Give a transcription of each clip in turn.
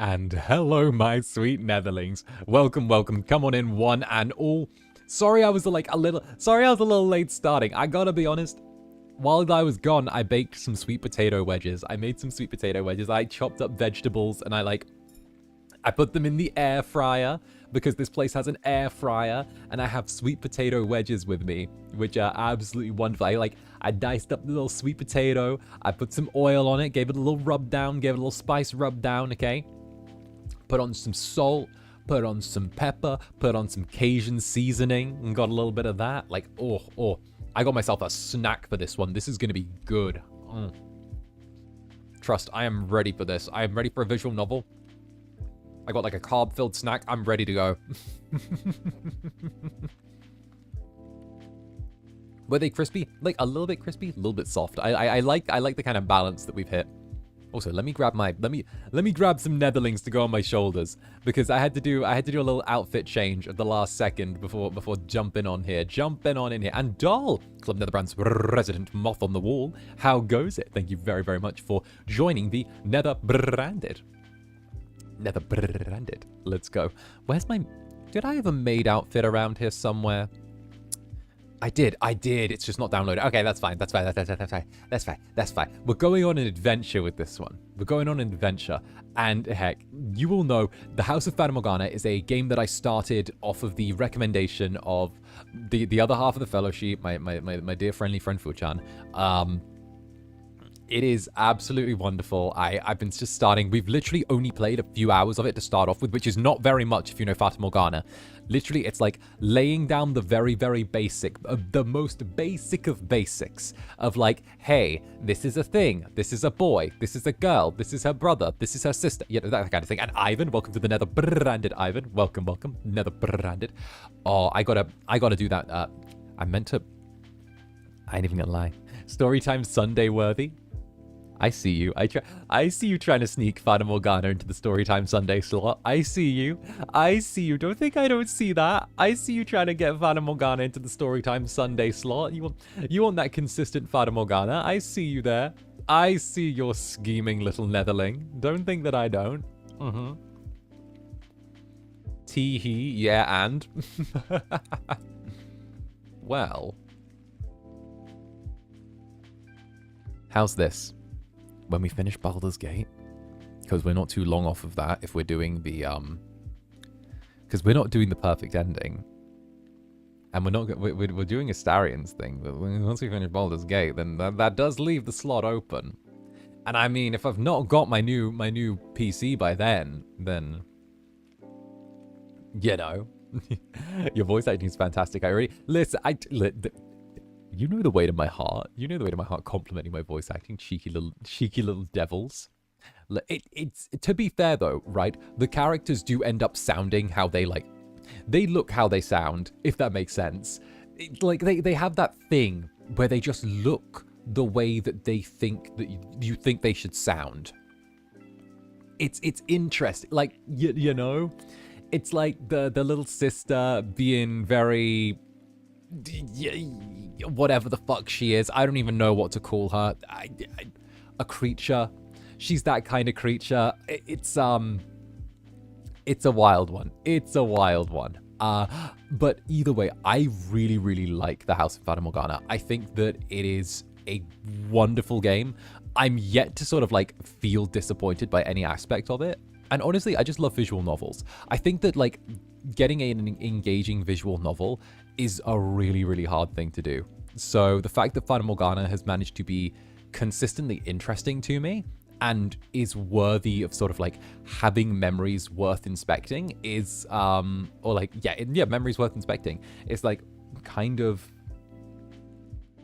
And hello, my sweet Netherlings. Welcome, welcome. Come on in, one and all. Sorry I was a little late starting. I gotta be honest. While I was gone, I baked some sweet potato wedges. I made some sweet potato wedges. I chopped up vegetables and I put them in the air fryer because this place has an air fryer, and I have sweet potato wedges with me, which are absolutely wonderful. I diced up the little sweet potato. I put some oil on it, gave it a little rub down, gave it a little spice rub down, okay? Put on some salt, put on some pepper, put on some Cajun seasoning, and got a little bit of that. I got myself a snack for this one. This is going to be good. Trust, I am ready for this. I am ready for a visual novel. I got like a carb-filled snack. I'm ready to go. Were they crispy? Like a little bit crispy, a little bit soft. I like the kind of balance that we've hit. Also, let me grab some netherlings to go on my shoulders, because I had to do a little outfit change at the last second before jumping on in here. And Doll, Club Netherbrand's resident moth on the wall, how goes it? Thank you very, very much for joining the Netherbranded. Let's go. Did I have a maid outfit around here somewhere? I did. It's just not downloaded. Okay, that's fine. That's fine. We're going on an adventure with this one. And heck, you all know the House of Fata Morgana is a game that I started off of the recommendation of the other half of the fellowship, my dear friendly friend Fuan. It is absolutely wonderful. I've been just starting. We've literally only played a few hours of it to start off with, which is not very much if you know Fata Morgana. Literally, it's like laying down the very, very basic, the most basic of basics of like, hey, this is a thing. This is a boy. This is a girl. This is her brother. This is her sister. You know, that kind of thing. And Ivan, welcome to the Netherbranded, Ivan. Welcome. Netherbranded. Oh, I gotta do that. I ain't even gonna lie. Storytime Sunday worthy. I see you. I see you trying to sneak Fata Morgana into the Storytime Sunday slot. I see you. Don't think I don't see that. I see you trying to get Fata Morgana into the Storytime Sunday slot. You want that consistent Fata Morgana. I see you there. I see your scheming little netherling. Don't think that I don't. Tee-hee. Yeah, and? Well. How's this? When we finish Baldur's Gate, because we're not too long off of that if we're doing the because we're not doing the perfect ending, and we're doing a Astarion's thing, but once we finish Baldur's Gate, then that does leave the slot open. And I mean, if I've not got my new PC by then you know. Your voice acting is fantastic. You know the weight of my heart. Complimenting my voice acting, cheeky little devils. It's to be fair though, right? The characters do end up sounding how they look how they sound, if that makes sense. They have that thing where they just look the way that they think that you think they should sound. It's interesting. Like you know, it's like the little sister being very. Whatever the fuck she is, I don't even know what to call her. A creature. She's that kind of creature. It's a wild one. But either way, I really, really like the House of Fata Morgana. I think that it is a wonderful game. I'm yet to sort of like feel disappointed by any aspect of it. And honestly, I just love visual novels. I think that like getting an engaging visual novel is a really, really hard thing to do. So the fact that Fata Morgana has managed to be consistently interesting to me and is worthy of sort of like having memories worth inspecting is, memories worth inspecting is like kind of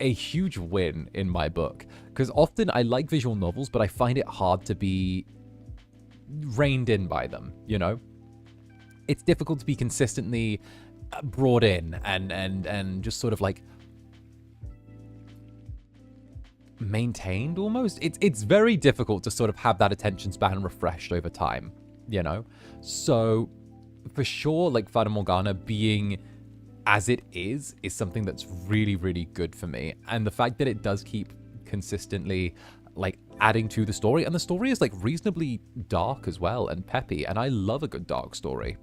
a huge win in my book. Because often I like visual novels, but I find it hard to be reined in by them, you know? It's difficult to be consistently brought in and just sort of like maintained almost. It's very difficult to sort of have that attention span refreshed over time, you know? So for sure, like Fata Morgana being as it is something that's really, really good for me. And the fact that it does keep consistently like adding to the story, and the story is like reasonably dark as well and peppy, and I love a good dark story.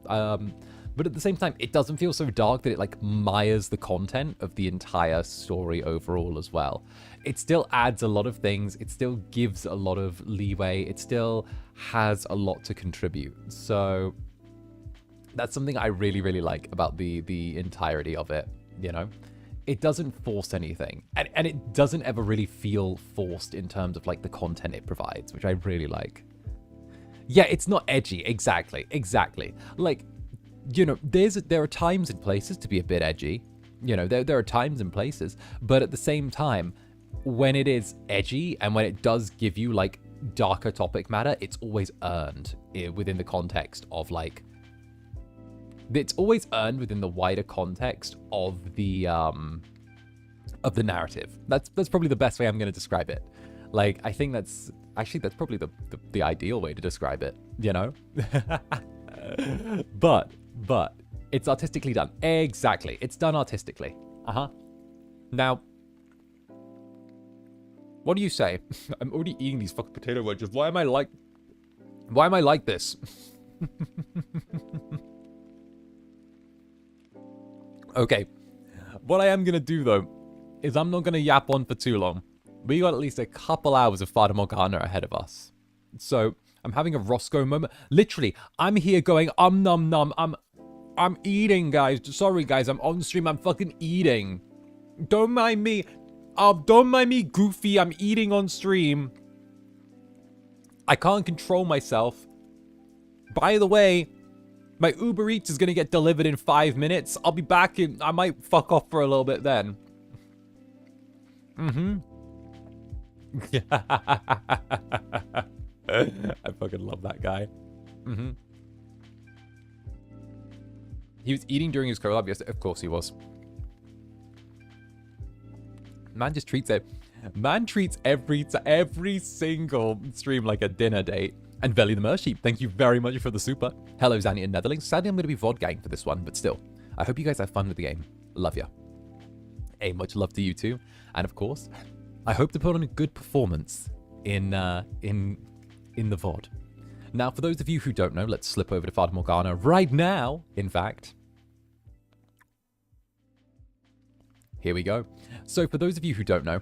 But at the same time, it doesn't feel so dark that it like mires the content of the entire story overall as well. It still adds a lot of things. It still gives a lot of leeway. It still has a lot to contribute. So that's something I really, really like about the entirety of it, you know? It doesn't force anything. And it doesn't ever really feel forced in terms of like the content it provides, which I really like. Yeah, it's not edgy. Exactly. Like, you know, there are times and places to be a bit edgy. You know, there are times and places, but at the same time, when it is edgy and when it does give you like darker topic matter, it's always earned within the context of like, it's always earned within the wider context of the narrative. That's probably the best way I'm going to describe it. Like, I think that's probably the ideal way to describe it, you know? But it's artistically done. Exactly. It's done artistically. Now, what do you say? I'm already eating these fucking potato wedges. Why am I like this? Okay. What I am going to do, though, is I'm not going to yap on for too long. We got at least a couple hours of Fata Morgana ahead of us. So, I'm having a Roscoe moment. Literally, I'm here going, nom nom. I'm eating, guys. Sorry, guys. I'm on stream. I'm fucking eating. Don't mind me. Don't mind me, Goofy. I'm eating on stream. I can't control myself. By the way, my Uber Eats is going to get delivered in 5 minutes. I'll be back in... I might fuck off for a little bit then. I fucking love that guy. He was eating during his collab yesterday. Of course he was. Man just treats it. Man treats every single stream like a dinner date. And Veli the Mersheep, thank you very much for the super. Hello, Zanny and Netherlings. Sadly, I'm going to be VOD-gang for this one, but still. I hope you guys have fun with the game. Love ya. Hey, much love to you too. And of course, I hope to put on a good performance in the VOD. Now, for those of you who don't know, let's slip over to Fata Morgana right now, in fact. Here we go. So for those of you who don't know,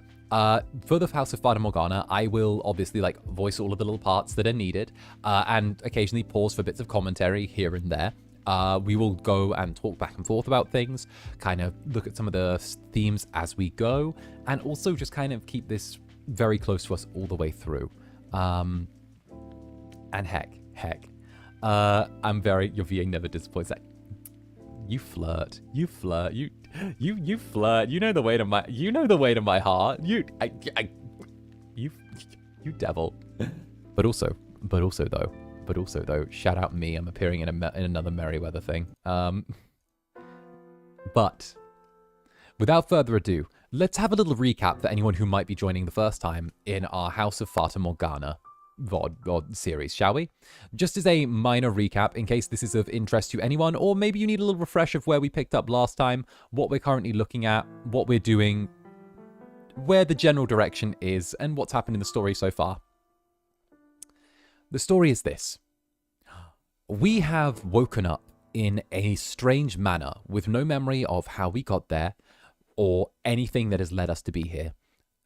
for the House of Fata Morgana, I will obviously like voice all of the little parts that are needed and occasionally pause for bits of commentary here and there. We will go and talk back and forth about things, kind of look at some of the themes as we go, and also just kind of keep this very close to us all the way through. And heck, your VA never disappoints. You flirt. You flirt. You know the way to my heart. You devil. But also though, shout out me. I'm appearing in another Merryweather thing. But without further ado, let's have a little recap for anyone who might be joining the first time in our House of Fata Morgana VOD series, shall we? Just as a minor recap, in case this is of interest to anyone, or maybe you need a little refresh of where we picked up last time, what we're currently looking at, what we're doing, where the general direction is, and what's happened in the story so far. The story is this. We have woken up in a strange manner with no memory of how we got there or anything that has led us to be here.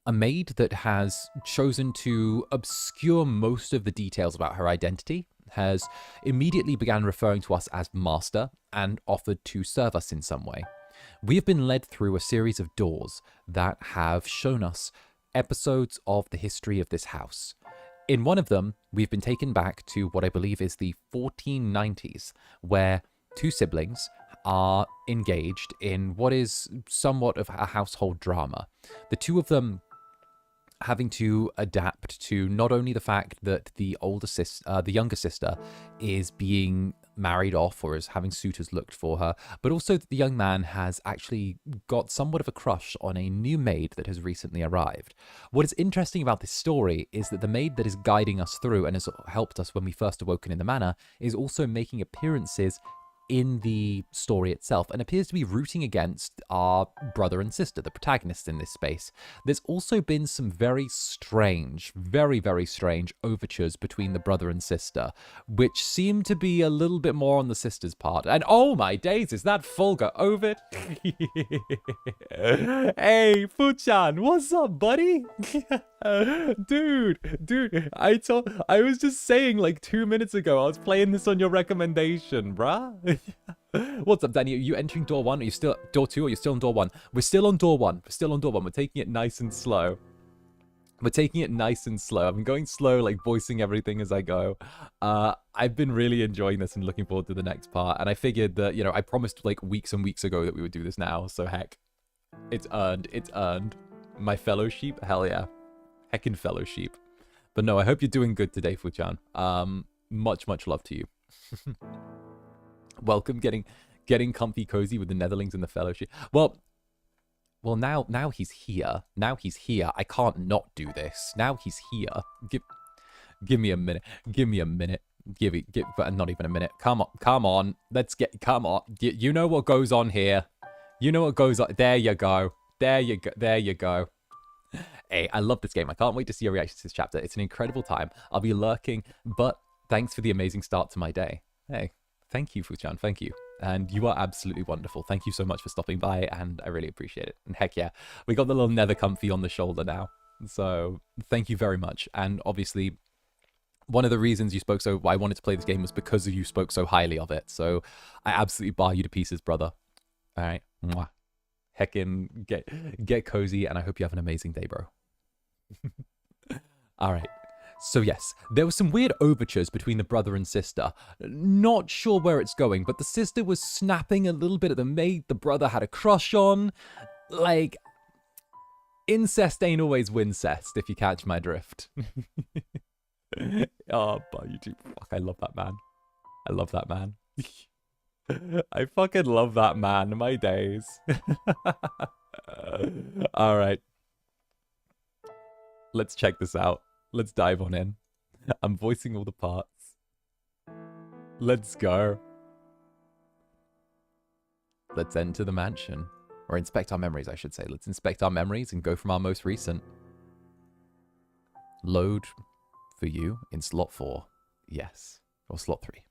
A maid that has chosen to obscure most of the details about her identity has immediately began referring to us as master and offered to serve us in some way. We have been led through a series of doors that have shown us episodes of the history of this house. In one of them, we've been taken back to what I believe is the 1490s, where two siblings are engaged in what is somewhat of a household drama. The two of them having to adapt to not only the fact that the younger sister is being married off or is having suitors looked for her, but also that the young man has actually got somewhat of a crush on a new maid that has recently arrived. What is interesting about this story is that the maid that is guiding us through and has helped us when we first awoken in the manor is also making appearances in the story itself and appears to be rooting against our brother and sister, the protagonists in this space. There's also been some very strange, very, very strange overtures between the brother and sister, which seem to be a little bit more on the sister's part. And oh my days, is that Fulgur Ovid? Hey, Fuchan, what's up, buddy? Dude, I was just saying like 2 minutes ago, I was playing this on your recommendation, bruh. What's up, Danny? Are you entering door 1? Are you still door 2 or you're still on door 1? We're still on door 1. We're still on door 1. We're taking it nice and slow. We're taking it nice and slow. I've been going slow, like voicing everything as I go. I've been really enjoying this and looking forward to the next part. And I figured that, you know, I promised like weeks and weeks ago that we would do this now. So heck, it's earned. It's earned. My fellow sheep? Hell yeah. Heckin' fellow sheep. But no, I hope you're doing good today, Fuchan. Much love to you. Welcome, getting comfy cozy with the Netherlings and the fellowship. Well, now he's here. Now he's here. I can't not do this. Now he's here. Give me a minute. Give me a minute. Not even a minute. Come on. Come on. You know what goes on here. You know what goes on. There you go. There you go. Hey, I love this game. I can't wait to see your reaction to this chapter. It's an incredible time. I'll be lurking, but thanks for the amazing start to my day. Hey, thank you, Fuchan. Thank you. And you are absolutely wonderful. Thank you so much for stopping by, and I really appreciate it. And heck yeah, we got the little nether comfy on the shoulder now. So thank you very much. And obviously, one of the reasons I wanted to play this game was because you spoke so highly of it. So I absolutely bar you to pieces, brother. All right. Mwah. Heckin' get cozy, and I hope you have an amazing day, bro. All right. So yes, there were some weird overtures between the brother and sister. Not sure where it's going, but the sister was snapping a little bit at the mate the brother had a crush on. Like, incest ain't always wincest, if you catch my drift. Oh, but you do. Fuck, I love that man. I love that man. I fucking love that man. My days. All right. Let's check this out. Let's dive on in. I'm voicing all the parts. Let's go. Let's enter the mansion. Or inspect our memories, I should say. Let's inspect our memories and go from our most recent. Load for you in slot 4. Yes. Or slot 3.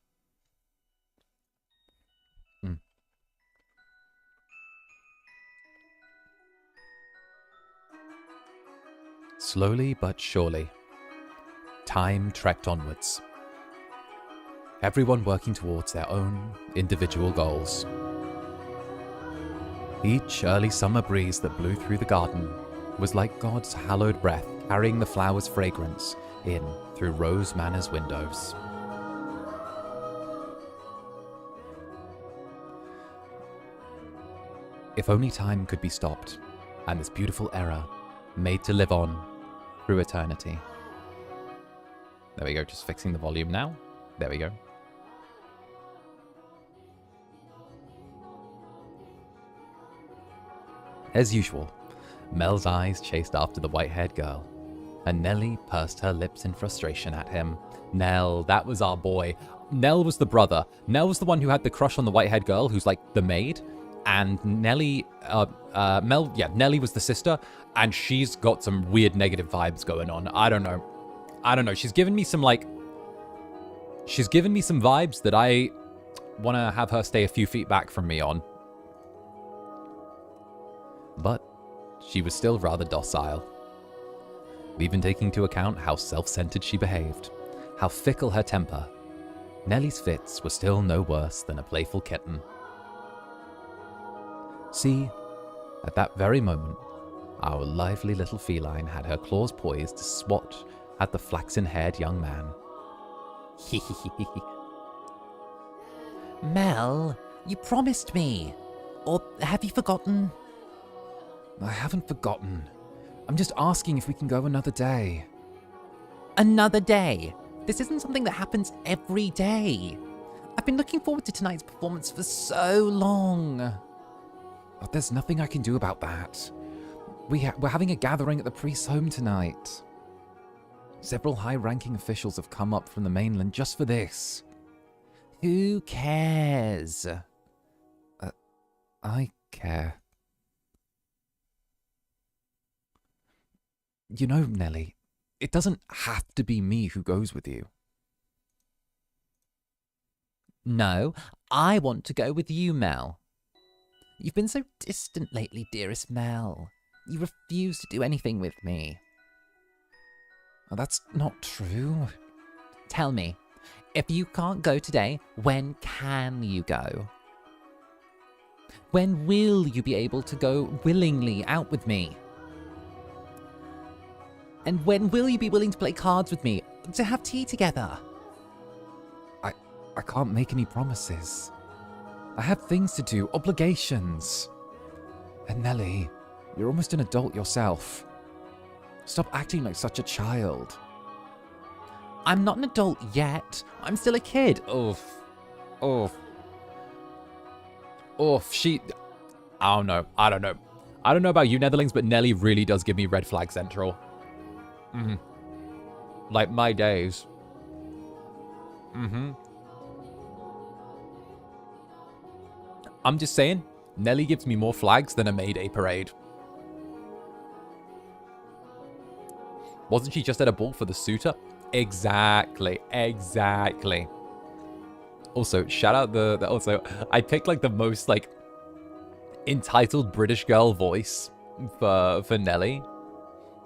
Slowly but surely, time trekked onwards. Everyone working towards their own individual goals. Each early summer breeze that blew through the garden was like God's hallowed breath carrying the flower's fragrance in through Rose Manor's windows. If only time could be stopped, and this beautiful era made to live on through eternity. There we go, just fixing the volume now. There we go. As usual, Mel's eyes chased after the white-haired girl, and Nelly pursed her lips in frustration at him. Nell, that was our boy. Nell was the brother. Nell was the one who had the crush on the white-haired girl, who's like the maid. And Nelly, Nelly was the sister, and she's got some weird negative vibes going on. I don't know. She's given me some vibes that I want to have her stay a few feet back from me on. But she was still rather docile. Even taking into account how self-centered she behaved, how fickle her temper, Nelly's fits were still no worse than a playful kitten. See, at that very moment, our lively little feline had her claws poised to swat at the flaxen-haired young man. Mel, you promised me. Or have you forgotten? I haven't forgotten. I'm just asking if we can go another day. Another day? This isn't something that happens every day. I've been looking forward to tonight's performance for so long. But there's nothing I can do about that. We're having a gathering at the priest's home tonight. Several high-ranking officials have come up from the mainland just for this. Who cares? I care. You know, Nelly, it doesn't have to be me who goes with you. No, I want to go with you, Mel. You've been so distant lately, dearest Mel. You refuse to do anything with me. Oh, that's not true. Tell me, if you can't go today, when can you go? When will you be able to go willingly out with me? And when will you be willing to play cards with me, to have tea together? I can't make any promises. I have things to do, obligations. And Nelly, you're almost an adult yourself. Stop acting like such a child. I'm not an adult yet. I'm still a kid. Oof. Oof. Oof. I don't know. I don't know about you, Netherlings, but Nelly really does give me red flag central. Like my days. I'm just saying, Nelly gives me more flags than a May Day parade. Wasn't she just at a ball for the suitor? Exactly. Also, shout out also, I picked like the most like entitled British girl voice for Nelly.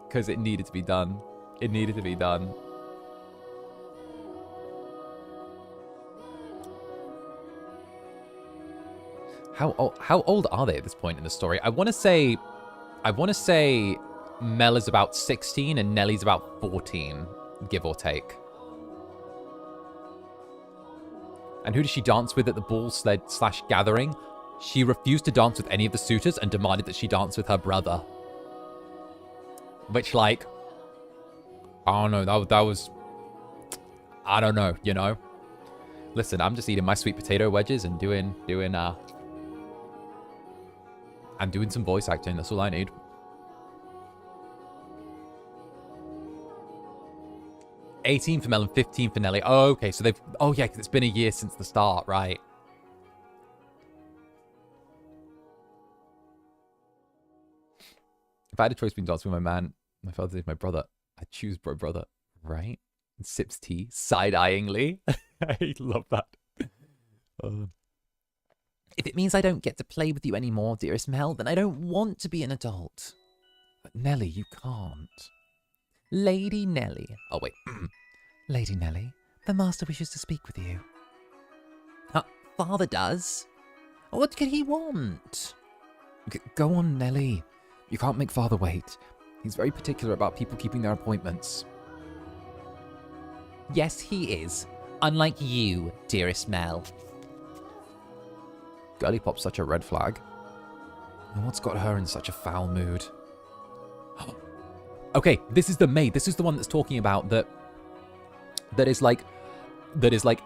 Because it needed to be done. It needed to be done. How old are they at this point in the story? I want to say Mel is about 16 and Nelly's about 14, give or take. And who does she dance with at the ball / gathering? She refused to dance with any of the suitors and demanded that she dance with her brother. Which, like, I don't know, that was, I don't know, you know? Listen, I'm just eating my sweet potato wedges and doing some voice acting. That's all I need. $18 for Mel and $15 for Nelly. Oh, okay. So they've... Oh, yeah, because it's been a year since the start, right? If I had a choice between dancing with my father and my brother, I'd choose brother, right? And sips tea side-eyeingly. I love that. If it means I don't get to play with you anymore, dearest Mel, then I don't want to be an adult. But Nelly, you can't. Lady Nelly. Oh, wait. Lady Nelly, the master wishes to speak with you. Father does? What could he want? Go on, Nelly. You can't make father wait. He's very particular about people keeping their appointments. Yes, he is. Unlike you, dearest Mel. Girly Pop's such a red flag. And what's got her in such a foul mood? Okay, this is the maid. This is the one that's talking about that is like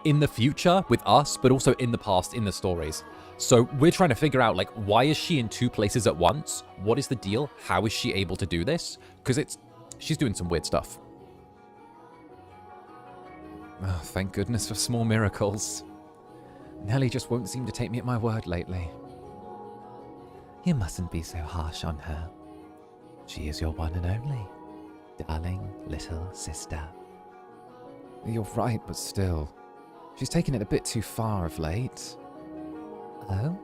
in the future with us, but also in the past in the stories. So we're trying to figure out, like, why is she in two places at once? What is the deal? How is she able to do this? Because she's doing some weird stuff. Oh, thank goodness for small miracles. Nelly just won't seem to take me at my word lately. You mustn't be so harsh on her. She is your one and only, darling little sister. You're right, but still. She's taken it a bit too far of late. Oh?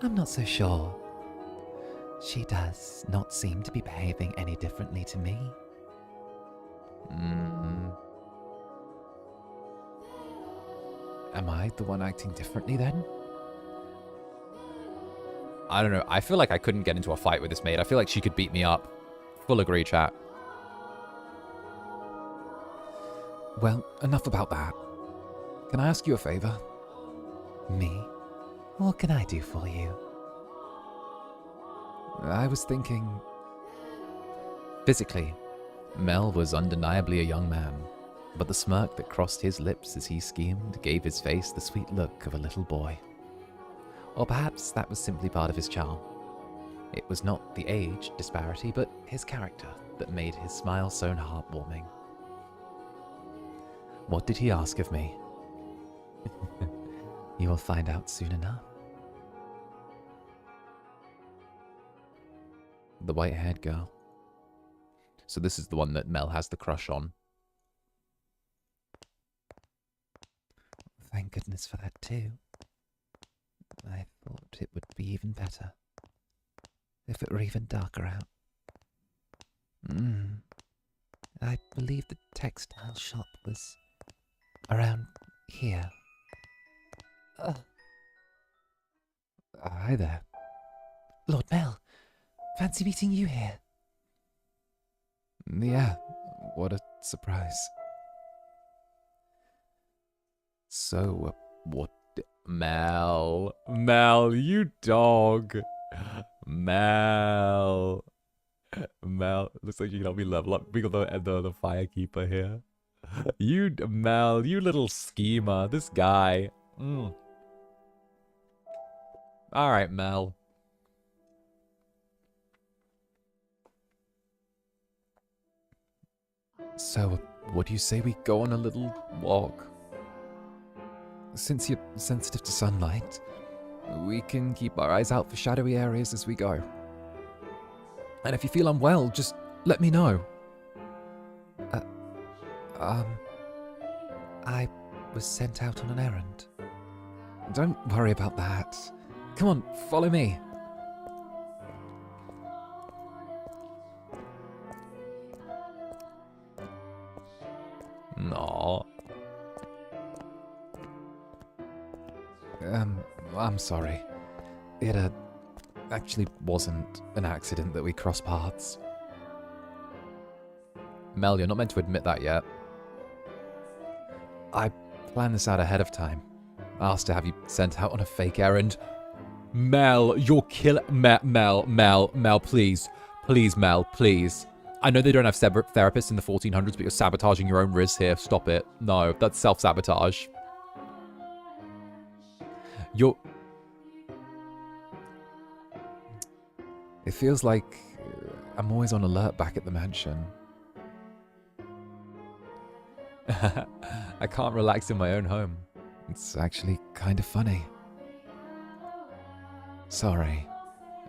I'm not so sure. She does not seem to be behaving any differently to me. Am I the one acting differently then? I don't know. I feel like I couldn't get into a fight with this maid. I feel like she could beat me up. Full agree, chat. Well, enough about that. Can I ask you a favor? Me? What can I do for you? I was thinking... Physically, Mel was undeniably a young man, but the smirk that crossed his lips as he schemed gave his face the sweet look of a little boy. Or perhaps that was simply part of his charm. It was not the age disparity, but his character that made his smile so heartwarming. What did he ask of me? You will find out soon enough. The white-haired girl. So this is the one that Mel has the crush on. Thank goodness for that too. I thought it would be even better if it were even darker out. I believe the textile shop was around here. Hi there. Lord Mel, fancy meeting you here. Yeah, what a surprise. So, what... Mel, you dog. Mel, looks like you can help me level up. We got the firekeeper here. Mel, you little schemer. This guy. Alright, Mel. So, what do you say we go on a little walk? Since you're sensitive to sunlight, we can keep our eyes out for shadowy areas as we go. And if you feel unwell, just let me know. I was sent out on an errand. Don't worry about that. Come on, follow me. Aww. I'm sorry. It actually wasn't an accident that we crossed paths. Mel, you're not meant to admit that yet. I planned this out ahead of time. I asked to have you sent out on a fake errand. Mel, you're Mel, please. Please, Mel, please. I know they don't have therapists in the 1400s, but you're sabotaging your own Riz here. Stop it. No, that's self-sabotage. It feels like I'm always on alert back at the mansion. I can't relax in my own home. It's actually kind of funny. Sorry,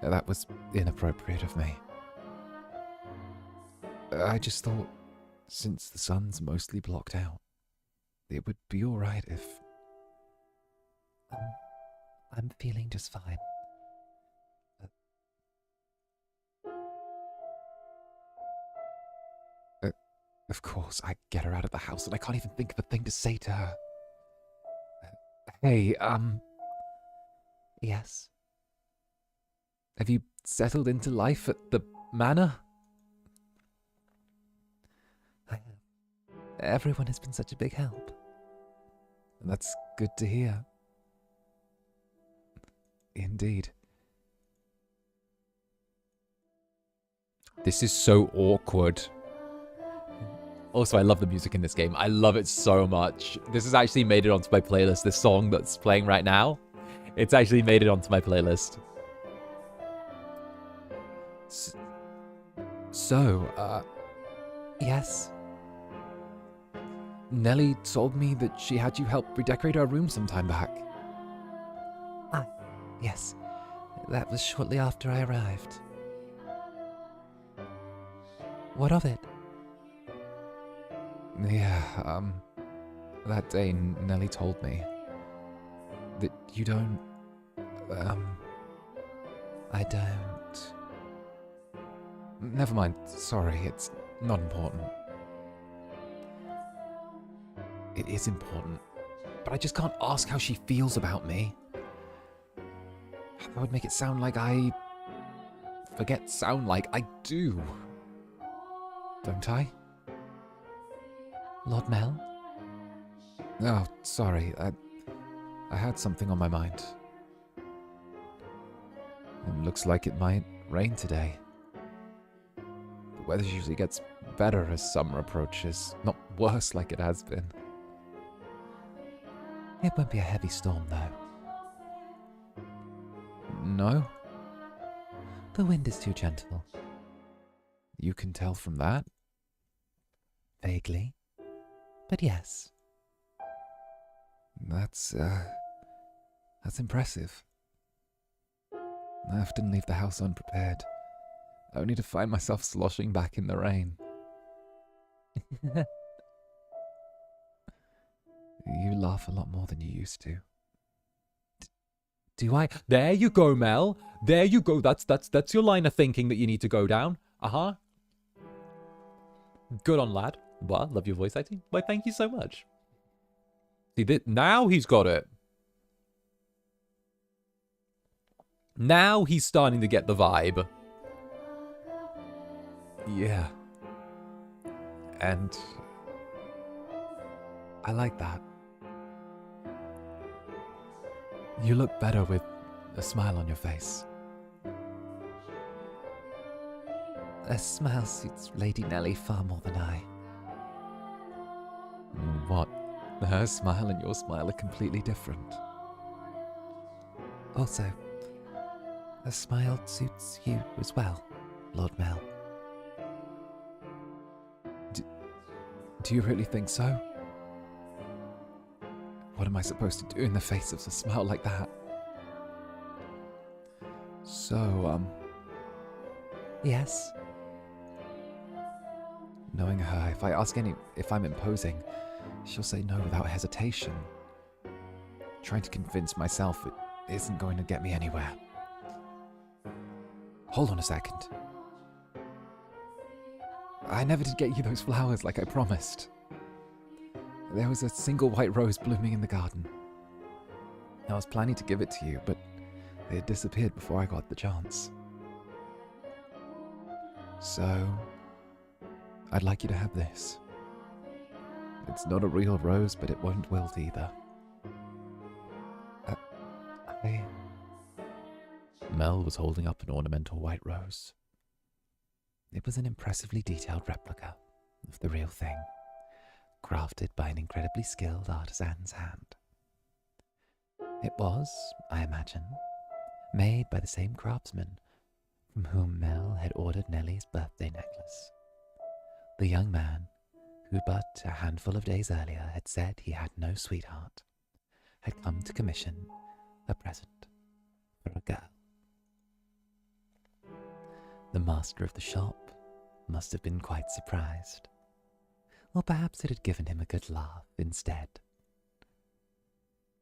that was inappropriate of me. I just thought, since the sun's mostly blocked out, it would be alright if... I'm feeling just fine. Of course, I get her out of the house and I can't even think of a thing to say to her. Hey, Yes? have you settled into life at the manor? I have. Everyone has been such a big help. That's good to hear. Indeed. This is so awkward. Also, I love the music in this game. I love it so much. This has actually made it onto my playlist. This song that's playing right now, it's actually made it onto my playlist. So, Yes? Nelly told me that she had you help redecorate our room some time back. Yes. That was shortly after I arrived. What of it? Yeah, that day Nelly told me that you don't, I don't. Never mind, sorry, it's not important. It is important, but I just can't ask how she feels about me. That would make it sound like I... sound like I do. Don't I? Lord Mel? Oh, sorry, I had something on my mind. It looks like it might rain today. The weather usually gets better as summer approaches, not worse like it has been. It won't be a heavy storm, though. No? The wind is too gentle. You can tell from that? Vaguely. But yes. That's, That's impressive. I often leave the house unprepared, only to find myself sloshing back in the rain. You laugh a lot more than you used to. Do I? There you go, Mel. There you go. That's your line of thinking that you need to go down. Uh-huh. Good on, lad. Well, love your voice acting. Why, thank you so much. See, now he's got it. Now he's starting to get the vibe. Yeah. And I like that. You look better with a smile on your face. A smile suits Lady Nelly far more than I. What? Her smile and your smile are completely different. Also, a smile suits you as well, Lord Mel. Do you really think so? What am I supposed to do in the face of a smile like that? So, Yes? knowing her, if I ask if I'm imposing, she'll say no without hesitation. Trying to convince myself it isn't going to get me anywhere. Hold on a second. I never did get you those flowers like I promised. There was a single white rose blooming in the garden. I was planning to give it to you, but they had disappeared before I got the chance. So, I'd like you to have this. It's not a real rose, but it won't wilt either. Mel was holding up an ornamental white rose. It was an impressively detailed replica of the real thing, crafted by an incredibly skilled artisan's hand. It was, I imagine, made by the same craftsman from whom Mel had ordered Nelly's birthday necklace. The young man, who but a handful of days earlier had said he had no sweetheart, had come to commission a present for a girl. The master of the shop must have been quite surprised, or perhaps it had given him a good laugh instead.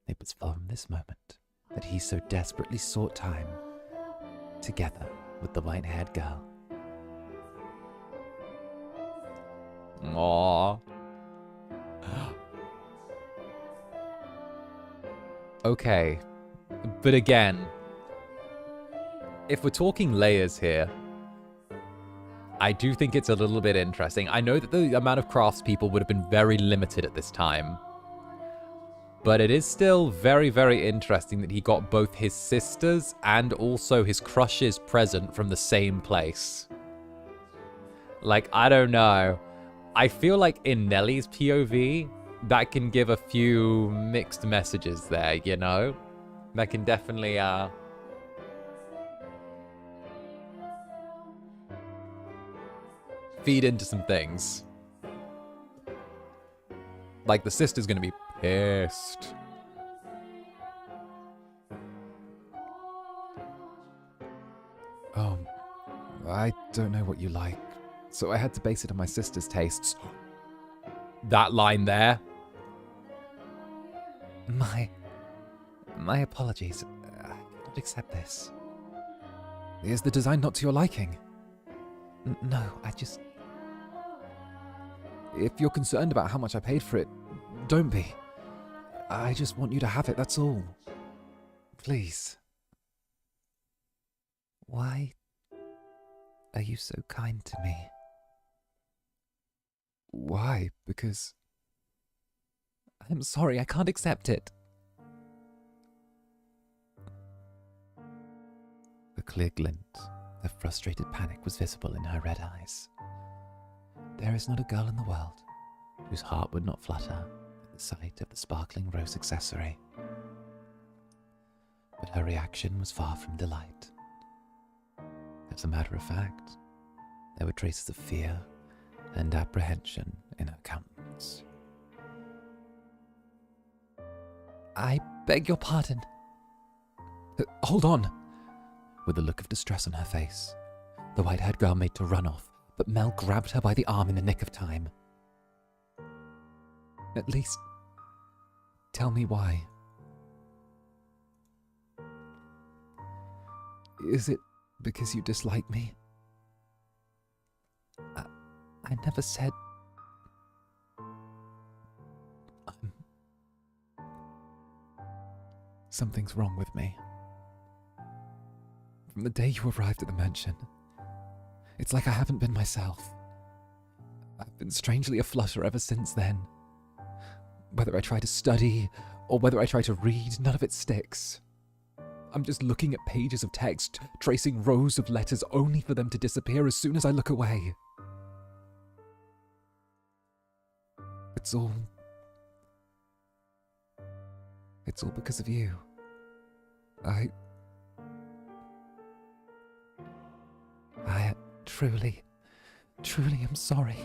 It was from this moment that he so desperately sought time together with the white-haired girl. Aww. Okay, but again, if we're talking layers here, I do think it's a little bit interesting. I know that the amount of craftspeople would have been very limited at this time, but it is still very, very interesting that he got both his sister's and also his crush's present from the same place. Like, I don't know. I feel like in Nelly's POV, that can give a few mixed messages there, you know? That can definitely, feed into some things. Like, the sister's gonna be pissed. Oh, I don't know what you like, so I had to base it on my sister's tastes. That line there. My apologies. I cannot accept this. Is the design not to your liking? No, I just... If you're concerned about how much I paid for it, don't be. I just want you to have it, that's all. Please. Why are you so kind to me? Why? Because... I'm sorry, I can't accept it. A clear glint of frustrated panic was visible in her red eyes. There is not a girl in the world whose heart would not flutter at the sight of the sparkling rose accessory. But her reaction was far from delight. As a matter of fact, there were traces of fear and apprehension in her countenance. I beg your pardon. hold on! With a look of distress on her face, the white-haired girl made to run off, but Mel grabbed her by the arm in the nick of time. At least, tell me why. Is it because you dislike me? I never said... Something's wrong with me. From the day you arrived at the mansion, it's like I haven't been myself. I've been strangely aflutter ever since then. Whether I try to study, or whether I try to read, none of it sticks. I'm just looking at pages of text, tracing rows of letters only for them to disappear as soon as I look away. It's all because of you. I truly am sorry.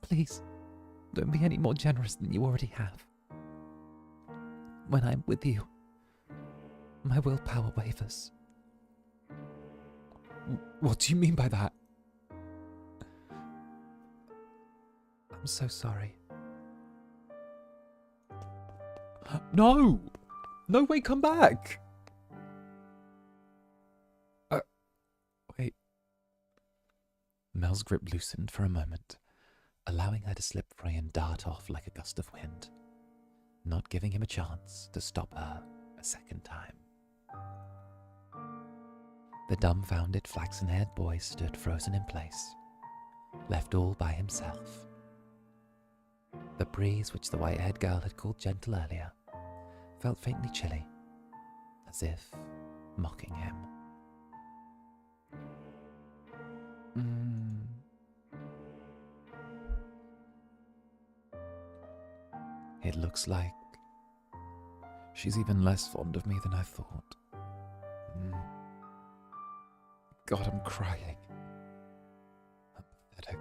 Please, don't be any more generous than you already have. When I'm with you, my willpower wavers. What do you mean by that? I'm so sorry. No! No, wait, come back! Wait. Mel's grip loosened for a moment, allowing her to slip free and dart off like a gust of wind, not giving him a chance to stop her a second time. The dumbfounded flaxen-haired boy stood frozen in place, left all by himself. The breeze which the white-haired girl had called gentle earlier felt faintly chilly, as if mocking him. It looks like she's even less fond of me than I thought. God, I'm crying. I'm pathetic.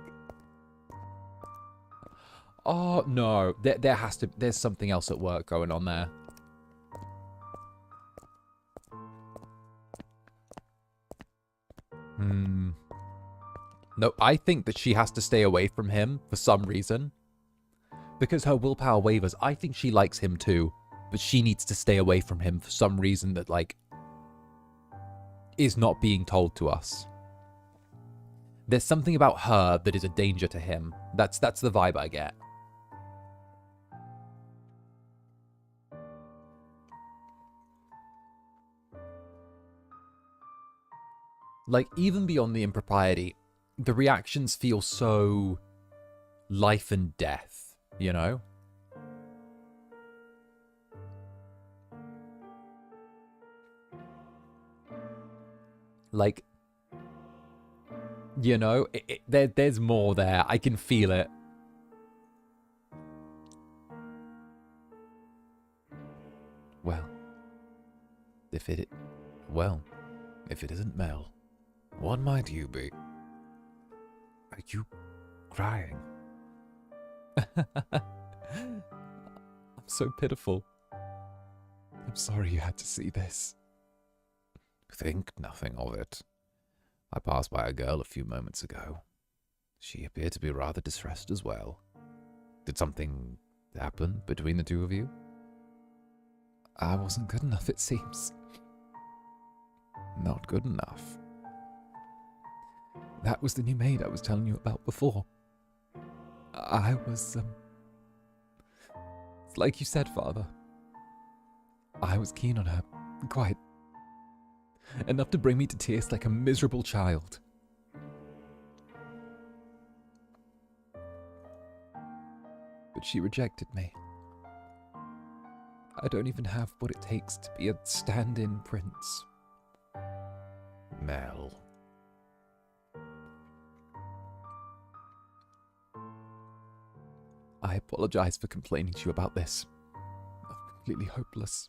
Oh, no. There's something else at work going on there. No, I think that she has to stay away from him for some reason. Because her willpower wavers, I think she likes him too. But she needs to stay away from him for some reason that, like, is not being told to us. There's something about her that is a danger to him. That's the vibe I get. Like, even beyond the impropriety, the reactions feel so life and death, you know? Like, you know, there's more there. I can feel it. Well, if it isn't Mel, what might you be? Are you crying? I'm so pitiful. I'm sorry you had to see this. Think nothing of it. I passed by a girl a few moments ago. She appeared to be rather distressed as well. Did something happen between the two of you? I wasn't good enough, it seems. Not good enough. That was the new maid I was telling you about before. I was, it's like you said, Father. I was keen on her, quite. Enough to bring me to tears like a miserable child. But she rejected me. I don't even have what it takes to be a stand-in prince. Mel. I apologize for complaining to you about this. I'm completely hopeless.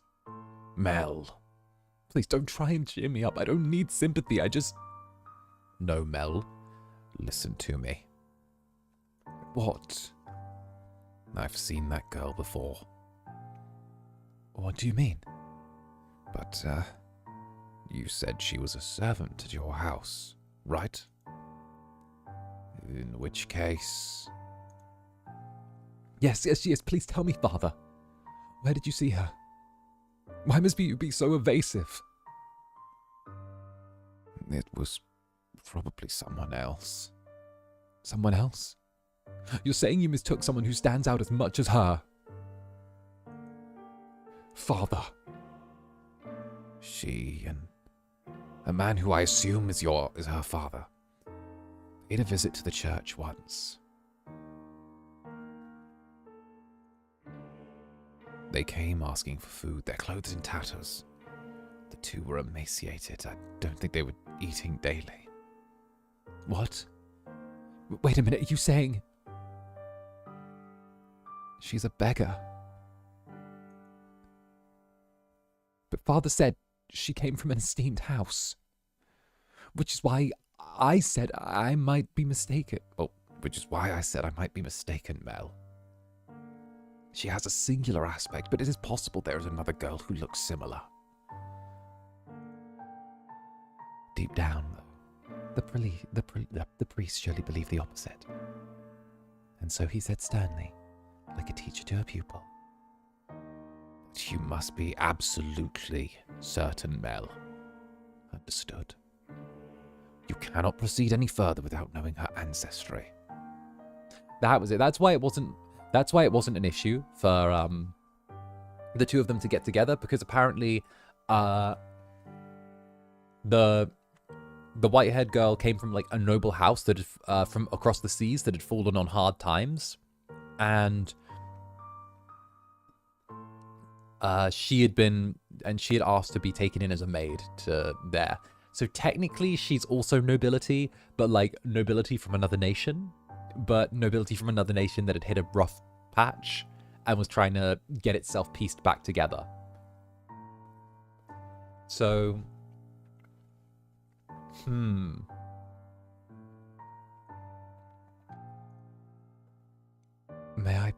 Mel. Please don't try and cheer me up. I don't need sympathy. No, Mel. Listen to me. What? I've seen that girl before. What do you mean? But, you said she was a servant at your house, right? In which case... Yes, please tell me, Father. Where did you see her? Why must you be so evasive? It was probably someone else. Someone else? You're saying you mistook someone who stands out as much as her? Father. She and a man who I assume is her father paid a visit to the church once. They came asking for food, their clothes in tatters. The two were emaciated. I don't think they were eating daily. What? Wait a minute, are you saying... She's a beggar? But Father said she came from an esteemed house. Which is why I said I might be mistaken. Well, which is why I said I might be mistaken, Mel. She has a singular aspect, but it is possible there is another girl who looks similar. Deep down, though, the priest surely believed the opposite. And so he said sternly, like a teacher to a pupil. But you must be absolutely certain, Mel. Understood. You cannot proceed any further without knowing her ancestry. That was it. That's why it wasn't an issue for the two of them to get together, because apparently the white-haired girl came from like a noble house that had, from across the seas that had fallen on hard times, and she had asked to be taken in as a maid to there. So technically she's also nobility, but like nobility from another nation. But nobility from another nation that had hit a rough patch and was trying to get itself pieced back together. So, May I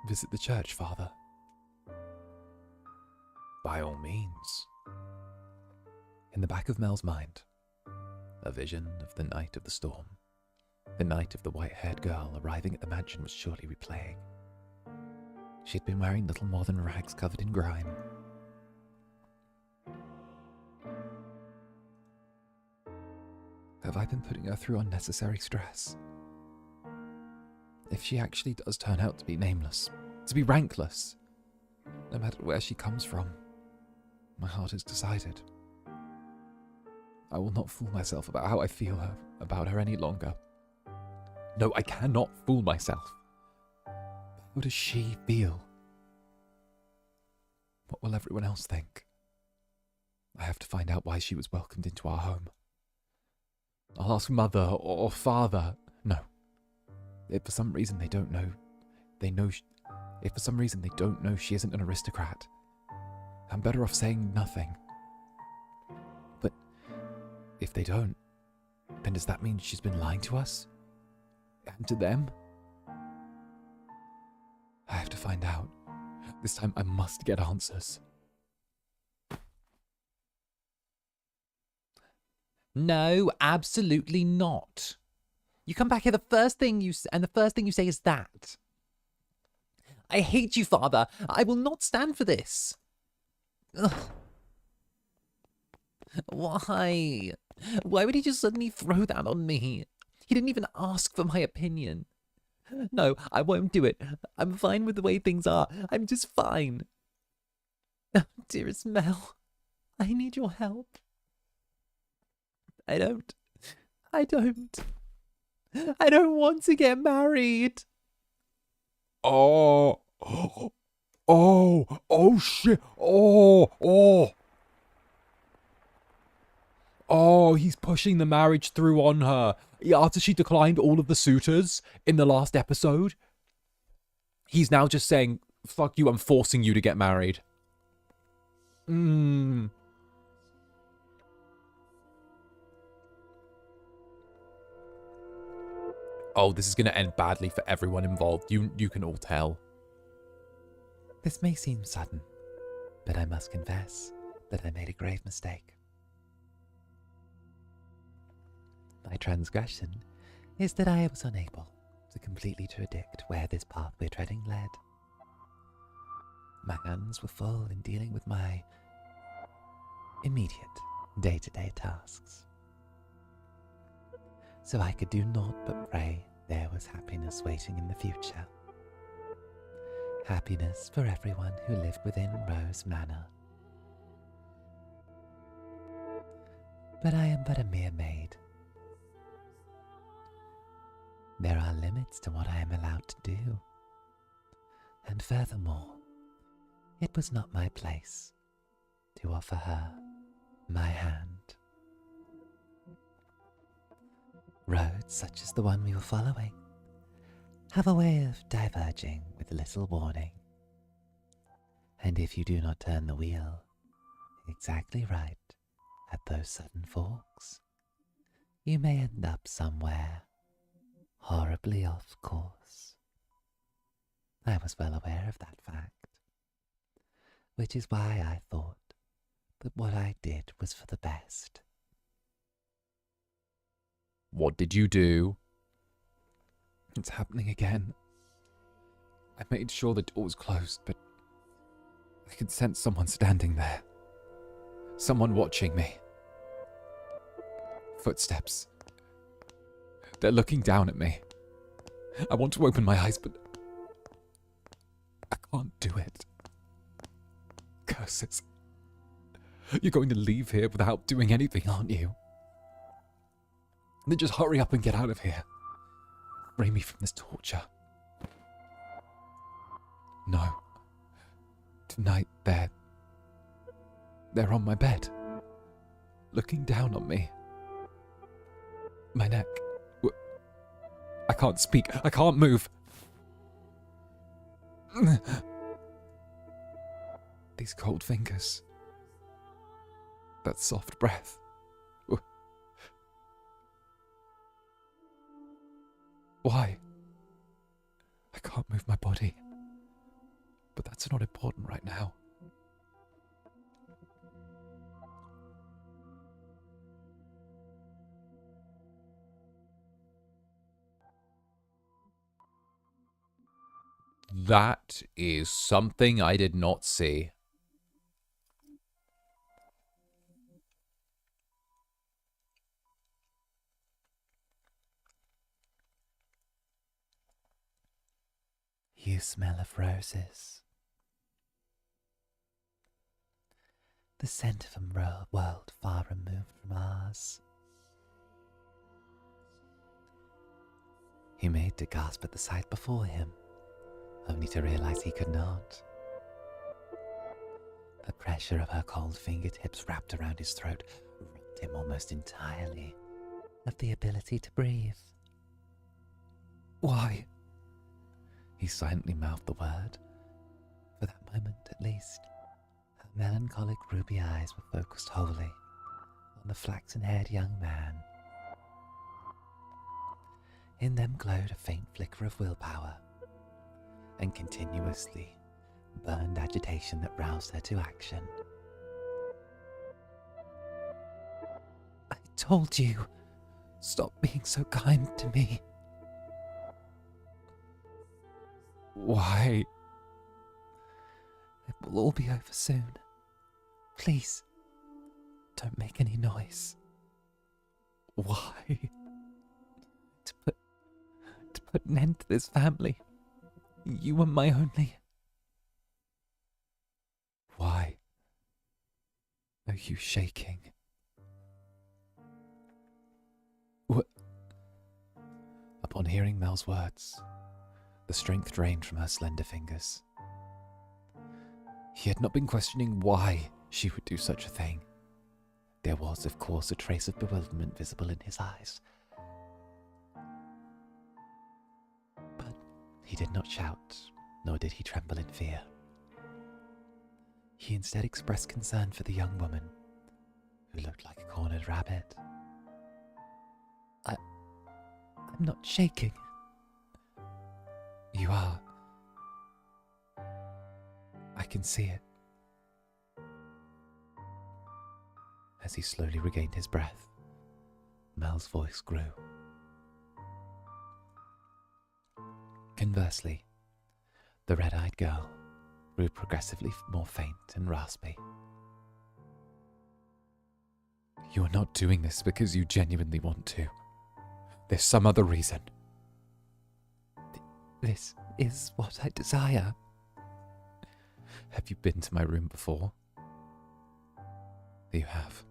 visit the church, Father? By all means. In the back of Mel's mind, a vision of the night of the storm. The night of the white-haired girl arriving at the mansion was surely replaying. She'd been wearing little more than rags covered in grime. Have I been putting her through unnecessary stress? If she actually does turn out to be nameless, to be rankless, no matter where she comes from, my heart is decided. I will not fool myself about how I feel about her any longer. No, I cannot fool myself. How does she feel? What will everyone else think? I have to find out why she was welcomed into our home. I'll ask Mother or Father. No. If for some reason they don't know, if for some reason they don't know she isn't an aristocrat, I'm better off saying nothing. But if they don't, then does that mean she's been lying to us? And to them? I have to find out. This time I must get answers. No, absolutely not. You come back here, the first thing you say is that. I hate you, Father. I will not stand for this. Ugh. Why? Why would he just suddenly throw that on me? He didn't even ask for my opinion. No, I won't do it. I'm fine with the way things are. I'm just fine. Oh, dearest Mel, I need your help. I don't want to get married. Oh shit. Oh, he's pushing the marriage through on her. After she declined all of the suitors in the last episode, he's now just saying, fuck you, I'm forcing you to get married. Oh, this is going to end badly for everyone involved. You can all tell. This may seem sudden, but I must confess, that I made a grave mistake. My transgression is that I was unable to completely predict where this path we're treading led. My hands were full in dealing with my immediate day-to-day tasks. So I could do naught but pray there was happiness waiting in the future. Happiness for everyone who lived within Rose Manor. But I am but a mere maid. There are limits to what I am allowed to do. And furthermore, it was not my place to offer her my hand. Roads such as the one we were following have a way of diverging with little warning. And if you do not turn the wheel exactly right at those sudden forks, you may end up somewhere horribly off course. I was well aware of that fact, which is why I thought that what I did was for the best. What did you do? It's happening again. I made sure the door was closed, but I could sense someone standing there. Someone watching me. Footsteps. They're looking down at me. I want to open my eyes, but I can't do it. Curses. You're going to leave here without doing anything, aren't you? Then just hurry up and get out of here. Free me from this torture. No. Tonight they're on my bed, looking down on me. My neck. I can't speak. I can't move. These cold fingers. That soft breath. Why? I can't move my body. But that's not important right now. That is something I did not see. You smell of roses. The scent of a world far removed from ours. He made to gasp at the sight before him, only to realize he could not. The pressure of her cold fingertips wrapped around his throat robbed him almost entirely of the ability to breathe. Why? He silently mouthed the word. For that moment, at least, her melancholic ruby eyes were focused wholly on the flaxen-haired young man. In them glowed a faint flicker of willpower, and continuously burned agitation that roused her to action. I told you, stop being so kind to me. Why? It will all be over soon. Please, don't make any noise. Why? To put an end to this family. You were my only... Why are you shaking? What? Upon hearing Mel's words, the strength drained from her slender fingers. He had not been questioning why she would do such a thing. There was, of course, a trace of bewilderment visible in his eyes. But he did not shout, nor did he tremble in fear. He instead expressed concern for the young woman, who looked like a cornered rabbit. I'm not shaking. You are. I can see it. As he slowly regained his breath, Mel's voice grew. Conversely, the red-eyed girl grew progressively more faint and raspy. You're not doing this because you genuinely want to. There's some other reason. This is what I desire. Have you been to my room before? You have.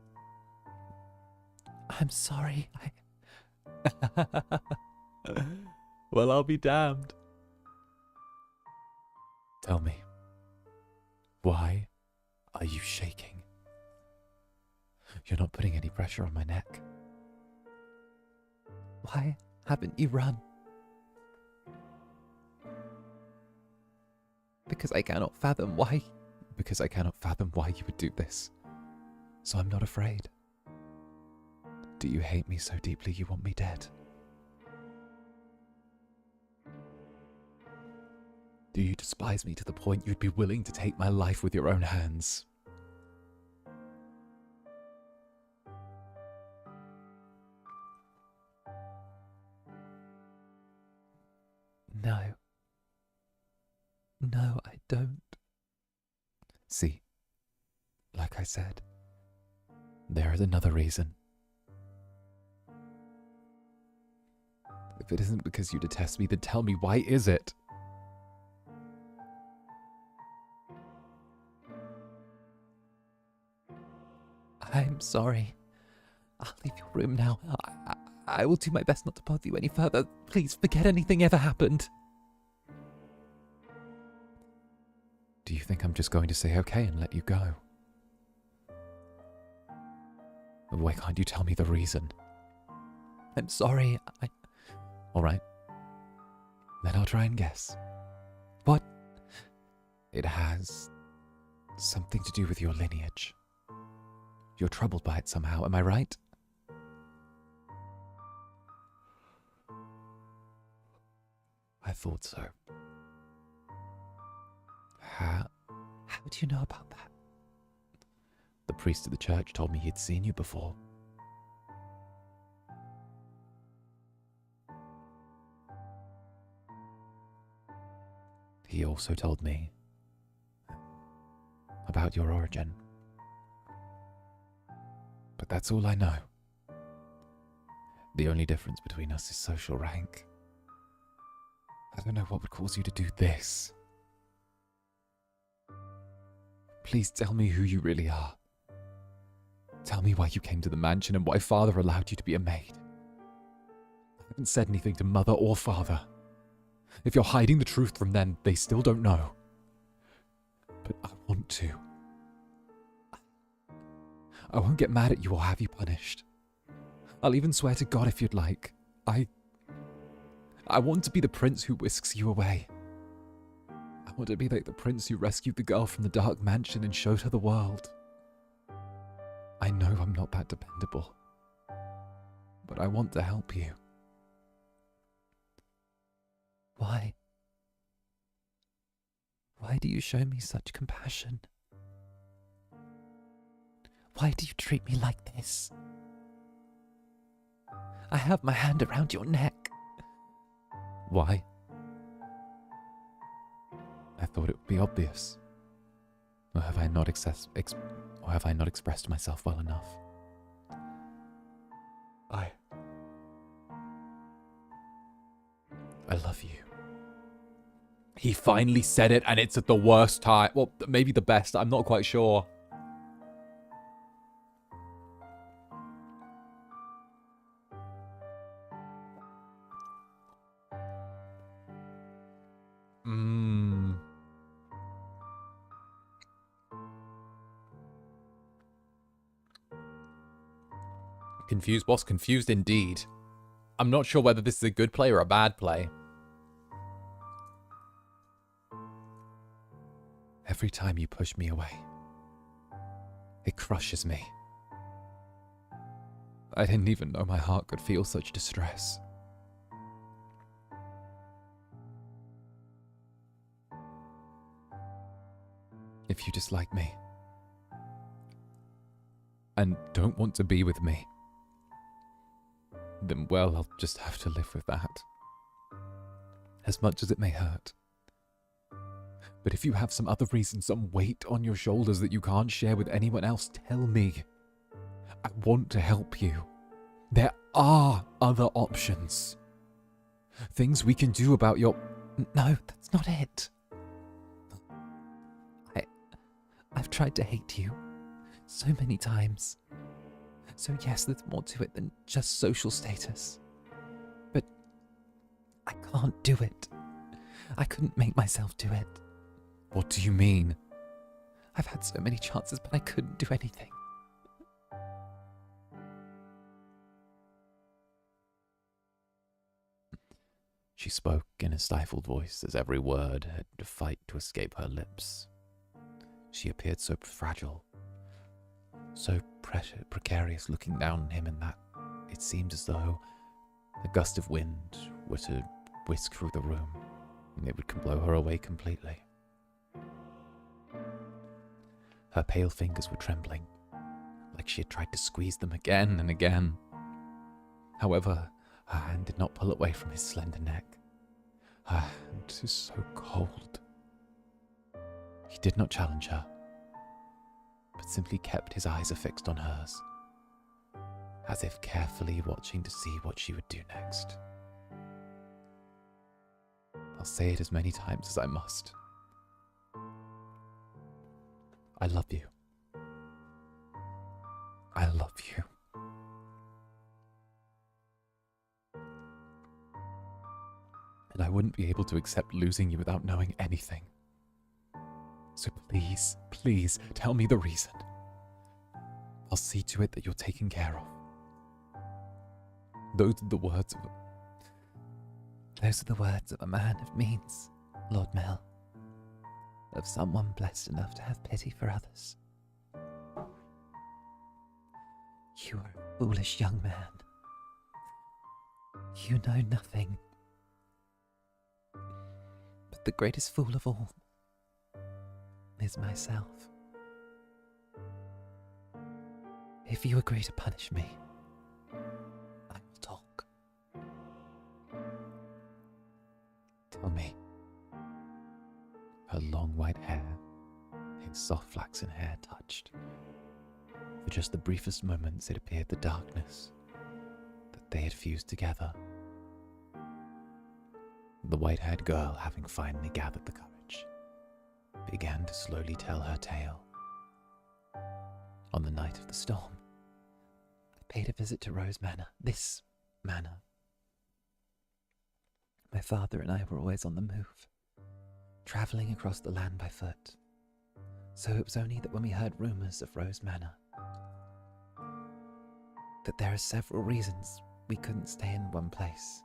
I'm sorry, Well, I'll be damned. Tell me, why are you shaking? You're not putting any pressure on my neck. Why haven't you run? Because I cannot fathom why. Because I cannot fathom why you would do this. So I'm not afraid. Do you hate me so deeply you want me dead? Do you despise me to the point you'd be willing to take my life with your own hands? No. No, I don't. See, like I said, there is another reason. If it isn't because you detest me, then tell me, why is it? I'm sorry. I'll leave your room now. I will do my best not to bother you any further. Please forget anything ever happened. Do you think I'm just going to say okay and let you go? Why can't you tell me the reason? I'm sorry. All right. Then I'll try and guess. What? It has something to do with your lineage. You're troubled by it somehow, am I right? I thought so. How do you know about that? The priest of the church told me he'd seen you before. He also told me about your origin. But that's all I know. The only difference between us is social rank. I don't know what would cause you to do this. Please tell me who you really are. Tell me why you came to the mansion and why Father allowed you to be a maid. I haven't said anything to Mother or Father. If you're hiding the truth from them, they still don't know. But I want to. I won't get mad at you or have you punished. I'll even swear to God if you'd like. I want to be the prince who whisks you away. I want to be like the prince who rescued the girl from the dark mansion and showed her the world. I know I'm not that dependable, but I want to help you. Why? Why do you show me such compassion? Why do you treat me like this? I have my hand around your neck. Why? I thought it would be obvious. Or have I not expressed myself well enough? I love you. He finally said it, and it's at the worst time. Well, maybe the best. I'm not quite sure. Confused, boss. Confused indeed. I'm not sure whether this is a good play or a bad play. Every time you push me away, it crushes me. I didn't even know my heart could feel such distress. If you dislike me, and don't want to be with me, then, well, I'll just have to live with that. As much as it may hurt. But if you have some other reason, some weight on your shoulders that you can't share with anyone else, tell me. I want to help you. There are other options. Things we can do about your... No, that's not it. I've tried to hate you so many times. So yes, there's more to it than just social status. But I can't do it. I couldn't make myself do it. What do you mean? I've had so many chances, but I couldn't do anything. She spoke in a stifled voice as every word had to fight to escape her lips. She appeared so fragile, so precarious looking down on him in that it seemed as though a gust of wind were to whisk through the room and it would blow her away completely. Her pale fingers were trembling, like she had tried to squeeze them again and again. However, her hand did not pull away from his slender neck. Her hand is so cold. He did not challenge her, but simply kept his eyes affixed on hers, as if carefully watching to see what she would do next. I'll say it as many times as I must. I love you. I love you. And I wouldn't be able to accept losing you without knowing anything. So please, please, tell me the reason. I'll see to it that you're taken care of. Those are the words of a man of means, Lord Mel. Of someone blessed enough to have pity for others. You are a foolish young man. You know nothing. But the greatest fool of all is myself. If you agree to punish me, I will talk. Tell me. Her long white hair, his soft flaxen hair touched. For just the briefest moments it appeared the darkness that they had fused together. The white-haired girl, having finally gathered the courage, began to slowly tell her tale. On the night of the storm, I paid a visit to Rose Manor, this manor. My father and I were always on the move, travelling across the land by foot. So it was only that when we heard rumours of Rose Manor, that there are several reasons we couldn't stay in one place.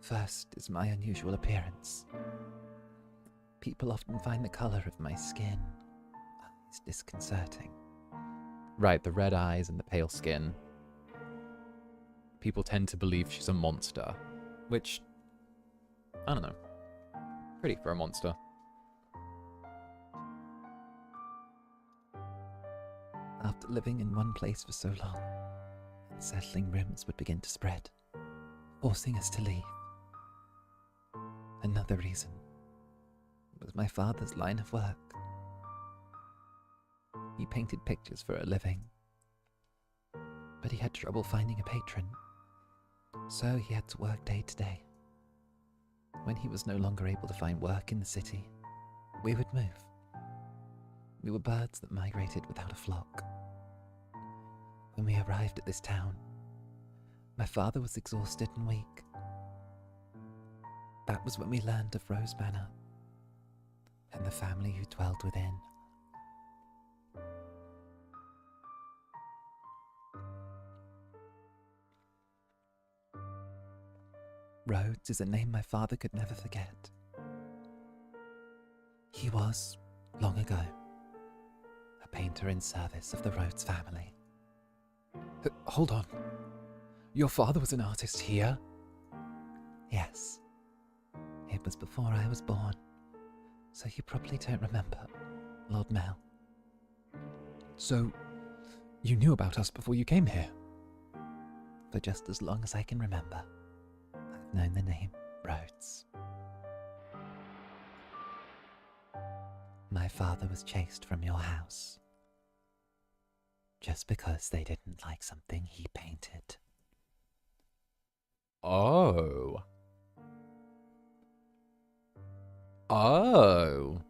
First is my unusual appearance. People often find the colour of my skin disconcerting. Right, the red eyes and the pale skin. People tend to believe she's a monster, which, I don't know, pretty for a monster. After living in one place for so long, unsettling rumours would begin to spread, forcing us to leave. Another reason was my father's line of work. He painted pictures for a living, but he had trouble finding a patron, so he had to work day to day. When he was no longer able to find work in the city, we would move. We were birds that migrated without a flock. When we arrived at this town, my father was exhausted and weak. That was when we learned of Rose Manor and the family who dwelled within. Rhodes is a name my father could never forget. He was, long ago, a painter in service of the Rhodes family. Hold on. Your father was an artist here? Yes. It was before I was born, so you probably don't remember, Lord Mel. So, you knew about us before you came here? For just as long as I can remember, I've known the name Rhodes. My father was chased from your house just because they didn't like something he painted. Oh. Oh.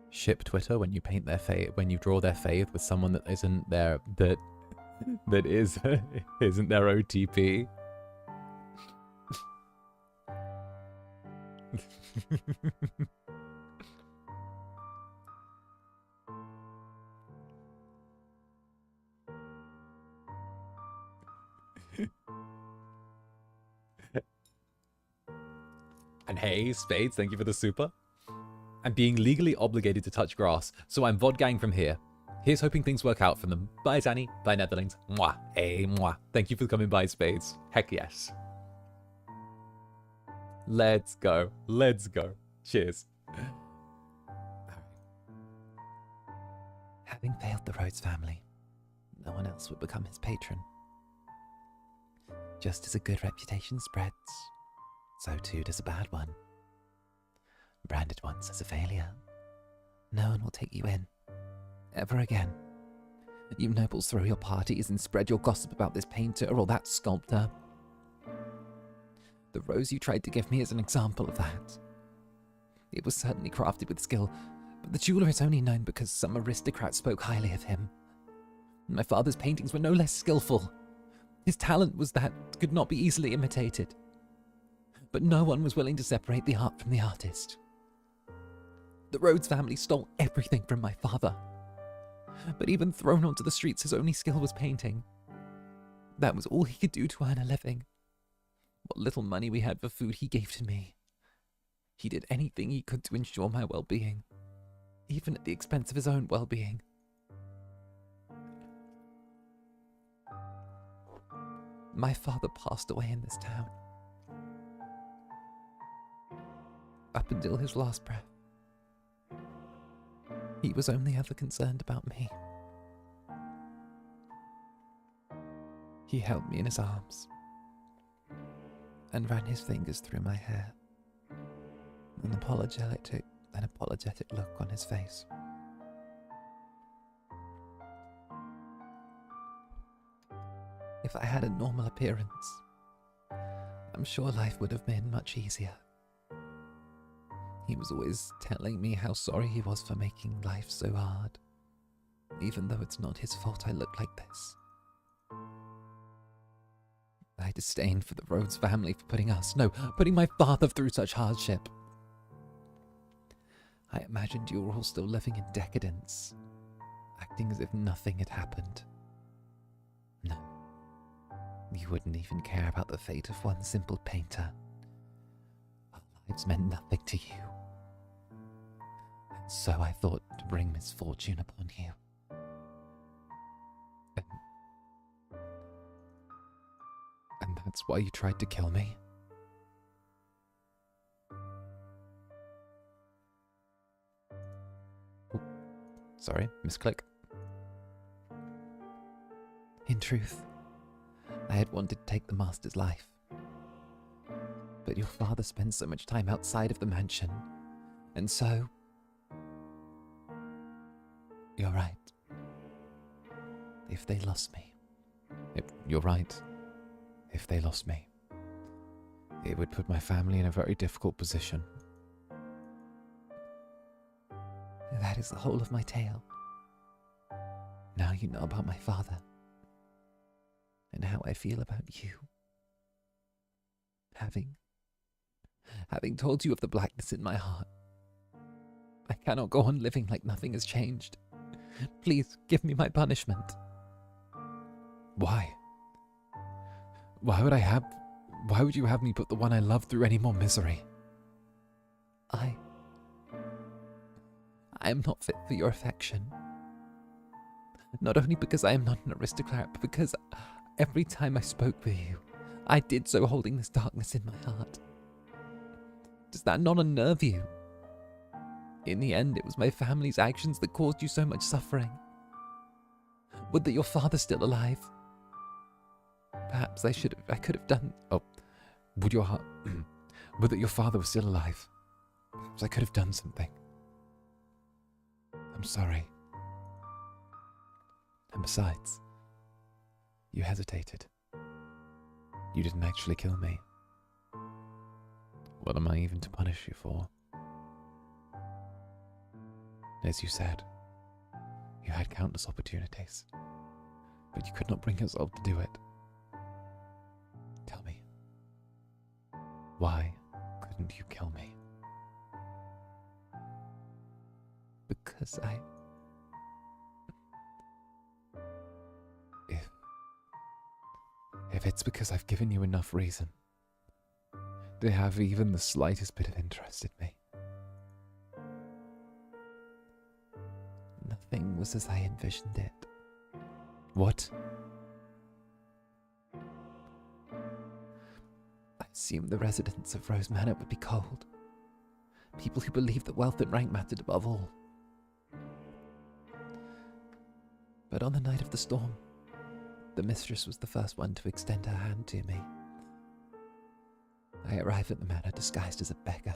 Ship Twitter when you paint their when you draw their faith with someone that isn't their that is isn't their OTP. And hey, Spades, thank you for the super. I'm being legally obligated to touch grass, so I'm vodgang from here. Here's hoping things work out for them. Bye, Zanny. Bye, Netherlings. Mwah. Hey, mwah. Thank you for coming by, Spades. Heck yes. Let's go. Let's go. Cheers. Having failed the Rhodes family, no one else would become his patron. Just as a good reputation spreads, so too does a bad one. Branded once as a failure, no one will take you in, ever again. You nobles throw your parties and spread your gossip about this painter or that sculptor. The rose you tried to give me is an example of that. It was certainly crafted with skill, but the jeweler is only known because some aristocrat spoke highly of him. My father's paintings were no less skillful. His talent was that could not be easily imitated. But no one was willing to separate the art from the artist. The Rhodes family stole everything from my father. But even thrown onto the streets, his only skill was painting. That was all he could do to earn a living. What little money we had for food he gave to me. He did anything he could to ensure my well-being, even at the expense of his own well-being. My father passed away in this town. Up until his last breath, he was only ever concerned about me. He held me in his arms and ran his fingers through my hair, an apologetic look on his face. If I had a normal appearance, I'm sure life would have been much easier. He was always telling me how sorry he was for making life so hard, even though it's not his fault I look like this. I disdained for the Rhodes family for putting my father through such hardship. I imagined you were all still living in decadence, acting as if nothing had happened. No, you wouldn't even care about the fate of one simple painter. Our lives meant nothing to you. And so I thought to bring misfortune upon you. And that's why you tried to kill me? Oh, sorry, misclick. In truth, I had wanted to take the master's life. But your father spends so much time outside of the mansion, and so... You're right. If they lost me... You're right. If they lost me, it would put my family in a very difficult position. That is the whole of my tale. Now you know about my father, and how I feel about you. Having told you of the blackness in my heart, I cannot go on living like nothing has changed. Please give me my punishment. Why? Why would I have Why would you have me put the one I love through any more misery? I am not fit for your affection. Not only because I am not an aristocrat, but because every time I spoke with you, I did so holding this darkness in my heart. Does that not unnerve you? In the end, it was my family's actions that caused you so much suffering. Would that your father's still alive. Perhaps I could have done... Oh, would that your father was still alive. Perhaps I could have done something. I'm sorry. And besides, you hesitated. You didn't actually kill me. What am I even to punish you for? As you said, you had countless opportunities, but you could not bring yourself to do it. Tell me, why couldn't you kill me? Because If it's because I've given you enough reason to have even the slightest bit of interest in me. Nothing was as I envisioned it. What? I assumed the residents of Rose Manor would be cold. People who believed that wealth and rank mattered above all. But on the night of the storm, the mistress was the first one to extend her hand to me. I arrived at the manor disguised as a beggar.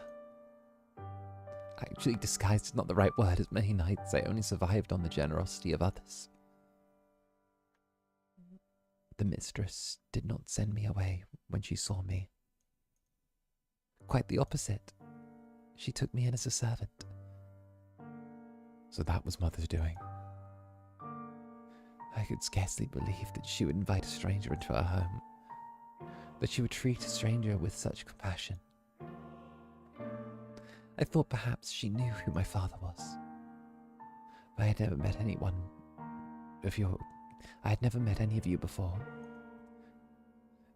Actually, disguised is not the right word, as many nights I only survived on the generosity of others. The mistress did not send me away when she saw me. Quite the opposite. She took me in as a servant. So that was Mother's doing. I could scarcely believe that she would invite a stranger into her home, that she would treat a stranger with such compassion. I thought perhaps she knew who my father was. But I had never met any of you before.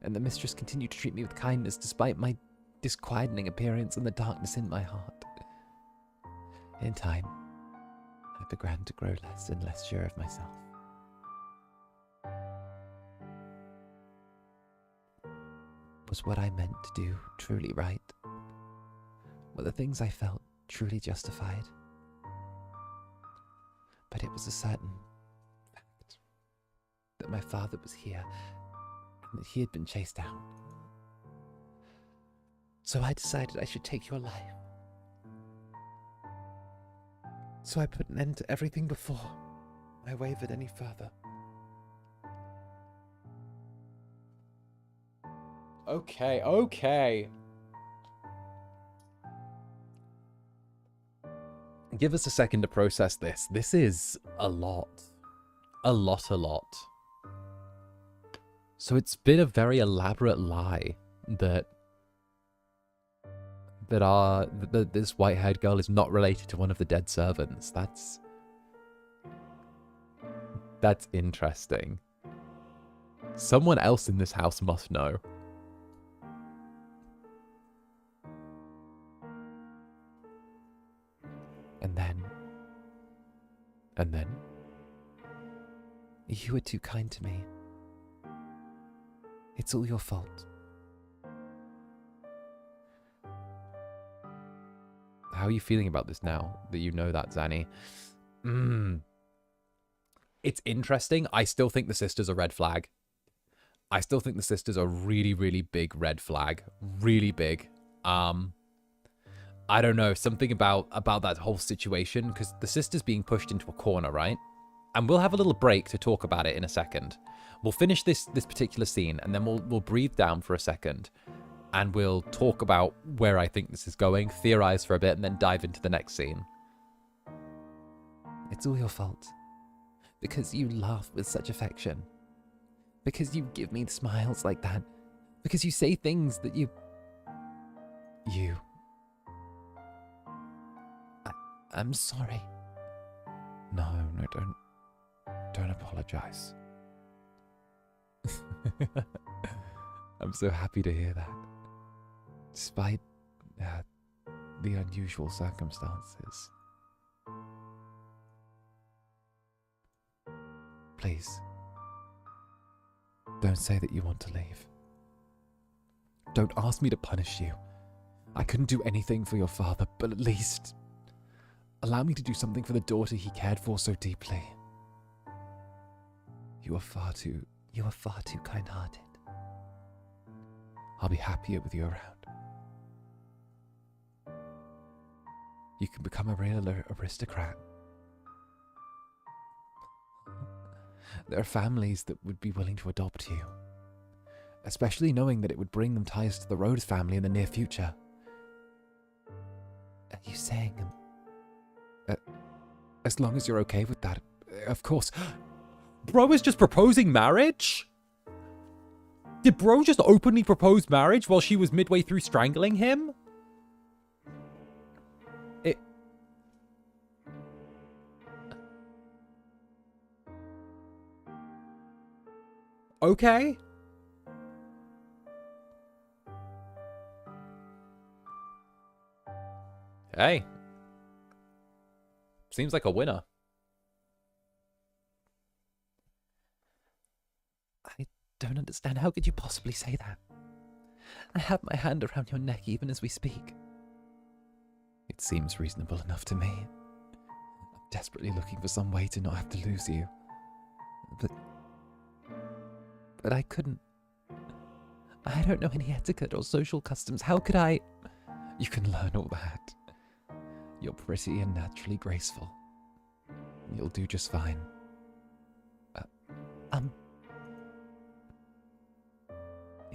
And the mistress continued to treat me with kindness despite my disquieting appearance and the darkness in my heart. In time, I began to grow less and less sure of myself. Was what I meant to do truly right? Were the things I felt truly justified? But it was a certain fact that my father was here and that he had been chased out. So I decided I should take your life. So I put an end to everything before I wavered any further. Okay. Give us a second to process this. This is a lot. A lot. So it's been a very elaborate lie that this white-haired girl is not related to one of the dead servants. That's interesting. Someone else in this house must know. And then? You were too kind to me. It's all your fault. How are you feeling about this now that you know that, Zanny? It's interesting. I still think the sister's a red flag. I still think the sister's a really, really big red flag. Really big. I don't know, something about that whole situation, because the sister's being pushed into a corner, right? And we'll have a little break to talk about it in a second. We'll finish this particular scene, and then we'll breathe down for a second, and we'll talk about where I think this is going, theorize for a bit, and then dive into the next scene. It's all your fault. Because you laugh with such affection. Because you give me smiles like that. Because you say things that you... I'm sorry. No, don't apologize. I'm so happy to hear that. Despite the unusual circumstances. Please, don't say that you want to leave. Don't ask me to punish you. I couldn't do anything for your father, but at least allow me to do something for the daughter he cared for so deeply. You are far too kind-hearted. I'll be happier with you around. You can become a real aristocrat. There are families that would be willing to adopt you, especially knowing that it would bring them ties to the Rhodes family in the near future. Are you saying... As long as you're okay with that, of course. Bro is just proposing marriage? Did bro just openly propose marriage while she was midway through strangling him? Okay. Hey. Seems like a winner. I don't understand. How could you possibly say that? I have my hand around your neck even as we speak. It seems reasonable enough to me. I'm desperately looking for some way to not have to lose you. But I couldn't. I don't know any etiquette or social customs. How could I? You can learn all that. You're pretty and naturally graceful. You'll do just fine.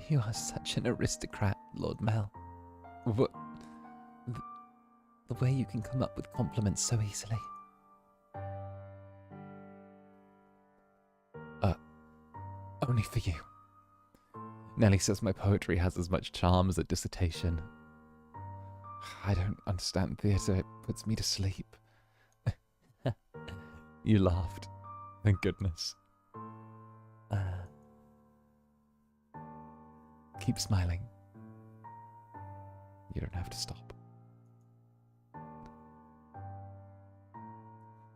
You are such an aristocrat, Lord Mel. What? The way you can come up with compliments so easily. Only for you. Nelly says my poetry has as much charm as a dissertation. I don't understand theatre. It puts me to sleep. You laughed. Thank goodness. Keep smiling. You don't have to stop.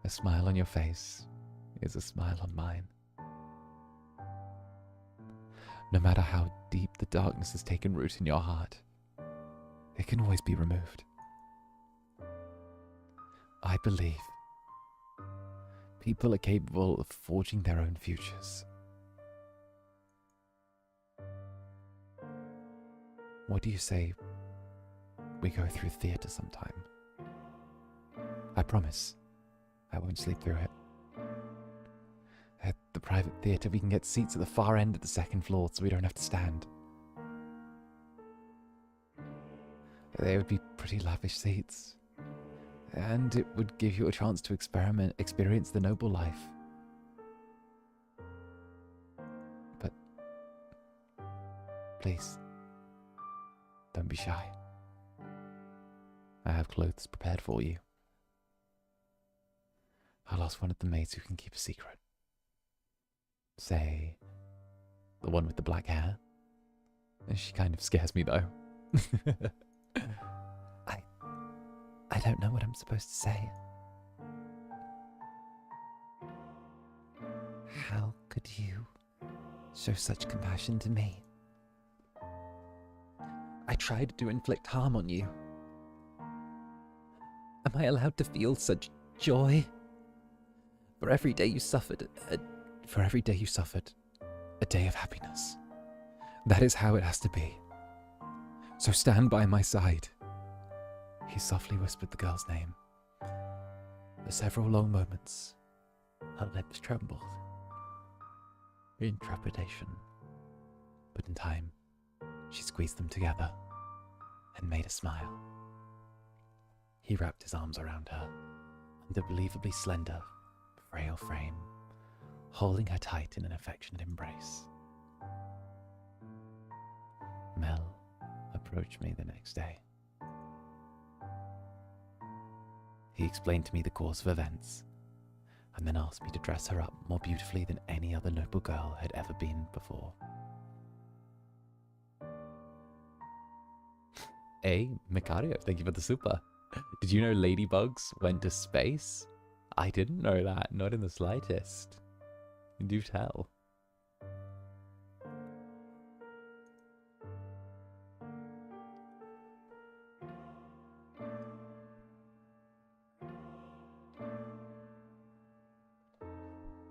A smile on your face is a smile on mine. No matter how deep the darkness has taken root in your heart, it can always be removed. I believe people are capable of forging their own futures. What do you say we go through theatre sometime? I promise I won't sleep through it. At the private theatre, we can get seats at the far end of the second floor so we don't have to stand. They would be pretty lavish seats. And it would give you a chance to experience the noble life. But please, don't be shy. I have clothes prepared for you. I'll ask one of the maids who can keep a secret. Say, the one with the black hair. She kind of scares me, though. I don't know what I'm supposed to say. How could you show such compassion to me? I tried to inflict harm on you. Am I allowed to feel such joy? For every day you suffered, a day of happiness. That is how it has to be. So stand by my side. He softly whispered the girl's name. For several long moments, her lips trembled in trepidation. But in time, she squeezed them together and made a smile. He wrapped his arms around her, unbelievably slender, frail frame, holding her tight in an affectionate embrace. Mel approached me the next day. He explained to me the course of events, and then asked me to dress her up more beautifully than any other noble girl had ever been before. A. Micario, thank you for the super. Did you know ladybugs went to space? I didn't know that, not in the slightest. Do tell.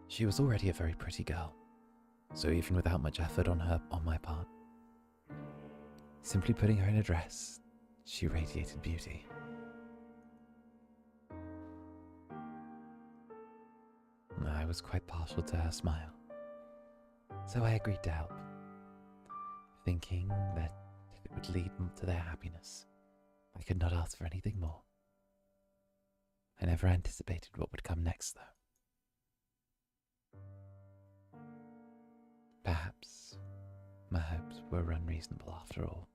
She was already a very pretty girl, so even without much effort on my part, simply putting her in a dress, she radiated beauty. I was quite partial to her smile, so I agreed to help, thinking that if it would lead to their happiness, I could not ask for anything more. I never anticipated what would come next, though. Perhaps my hopes were unreasonable after all.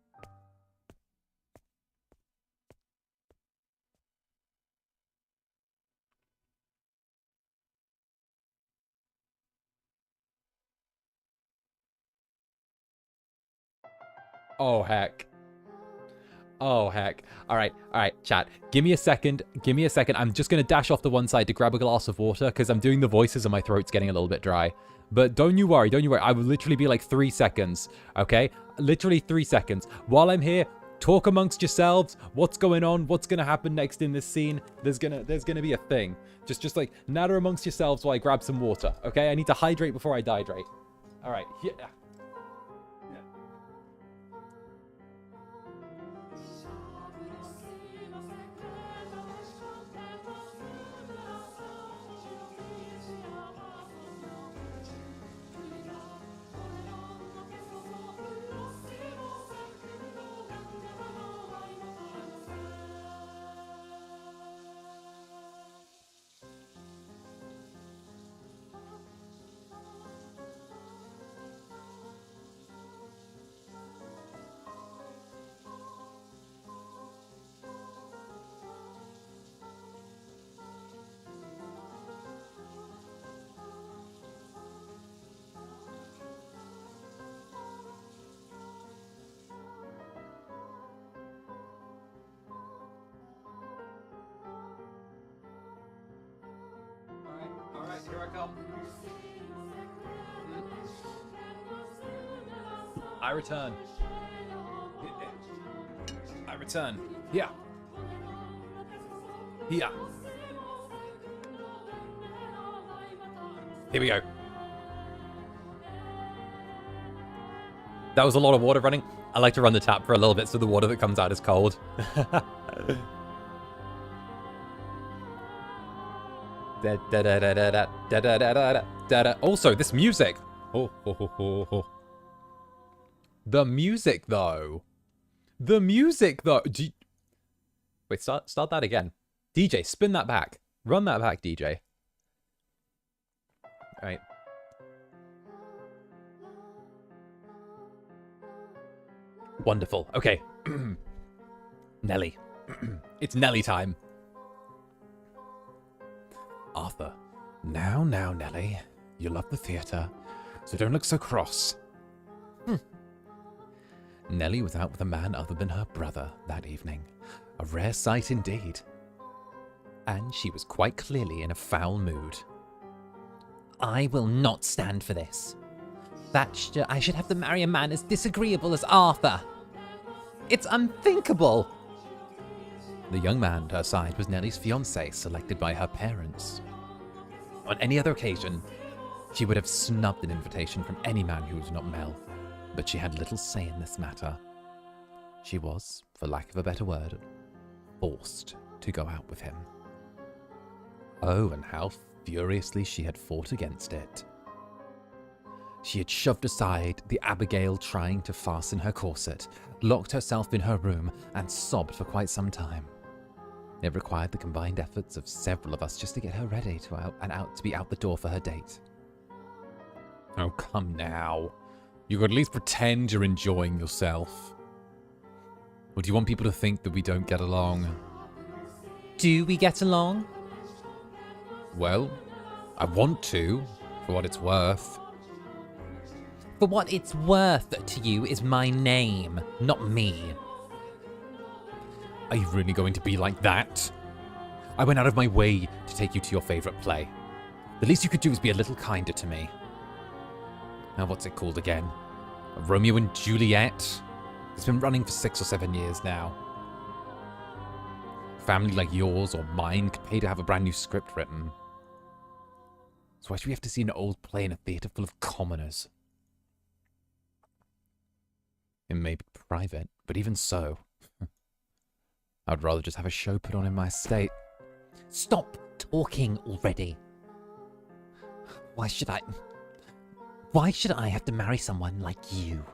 Oh, heck. Oh, heck. All right, chat. Give me a second. I'm just going to dash off to one side to grab a glass of water because I'm doing the voices and my throat's getting a little bit dry. But don't you worry. I will literally be like 3 seconds, okay? Literally 3 seconds. While I'm here, talk amongst yourselves. What's going on? What's going to happen next in this scene? There's gonna be a thing. Just like natter amongst yourselves while I grab some water, okay? I need to hydrate before I dehydrate. All right, yeah. Here I come. I return. I return. Here. Here. Here we go. That was a lot of water running. I like to run the tap for a little bit so the water that comes out is cold. Also, this music. The music, though. Wait, start that again. DJ, spin that back. Run that back, DJ. All right. Wonderful. Okay. Nelly. It's Nelly time. Arthur. Now, Nelly. You love the theatre, so don't look so cross. Nelly was out with a man other than her brother that evening. A rare sight indeed. And she was quite clearly in a foul mood. I will not stand for this. I should have to marry a man as disagreeable as Arthur. It's unthinkable. The young man at her side was Nelly's fiancé, selected by her parents. On any other occasion, she would have snubbed an invitation from any man who was not Mel, but she had little say in this matter. She was, for lack of a better word, forced to go out with him. Oh, and how furiously she had fought against it. She had shoved aside the Abigail trying to fasten her corset, locked herself in her room, and sobbed for quite some time. It required the combined efforts of several of us just to get her ready to be out the door for her date. Oh, come now. You could at least pretend you're enjoying yourself. Or do you want people to think that we don't get along? Do we get along? Well, I want to, for what it's worth. For what it's worth to you is my name, not me. Are you really going to be like that? I went out of my way to take you to your favorite play. The least you could do is be a little kinder to me. Now, what's it called again? Romeo and Juliet? It's been running for 6 or 7 years now. A family like yours or mine could pay to have a brand new script written. So why should we have to see an old play in a theatre full of commoners? It may be private, but even so, I'd rather just have a show put on in my estate. Stop talking already. Why should I have to marry someone like you?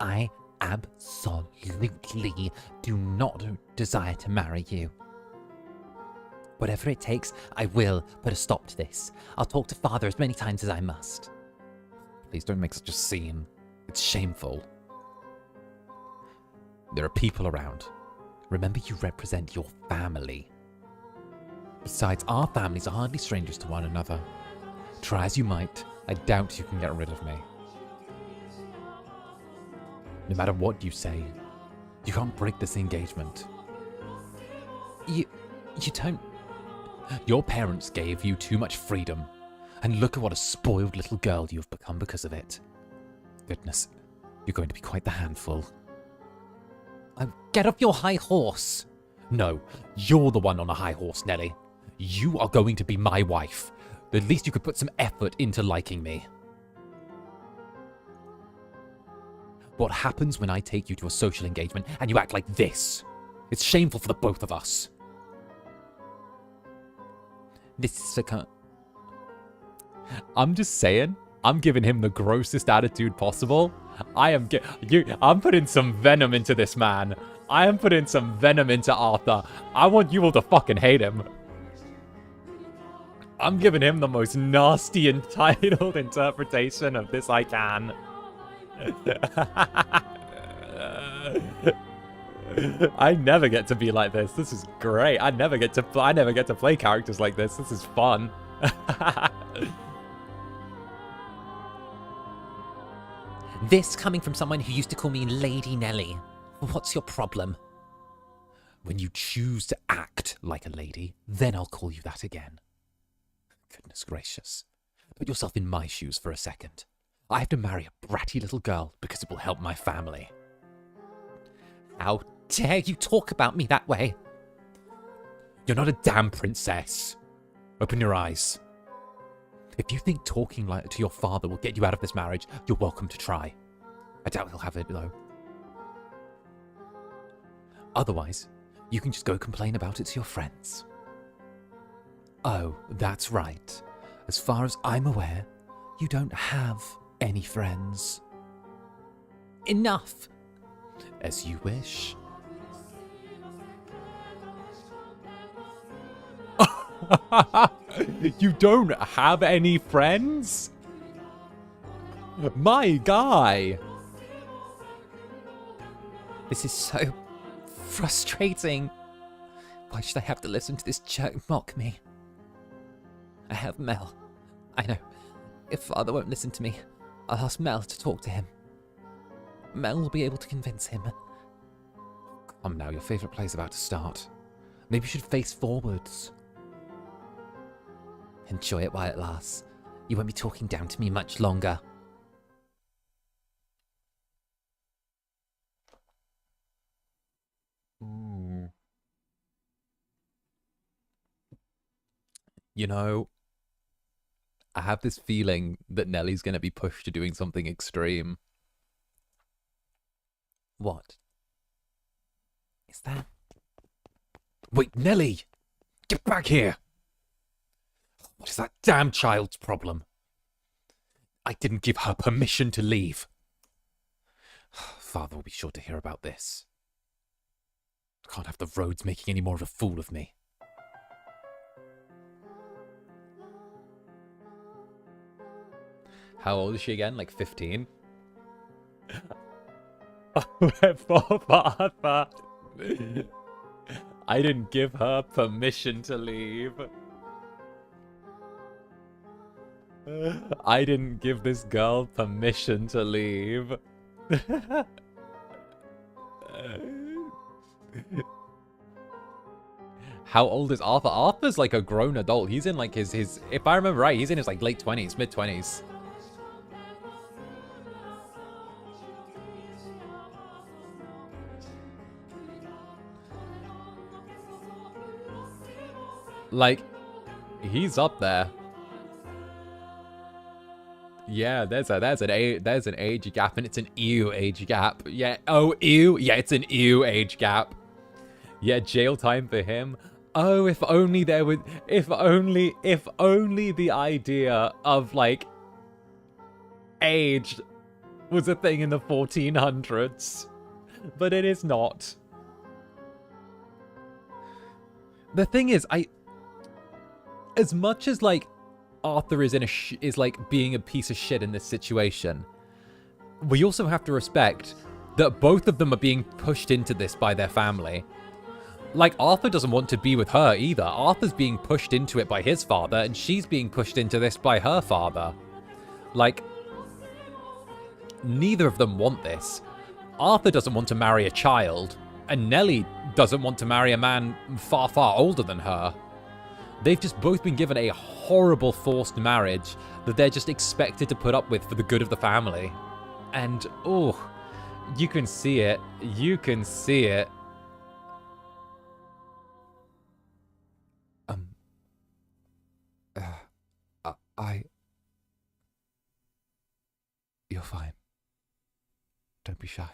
I absolutely do not desire to marry you. Whatever it takes, I will put a stop to this. I'll talk to Father as many times as I must. Please don't make such a scene. It's shameful. There are people around. Remember, you represent your family. Besides, our families are hardly strangers to one another. Try as you might, I doubt you can get rid of me. No matter what you say, you can't break this engagement. You don't... Your parents gave you too much freedom, and look at what a spoiled little girl you've become because of it. Goodness, you're going to be quite the handful. Get off your high horse. No, you're the one on a high horse, Nelly. You are going to be my wife. The least you could put some effort into liking me. What happens when I take you to a social engagement and you act like this? It's shameful for the both of us. This is I'm just saying, I'm giving him the grossest attitude possible. I'm putting some venom into this man. I am putting some venom into Arthur. I want you all to fucking hate him. I'm giving him the most nasty, entitled interpretation of this I can. I never get to be like this. This is great. I never get to play characters like this. This is fun. This coming from someone who used to call me Lady Nelly. What's your problem? When you choose to act like a lady, then I'll call you that again. Goodness gracious. Put yourself in my shoes for a second. I have to marry a bratty little girl because it will help my family. How dare you talk about me that way? You're not a damn princess. Open your eyes. If you think talking like to your father will get you out of this marriage, you're welcome to try. I doubt he'll have it, though. Otherwise, you can just go complain about it to your friends. Oh, that's right. As far as I'm aware, you don't have any friends. Enough. As you wish. You don't have any friends? My guy! This is so frustrating. Why should I have to listen to this jerk mock me? I have Mel. I know. If Father won't listen to me, I'll ask Mel to talk to him. Mel will be able to convince him. Come now, your favourite play's about to start. Maybe you should face forwards. Enjoy it while it lasts. You won't be talking down to me much longer. Ooh. You know, I have this feeling that Nelly's going to be pushed to doing something extreme. What? Is that? Wait, Nelly! Get back here! What is that damn child's problem? I didn't give her permission to leave. Father will be sure to hear about this. I can't have the roads making any more of a fool of me. How old is she again? Like 15? Father. I didn't give her permission to leave. I didn't give this girl permission to leave. How old is Arthur? Arthur's like a grown adult. He's in like his if I remember right, he's in his like late 20s, mid 20s. Like, he's up there. Yeah, there's an age gap, and it's an ew age gap. Yeah, oh ew, yeah, it's an ew age gap. Yeah, jail time for him. Oh, if only there would, if only the idea of like age was a thing in the 1400s, but it is not. The thing is, as much as like Arthur is is like being a piece of shit in this situation, we also have to respect that both of them are being pushed into this by their family. Like, Arthur doesn't want to be with her either. Arthur's being pushed into it by his father, and she's being pushed into this by her father. Like, neither of them want this. Arthur doesn't want to marry a child, and Nelly doesn't want to marry a man far, far older than her. They've just both been given a horrible forced marriage that they're just expected to put up with for the good of the family. And, oh, you can see it. You can see it. You're fine. Don't be shy.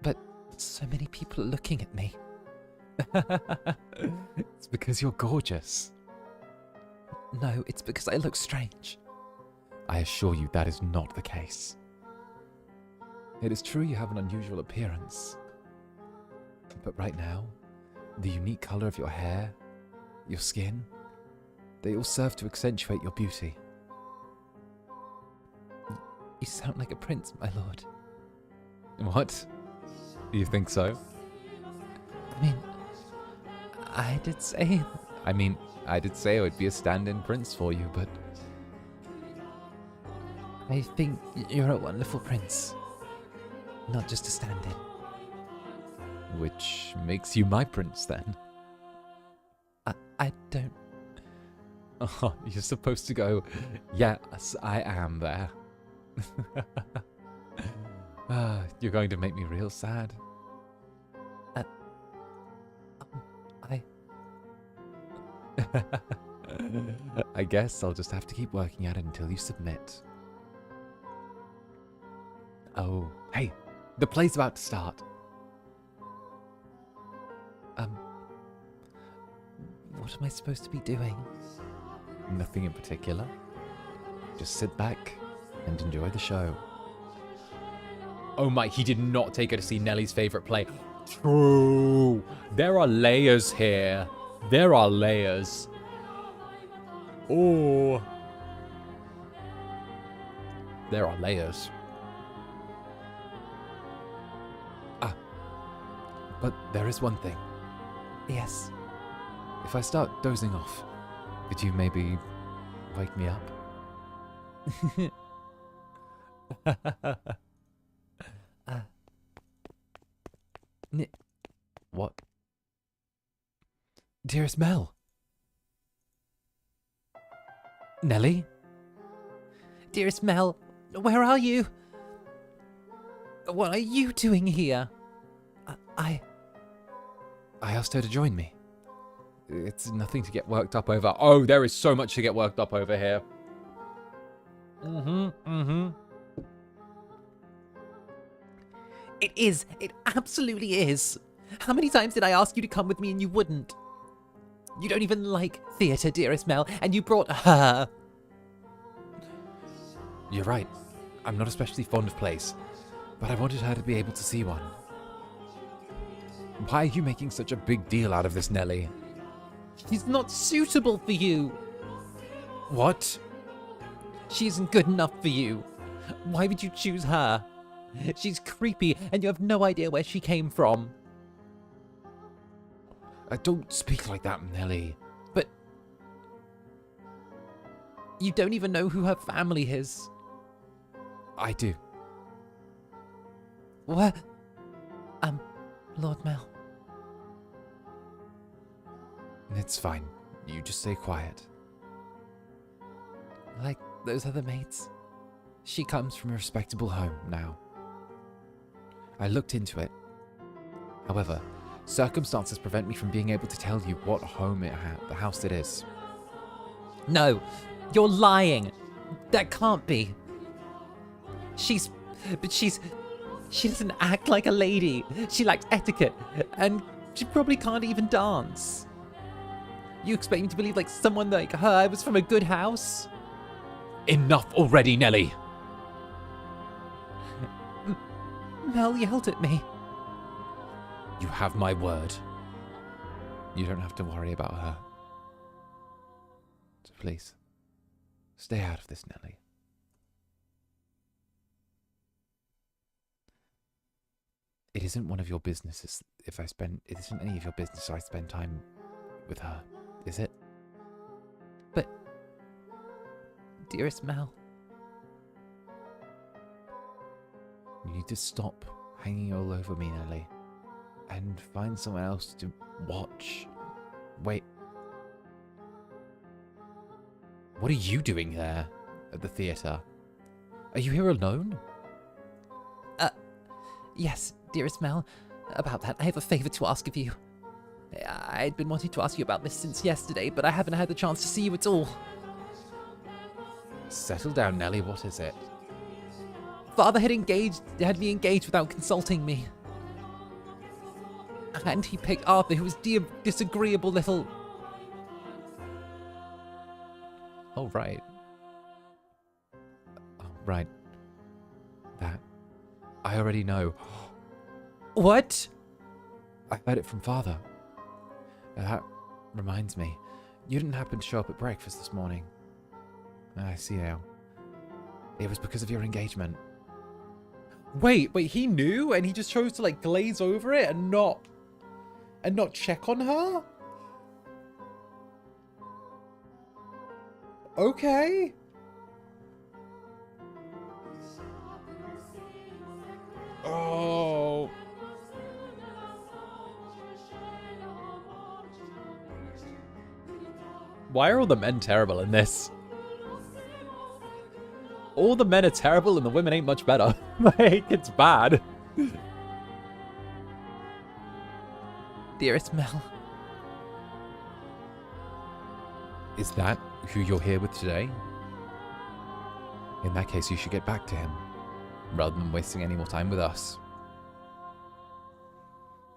But so many people are looking at me. It's because you're gorgeous. No, it's because I look strange. I assure you that is not the case. It is true you have an unusual appearance. But right now, the unique color of your hair, your skin, they all serve to accentuate your beauty. You sound like a prince, my lord. What? You think so? I mean, I did say I would be a stand-in prince for you, but... I think you're a wonderful prince. Not just a stand-in. Which makes you my prince, then? I don't... Oh, you're supposed to go, yes, I am there. You're going to make me real sad. I guess I'll just have to keep working at it until you submit. Oh, hey, the play's about to start. What am I supposed to be doing? Nothing in particular. Just sit back and enjoy the show. Oh my, he did not take her to see Nelly's favorite play. True. There are layers here. There are layers. Oh. There are layers. But there is one thing. Yes. If I start dozing off, could you maybe wake me up? What? Dearest Mel. Nelly? Dearest Mel, where are you? What are you doing here? I asked her to join me. It's nothing to get worked up over. Oh, there is so much to get worked up over here. It is. It absolutely is. How many times did I ask you to come with me and you wouldn't? You don't even like theatre, dearest Mel, and you brought her. You're right. I'm not especially fond of plays, but I wanted her to be able to see one. Why are you making such a big deal out of this, Nelly? She's not suitable for you. What? She isn't good enough for you. Why would you choose her? She's creepy, and you have no idea where she came from. Don't speak like that, Nelly. But you don't even know who her family is. I do. What? Lord Mel. It's fine. You just stay quiet. Like those other maids. She comes from a respectable home now. I looked into it. However, circumstances prevent me from being able to tell you what home the house it is. No, you're lying. That can't be. She doesn't act like a lady. She lacks etiquette, and she probably can't even dance. You expect me to believe like someone like her was from a good house? Enough already, Nelly! Mel yelled at me. You have my word. You don't have to worry about her. So please, stay out of this, Nelly. It isn't one of your businesses it isn't any of your business I spend time with her, is it? But, dearest Mel. You need to stop hanging all over me, Nelly, and find someone else to watch. Wait. What are you doing there at the theatre? Are you here alone? Yes, dearest Mel. About that, I have a favour to ask of you. I'd been wanting to ask you about this since yesterday, but I haven't had the chance to see you at all. Settle down, Nelly. What is it? Father had me engaged without consulting me. And he picked Arthur, who was disagreeable little... Oh, right. Oh, right. That. I already know. What? I heard it from Father. That reminds me. You didn't happen to show up at breakfast this morning. I see now. It was because of your engagement. Wait, he knew and he just chose to like glaze over it and not check on her? Okay. Oh. Why are all the men terrible in this? All the men are terrible and the women ain't much better. Like, it's bad. Dearest Mel. Is that who you're here with today? In that case, you should get back to him, rather than wasting any more time with us.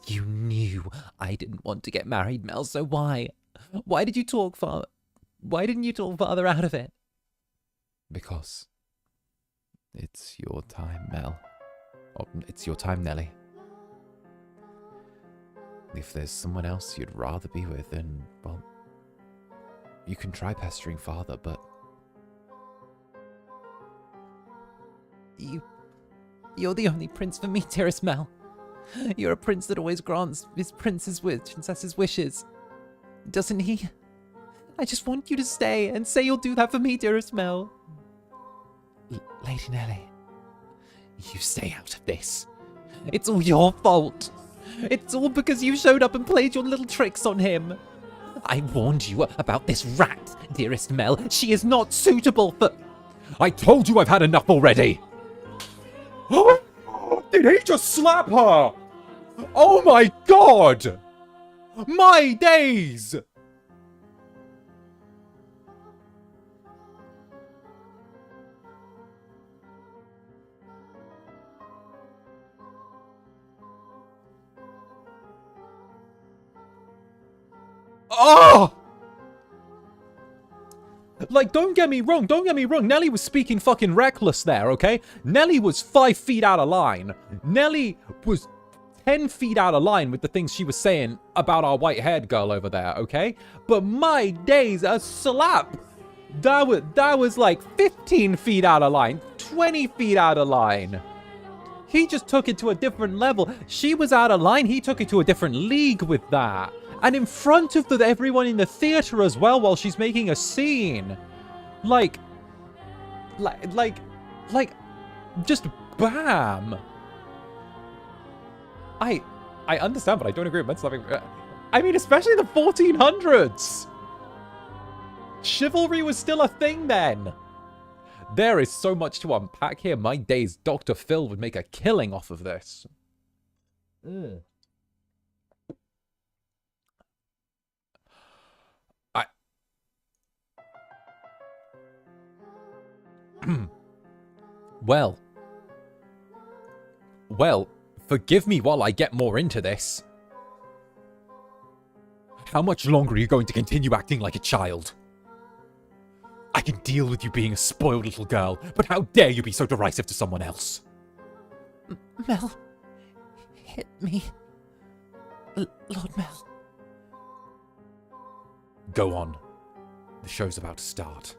You knew I didn't want to get married, Mel, so why? Why did you talk Father? Why didn't you talk Father out of it? Because it's your time, Mel. Oh, it's your time, Nelly. If there's someone else you'd rather be with, then, well, you can try pestering Father, but... You're the only prince for me, dearest Mel. You're a prince that always grants his princess's wishes. Doesn't he? I just want you to stay and say you'll do that for me, dearest Mel. Lady Nelly, you stay out of this. It's all your fault. It's all because you showed up and played your little tricks on him. I warned you about this rat, dearest Mel. She is not suitable for... I told you I've had enough already. Did he just slap her? Oh my god! My days! Oh! Like, don't get me wrong. Nelly was speaking fucking reckless there, okay? Nelly was 5 feet out of line. Nelly was 10 feet out of line with the things she was saying about our white-haired girl over there, okay? But my days, a slap! That was like 15 feet out of line, 20 feet out of line. He just took it to a different level. She was out of line. He took it to a different league with that. And in front of everyone in the theater as well while she's making a scene. Like, just bam. I understand, but I don't agree with mental having... I mean, especially the 1400s! Chivalry was still a thing then! There is so much to unpack here. My days, Dr. Phil would make a killing off of this. Ugh. Well, forgive me while I get more into this. How much longer are you going to continue acting like a child? I can deal with you being a spoiled little girl, but how dare you be so derisive to someone else? Mel hit me. Lord Mel. Go on. The show's about to start.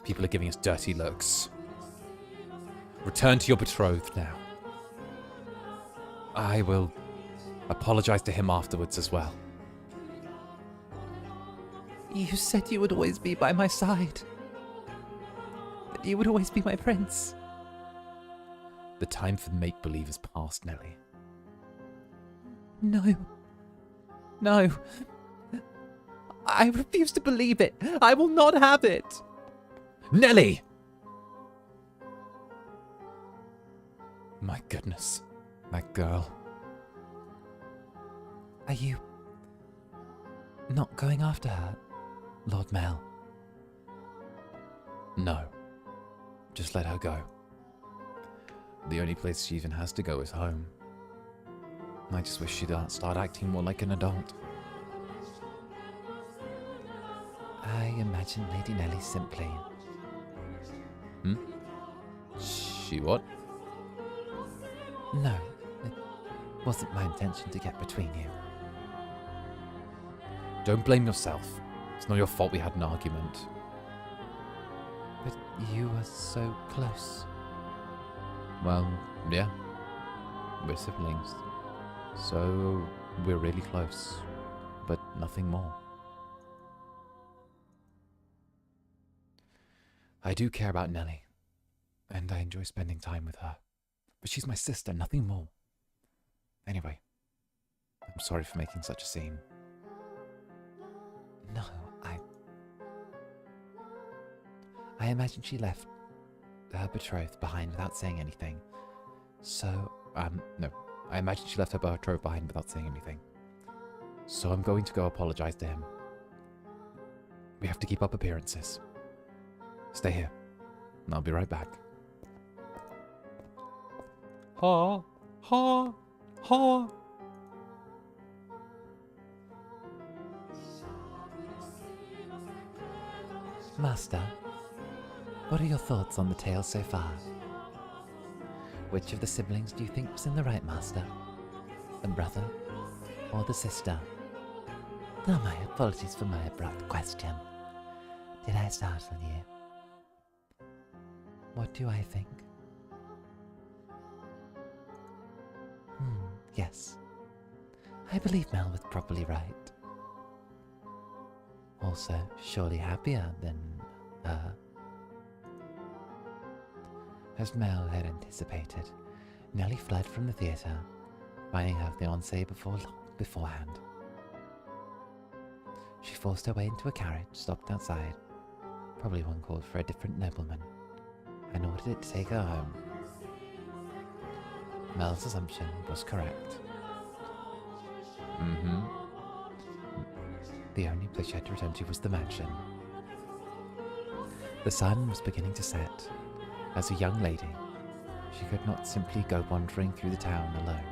People are giving us dirty looks. Return to your betrothed now. I will apologize to him afterwards as well. You said you would always be by my side. That you would always be my prince. The time for make-believe is past, Nelly. No. No. I refuse to believe it. I will not have it. Nelly! My goodness. That girl. Are you not going after her, Lord Mel? No. Just let her go. The only place she even has to go is home. I just wish she'd start acting more like an adult. I imagine Lady Nelly simply... She what? No, it wasn't my intention to get between you. Don't blame yourself. It's not your fault we had an argument. But you were so close. Well, yeah. We're siblings. So, we're really close. But nothing more. I do care about Nelly. And I enjoy spending time with her. But she's my sister, nothing more. Anyway, I'm sorry for making such a scene. No, I imagine she left her betrothed behind without saying anything. So, no. I imagine she left her betrothed behind without saying anything. So I'm going to go apologize to him. We have to keep up appearances. Stay here, and I'll be right back. Ha, ha, ha. Master, what are your thoughts on the tale so far? Which of the siblings do you think was in the right, Master? The brother or the sister? Oh, my apologies for my abrupt question. Did I startle you? What do I think? Yes. I believe Mel was probably right. Also, surely happier than her. As Mel had anticipated, Nelly fled from the theatre, finding her fiancé beforehand. She forced her way into a carriage, stopped outside, probably one called for a different nobleman, and ordered it to take her home. Mel's assumption was correct. The only place she had to return to was the mansion. The sun was beginning to set. As a young lady, she could not simply go wandering through the town alone.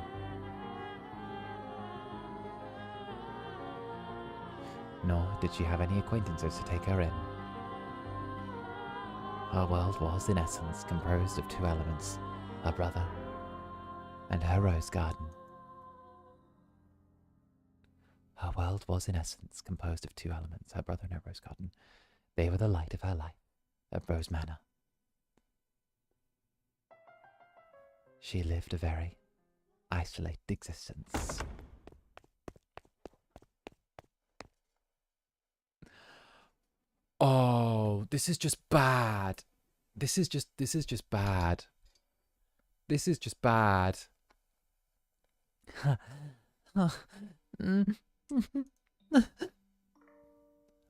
Nor did she have any acquaintances to take her in. Her world was, in essence, composed of two elements, her brother and her rose garden. Her world was, in essence, composed of two elements, her brother and her rose garden. They were the light of her life, at Rose Manor. She lived a very isolated existence. Oh, this is just bad. This is just bad. This is just bad.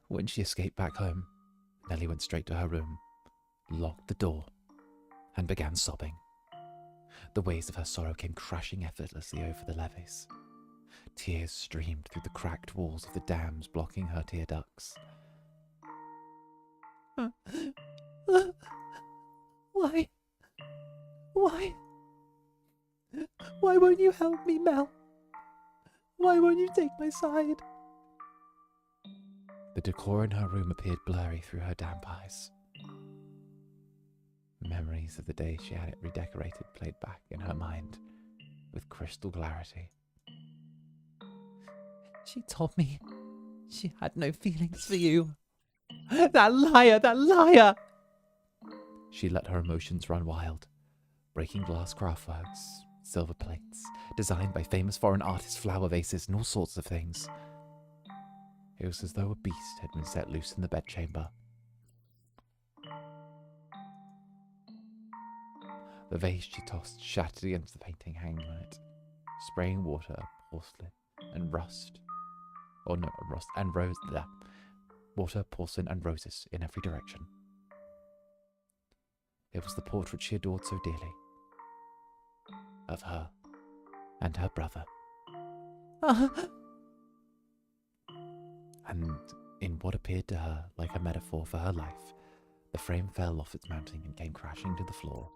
When she escaped back home, Nelly went straight to her room, locked the door, and began sobbing. The waves of her sorrow came crashing effortlessly over the levees. Tears streamed through the cracked walls of the dams, blocking her tear ducts. Why? Why won't you help me, Mel? Why won't you take my side? The decor in her room appeared blurry through her damp eyes. Memories of the day she had it redecorated played back in her mind with crystal clarity. She told me she had no feelings for you. That liar! That liar! She let her emotions run wild, breaking glass craftworks, silver plates, designed by famous foreign artists, flower vases, and all sorts of things. It was as though a beast had been set loose in the bedchamber. The vase she tossed shattered against the painting hanging on it, spraying water, porcelain, and rust. Or no, rust and rose. Bleh. Water, porcelain, and roses in every direction. It was the portrait she adored so dearly. Of her and her brother. And in what appeared to her like a metaphor for her life, the frame fell off its mounting and came crashing to the floor.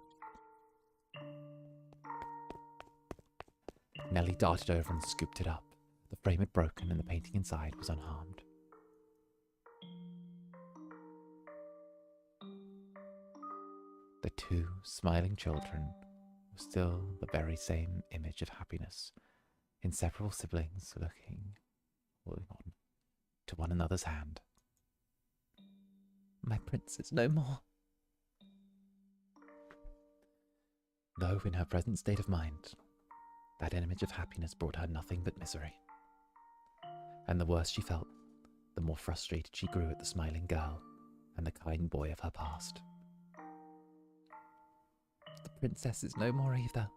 Nelly darted over and scooped it up. The frame had broken and the painting inside was unharmed. The two smiling children were still the very same image of happiness, inseparable siblings holding on to one another's hand. My prince is no more. Though in her present state of mind, that image of happiness brought her nothing but misery. And the worse she felt, the more frustrated she grew at the smiling girl and the kind boy of her past. The princess is no more either.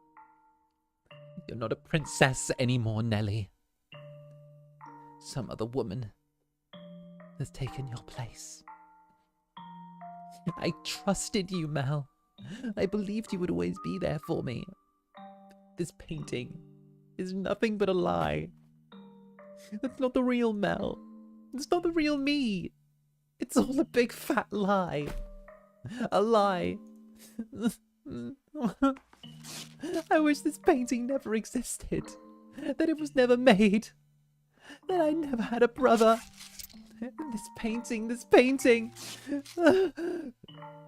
You're not a princess anymore, Nelly. Some other woman has taken your place. I trusted you, Mel. I believed you would always be there for me. This painting is nothing but a lie. That's not the real Mel. It's not the real me. It's all a big fat lie. A lie. I wish this painting never existed. That it was never made. That I never had a brother. This painting.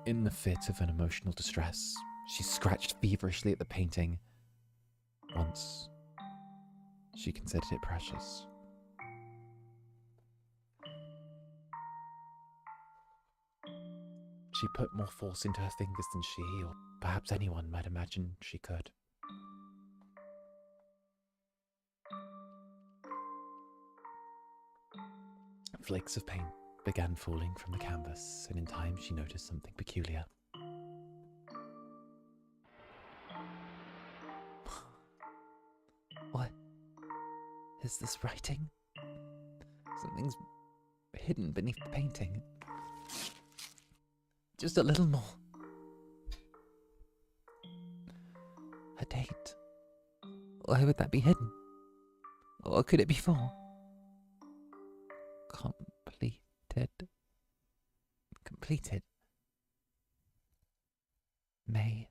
In the fit of an emotional distress, she scratched feverishly at the painting. Once, she considered it precious. She put more force into her fingers than she, or perhaps anyone, might imagine she could. Flakes of paint began falling from the canvas, and in time she noticed something peculiar. What is this writing? Something's hidden beneath the painting. Just a little more. A date. Why would that be hidden? What could it be for? Completed. May.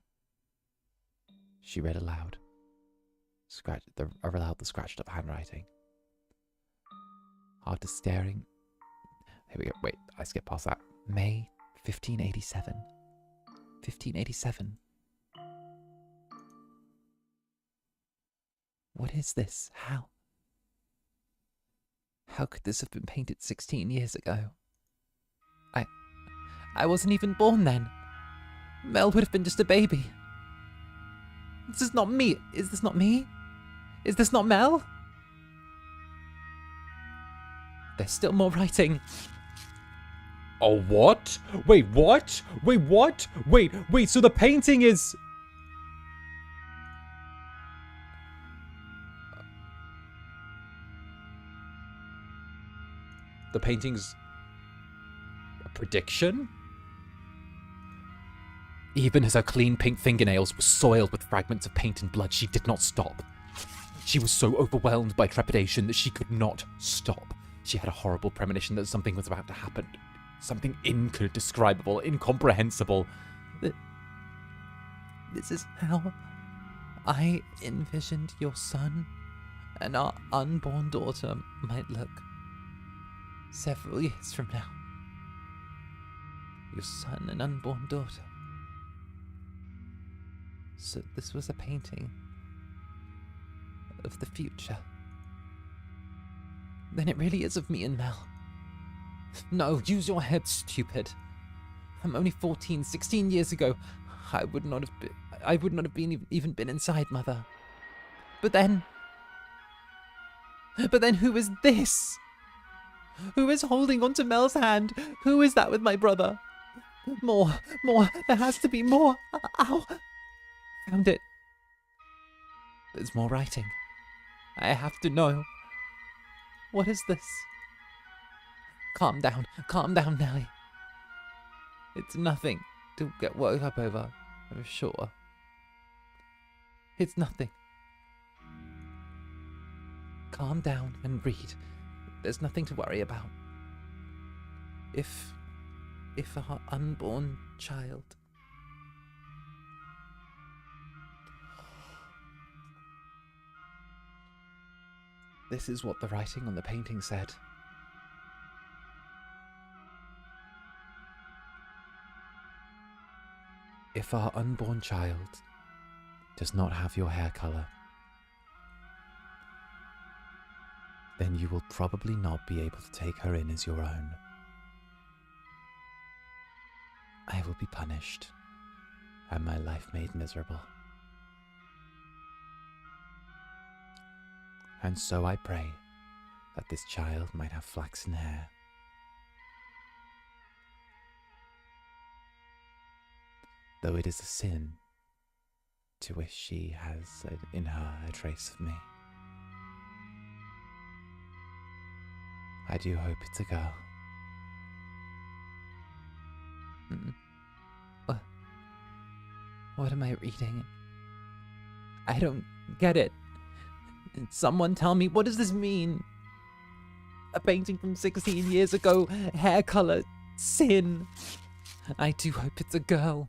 She read aloud. The scratched up handwriting. After staring... Here we go. Wait, I skipped past that. May 1587. 1587. What is this? How? How could this have been painted 16 years ago? I wasn't even born then. Mel would have been just a baby. This is not me. Is this not me? Is this not Mel? There's still more writing. Oh, what? Wait, what? Wait, what? Wait, so the painting is... The painting's a prediction? Even as her clean pink fingernails were soiled with fragments of paint and blood, she did not stop. She was so overwhelmed by trepidation that she could not stop. She had a horrible premonition that something was about to happen. Something indescribable, incomprehensible. This is how I envisioned your son and our unborn daughter might look several years from now. Your son and unborn daughter. So this was a painting of the future. Then it really is of me and Mel. No, use your head, stupid. I'm only 14, 16 years ago. I would not have been even been inside, Mother. But then who is this? Who is holding onto Mel's hand? Who is that with my brother? More. There has to be more. Ow. Found it. There's more writing. I have to know. What is this? Calm down, Nelly. It's nothing to get worked up over, I'm sure. It's nothing. Calm down and read. There's nothing to worry about. If our unborn child... This is what the writing on the painting said. If our unborn child does not have your hair color, then you will probably not be able to take her in as your own. I will be punished and my life made miserable. And so I pray that this child might have flaxen hair. Though it is a sin to wish she has in her a trace of me. I do hope it's a girl. What am I reading? I don't get it. Someone tell me, what does this mean? A painting from 16 years ago, hair color, sin. I do hope it's a girl.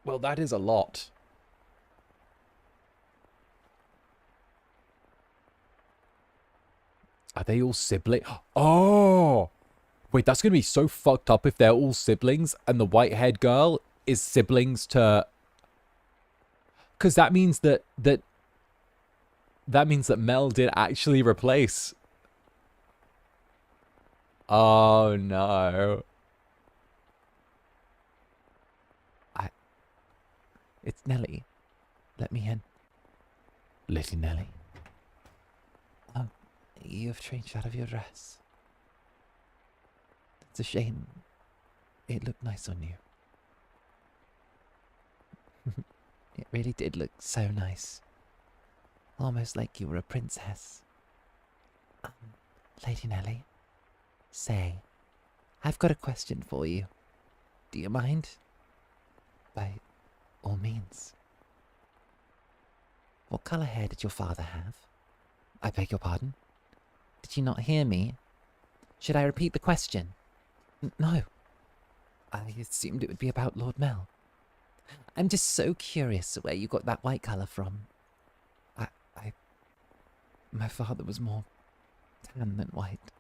Well, that is a lot. Are they all siblings? Oh! Wait, that's going to be so fucked up if they're all siblings and the white-haired girl is siblings to... Because that means that means that Mel did actually replace... Oh, no. It's Nelly. Let me in. Little Nelly. Oh, you have changed out of your dress. It's a shame. It looked nice on you. It really did look so nice. Almost like you were a princess. Lady Nelly, say, I've got a question for you. Do you mind? By all means. What colour hair did your father have? I beg your pardon? Did you not hear me? Should I repeat the question? No. I assumed it would be about Lord Mel. I'm just so curious where you got that white colour from. My father was more tan than white.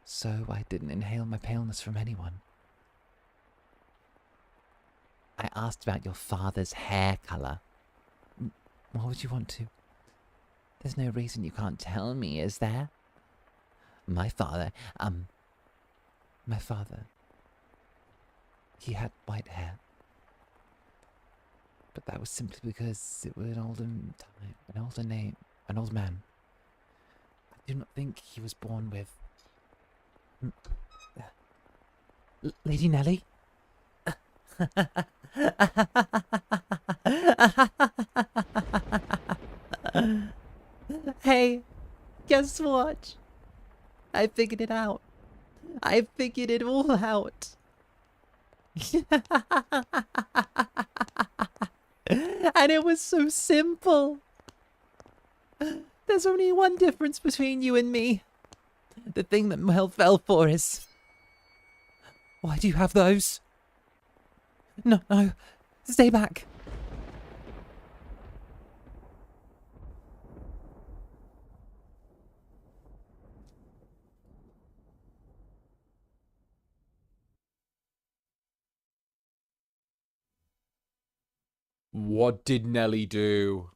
So I didn't inhale my paleness from anyone. I asked about your father's hair colour. What would you want to? There's no reason you can't tell me, is there? My father He had white hair. But that was simply because it was an older time, an older name, an old man. I do not think he was born with... Lady Nelly? Hey, guess what? I figured it out. I figured it all out. And it was so simple. There's only one difference between you and me. The thing that Mel fell for is... Why do you have those? No, no. Stay back. What did Nelly do?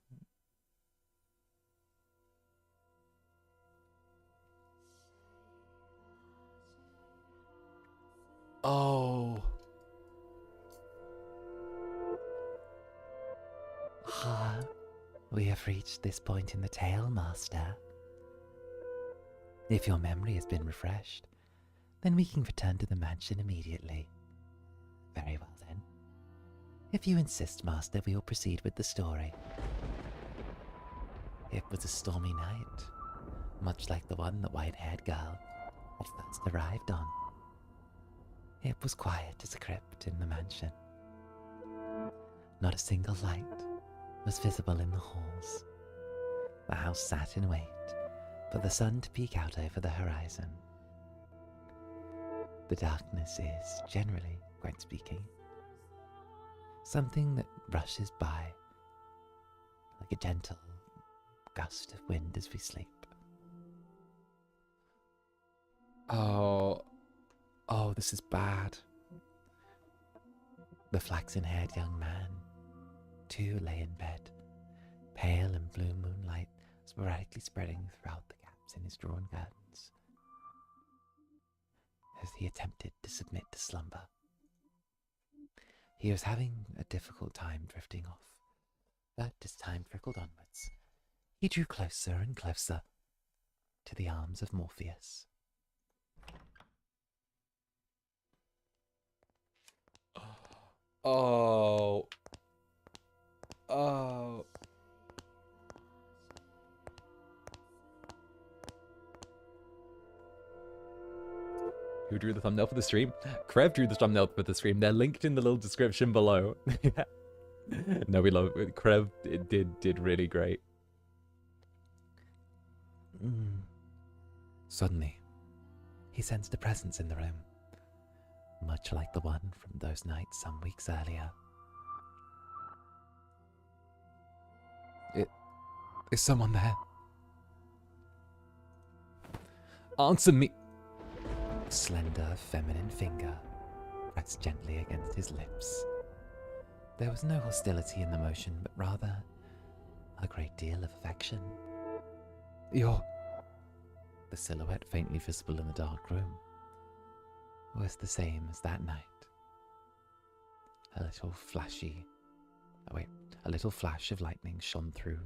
Oh. Ah, we have reached this point in the tale, Master. If your memory has been refreshed, then we can return to the mansion immediately. Very well then. If you insist, Master, we will proceed with the story. It was a stormy night, much like the one the white-haired girl had first arrived on. It was quiet as a crypt in the mansion. Not a single light was visible in the halls. The house sat in wait for the sun to peek out over the horizon. The darkness is, generally quite speaking, something that rushes by like a gentle gust of wind as we sleep. Oh, this is bad. The flaxen-haired young man, too, lay in bed, pale and blue moonlight sporadically spreading throughout the gaps in his drawn curtains, as he attempted to submit to slumber. He was having a difficult time drifting off, but as time trickled onwards, he drew closer and closer to the arms of Morpheus. Oh. Oh. Who drew the thumbnail for the stream? 𝓂𝓻 drew the thumbnail for the stream. They're linked in the little description below. No, we love it. 𝓂𝓻 did really great. Suddenly, he sensed a presence in the room, much like the one from those nights some weeks earlier. Is someone there? Answer me. A slender, feminine finger pressed gently against his lips. There was no hostility in the motion, but rather a great deal of affection. You're... The silhouette faintly visible in the dark room was the same as that night. A little flash of lightning shone through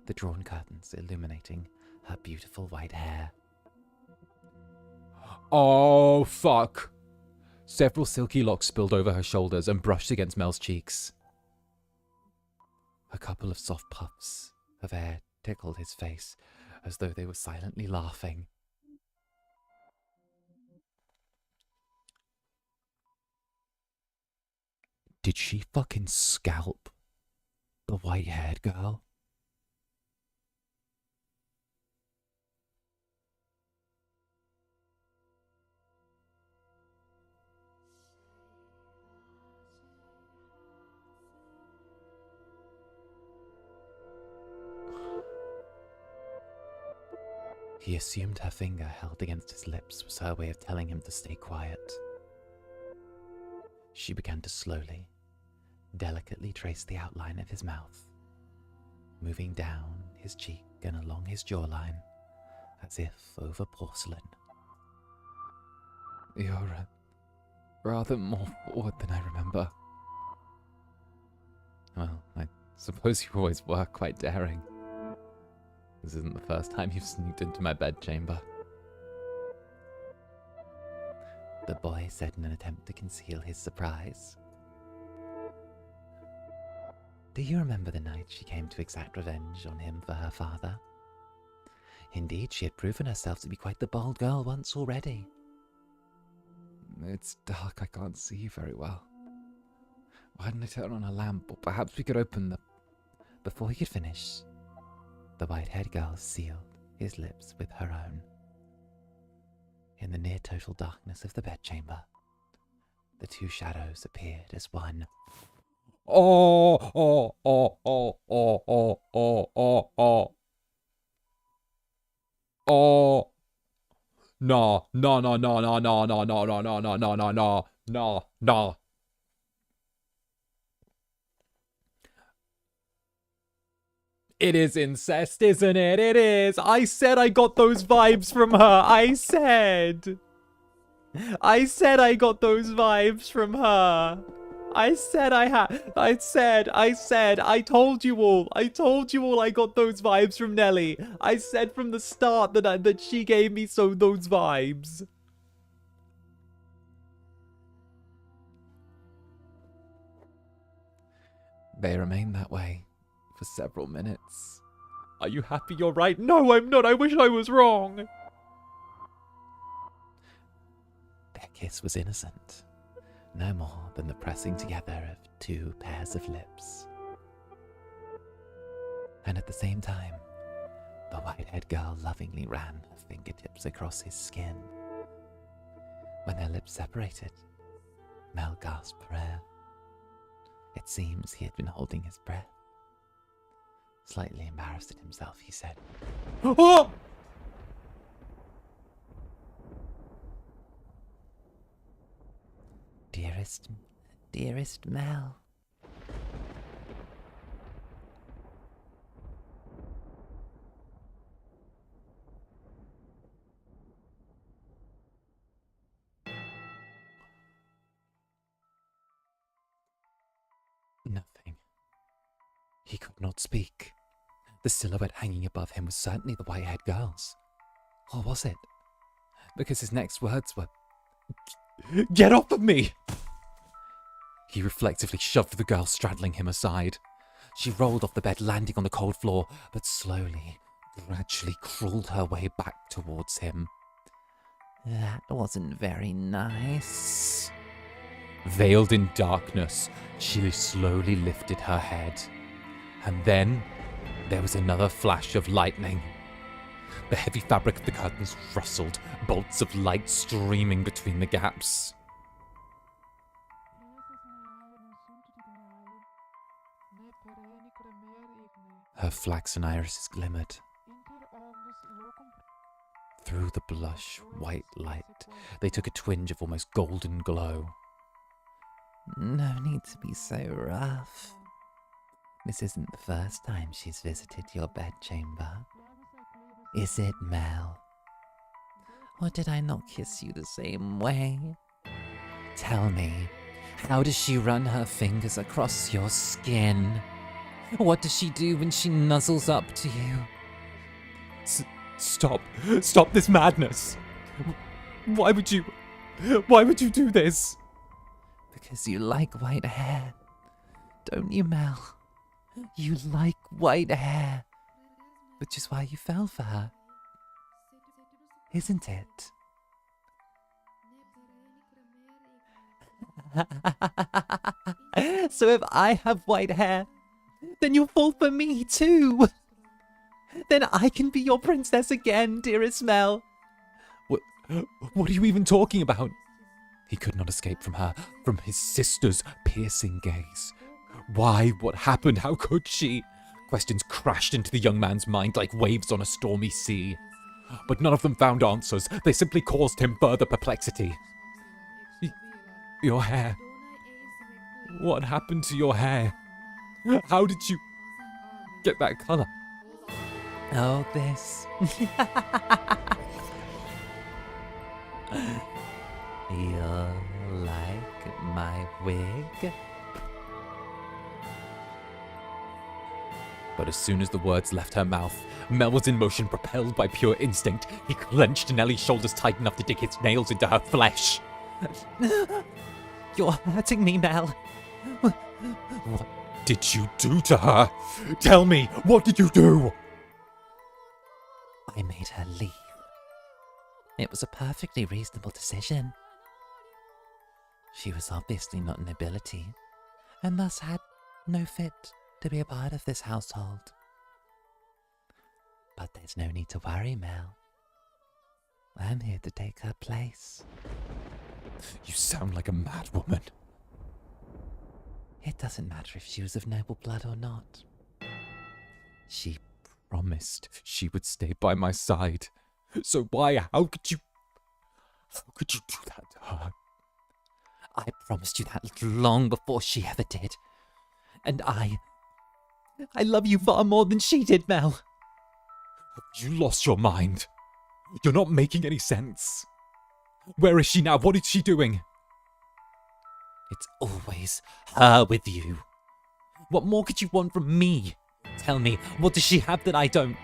the drawn curtains, illuminating her beautiful white hair. Oh, fuck. Several silky locks spilled over her shoulders and brushed against Mel's cheeks. A couple of soft puffs of air tickled his face as though they were silently laughing. Did she fucking scalp the white-haired girl? He assumed her finger held against his lips was her way of telling him to stay quiet. She began to slowly, delicately trace the outline of his mouth, moving down his cheek and along his jawline, as if over porcelain. You're rather more forward than I remember. Well, I suppose you always were quite daring. This isn't the first time you've sneaked into my bedchamber. The boy said in an attempt to conceal his surprise. Do you remember the night she came to exact revenge on him for her father? Indeed, she had proven herself to be quite the bold girl once already. It's dark, I can't see you very well. Why didn't I turn on a lamp, or perhaps we could open the... Before he could finish, the white-haired girl sealed his lips with her own. In the near-total darkness of the bedchamber, the two shadows appeared as one. Oh, oh, oh, oh, oh, oh, oh, oh, oh. Oh. No, no, no, no, no, no, no, no, no, no, no, no, no, no, no, no. It is incest, isn't it? It is. I said I got those vibes from her. I said I got those vibes from her. I said I had. I told you all. I got those vibes from Nelly. I said from the start that she gave me those vibes. They remained that way for several minutes. Are you happy you're right? No, I'm not. I wish I was wrong. Their kiss was innocent. No more than the pressing together of two pairs of lips. And at the same time, the white-haired girl lovingly ran her fingertips across his skin. When their lips separated, Mel gasped for air. It seems he had been holding his breath. Slightly embarrassed at himself, he said, Oh! Dearest Mel. Nothing. He could not speak. The silhouette hanging above him was certainly the white-haired girl's. Or was it? Because his next words were, Get off of me! He reflectively shoved the girl straddling him aside. She rolled off the bed, landing on the cold floor, but slowly, gradually crawled her way back towards him. That wasn't very nice. Veiled in darkness, she slowly lifted her head. And then, there was another flash of lightning. The heavy fabric of the curtains rustled, bolts of light streaming between the gaps. Her flaxen irises glimmered. Through the blush white light, they took a twinge of almost golden glow. No need to be so rough. This isn't the first time she's visited your bedchamber. Is it, Mel? Or did I not kiss you the same way? Tell me, how does she run her fingers across your skin? What does she do when she nuzzles up to you? Stop this madness. Why would you do this? Because you like white hair, don't you, Mel? You like white hair, which is why you fell for her, isn't it? So if I have white hair, then you'll fall for me too. Then I can be your princess again, dearest Mel. What are you even talking about? He could not escape from her, from his sister's piercing gaze. Why? What happened? How could she? Questions crashed into the young man's mind like waves on a stormy sea. But none of them found answers. They simply caused him further perplexity. Your hair. What happened to your hair? How did you get that color? Oh, this. Your Like my wig? But as soon as the words left her mouth, Mel was in motion, propelled by pure instinct. He clenched Nelly's shoulders tight enough to dig his nails into her flesh. You're hurting me, Mel. What did you do to her? Tell me, what did you do? I made her leave. It was a perfectly reasonable decision. She was obviously not an ability, and thus had no fit to be a part of this household. But there's no need to worry, Mel. I'm here to take her place. You sound like a mad woman. It doesn't matter if she was of noble blood or not. She promised she would stay by my side. So how could you do that to her? I promised you that long before she ever did. And I love you far more than she did, Mel. You lost your mind. You're not making any sense. Where is she now? What is she doing? It's always her with you. What more could you want from me? Tell me, what does she have that I don't?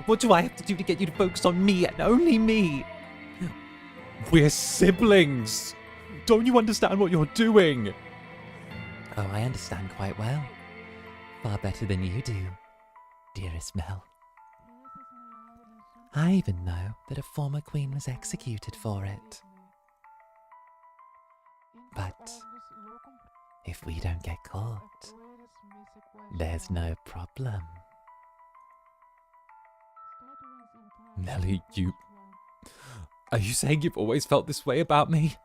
What do I have to do to get you to focus on me and only me? We're siblings. Don't you understand what you're doing? Oh, I understand quite well. Far better than you do, dearest Mel. I even know that a former queen was executed for it. But if we don't get caught, there's no problem. Nelly, are you saying you've always felt this way about me?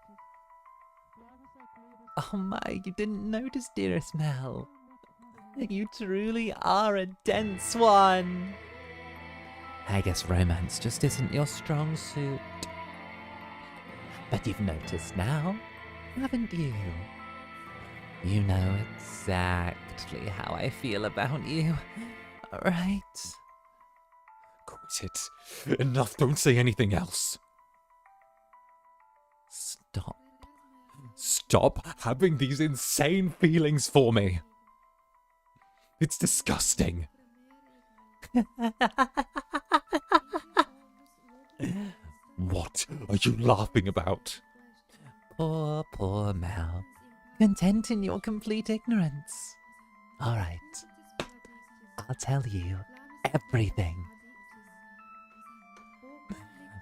Oh my, you didn't notice, dearest Mel. You truly are a dense one. I guess romance just isn't your strong suit. But you've noticed now, haven't you? You know exactly how I feel about you, right? Quit it. Enough, don't say anything else. Stop. Stop having these insane feelings for me. It's disgusting. What are you laughing about? Poor, poor Mel. Content in your complete ignorance. All right. I'll tell you everything.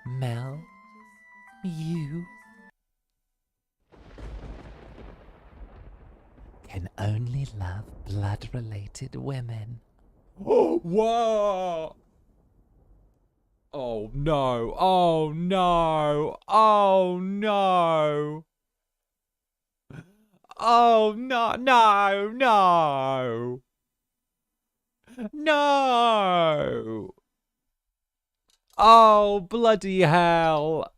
Mel, you can only love blood-related women. Oh, whoa! Oh no, oh no, oh no! Oh no, no, no! No! Oh, bloody hell!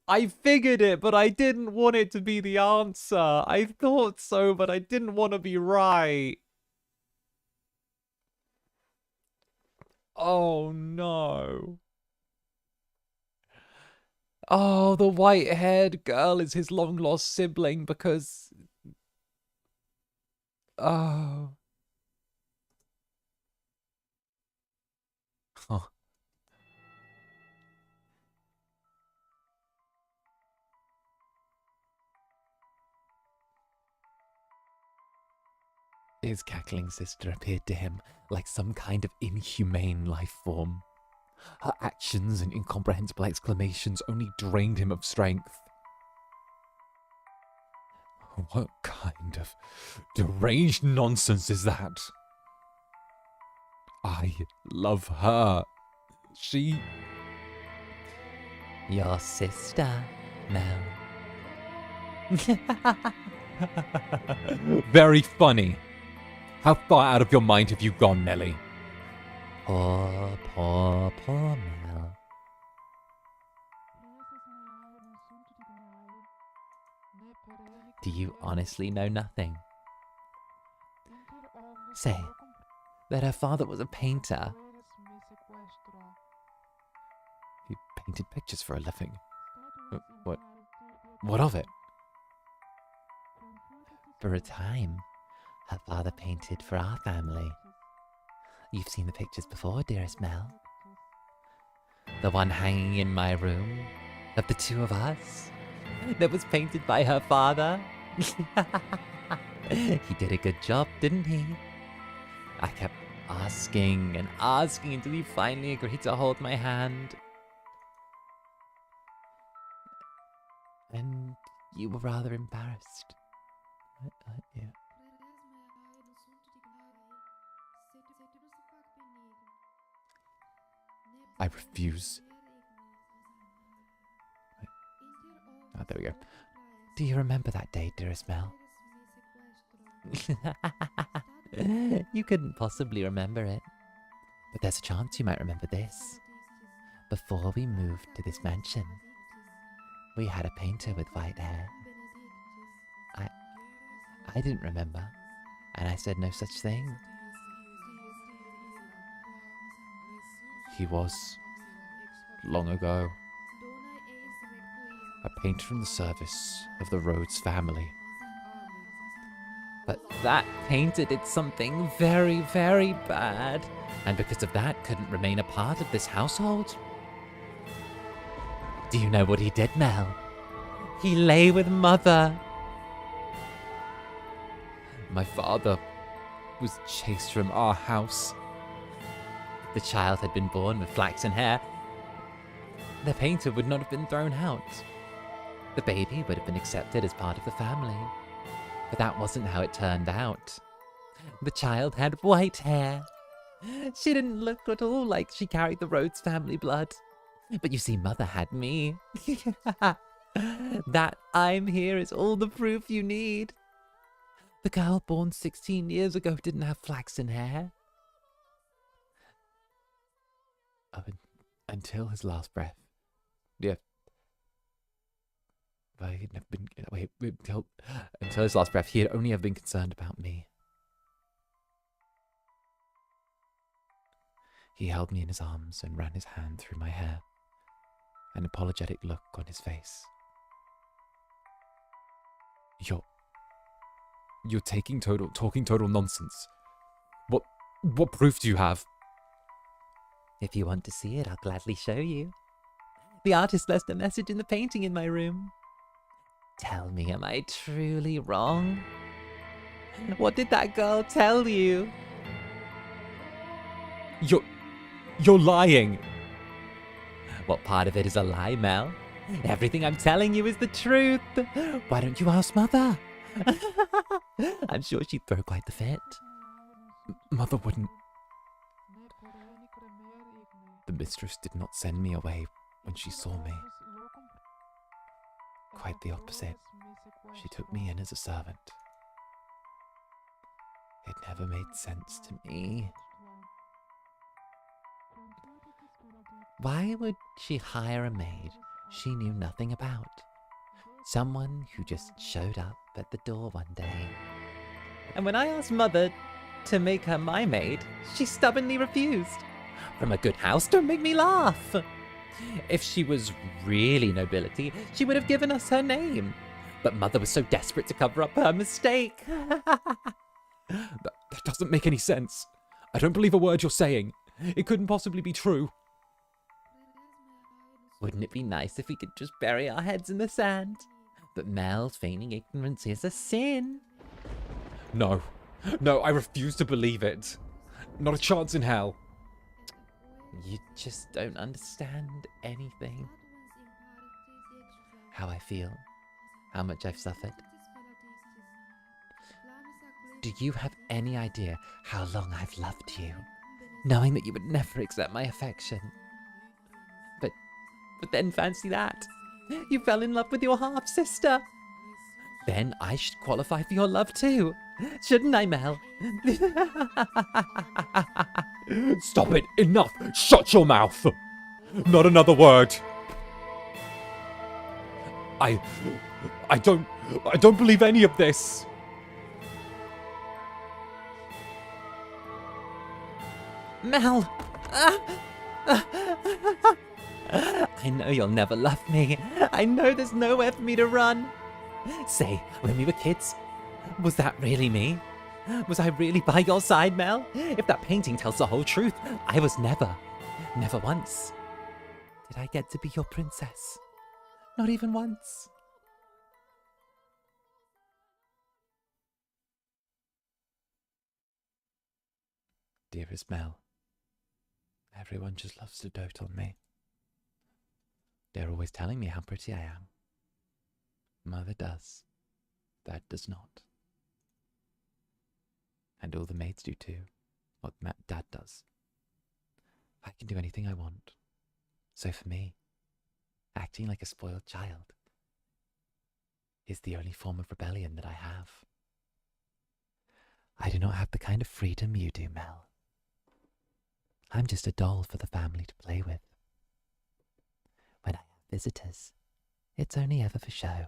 I figured it, but I didn't want it to be the answer. I thought so, but I didn't want to be right. Oh no. Oh, the white-haired girl is his long-lost sibling because... Oh. Huh. His cackling sister appeared to him like some kind of inhumane life form. Her actions and incomprehensible exclamations only drained him of strength. What kind of deranged nonsense is that? I love her. She... Your sister, Mel. Very funny. How far out of your mind have you gone, Nelly? Poor, poor, poor Mel. Do you honestly know nothing? Say that her father was a painter. He painted pictures for a living. What of it? For a time, her father painted for our family. You've seen the pictures before, dearest Mel. The one hanging in my room, of the two of us, that was painted by her father. He did a good job, didn't he? I kept asking and asking until he finally agreed to hold my hand. And you were rather embarrassed, weren't you? I refuse. Oh, there we go. Do you remember that day, dearest Mel? You couldn't possibly remember it. But there's a chance you might remember this. Before we moved to this mansion, we had a painter with white hair. I didn't remember, and I said no such thing. He was, long ago, a painter in the service of the Rhodes family. But that painter did something very, very bad, and because of that couldn't remain a part of this household. Do you know what he did, Mel? He lay with Mother. My father was chased from our house. If the child had been born with flaxen hair, the painter would not have been thrown out. The baby would have been accepted as part of the family. But that wasn't how it turned out. The child had white hair. She didn't look at all like she carried the Rhodes family blood. But you see, Mother had me. That I'm here is all the proof you need. The girl born 16 years ago didn't have flaxen hair. Until his last breath. Yeah. But he'd never been. Wait, until his last breath, he had only ever been concerned about me. He held me in his arms and ran his hand through my hair, an apologetic look on his face. You're talking total nonsense. What proof do you have? If you want to see it, I'll gladly show you. The artist left a message in the painting in my room. Tell me, am I truly wrong? What did that girl tell you? You're lying. What part of it is a lie, Mel? Everything I'm telling you is the truth. Why don't you ask Mother? I'm sure she'd throw quite the fit. Mother wouldn't. The mistress did not send me away when she saw me. Quite the opposite. She took me in as a servant. It never made sense to me. Why would she hire a maid she knew nothing about? Someone who just showed up at the door one day. And when I asked Mother to make her my maid, she stubbornly refused. From a good house, don't make me laugh. If she was really nobility, she would have given us her name. But Mother was so desperate to cover up her mistake. That doesn't make any sense. I don't believe a word you're saying. It couldn't possibly be true. Wouldn't it be nice if we could just bury our heads in the sand? But Mel, feigning ignorance is a sin. No, I refuse to believe it. Not a chance in hell. You just don't understand anything. How I feel, how much I've suffered. Do you have any idea how long I've loved you, knowing that you would never accept my affection? But then fancy that. You fell in love with your half-sister. Then I should qualify for your love too. Shouldn't I, Mel? Stop it! Enough! Shut your mouth! Not another word! I don't believe any of this! Mel! I know you'll never love me. I know there's nowhere for me to run. Say, when we were kids, Was that really me? Was I really by your side, Mel? If that painting tells the whole truth, I was never once, did I get to be your princess. Not even once. Dearest Mel, everyone just loves to dote on me. They're always telling me how pretty I am. Mother does. Dad does not. And all the maids do too. What Dad does. I can do anything I want. So for me, acting like a spoiled child is the only form of rebellion that I have. I do not have the kind of freedom you do, Mel. I'm just a doll for the family to play with. When I have visitors, it's only ever for show.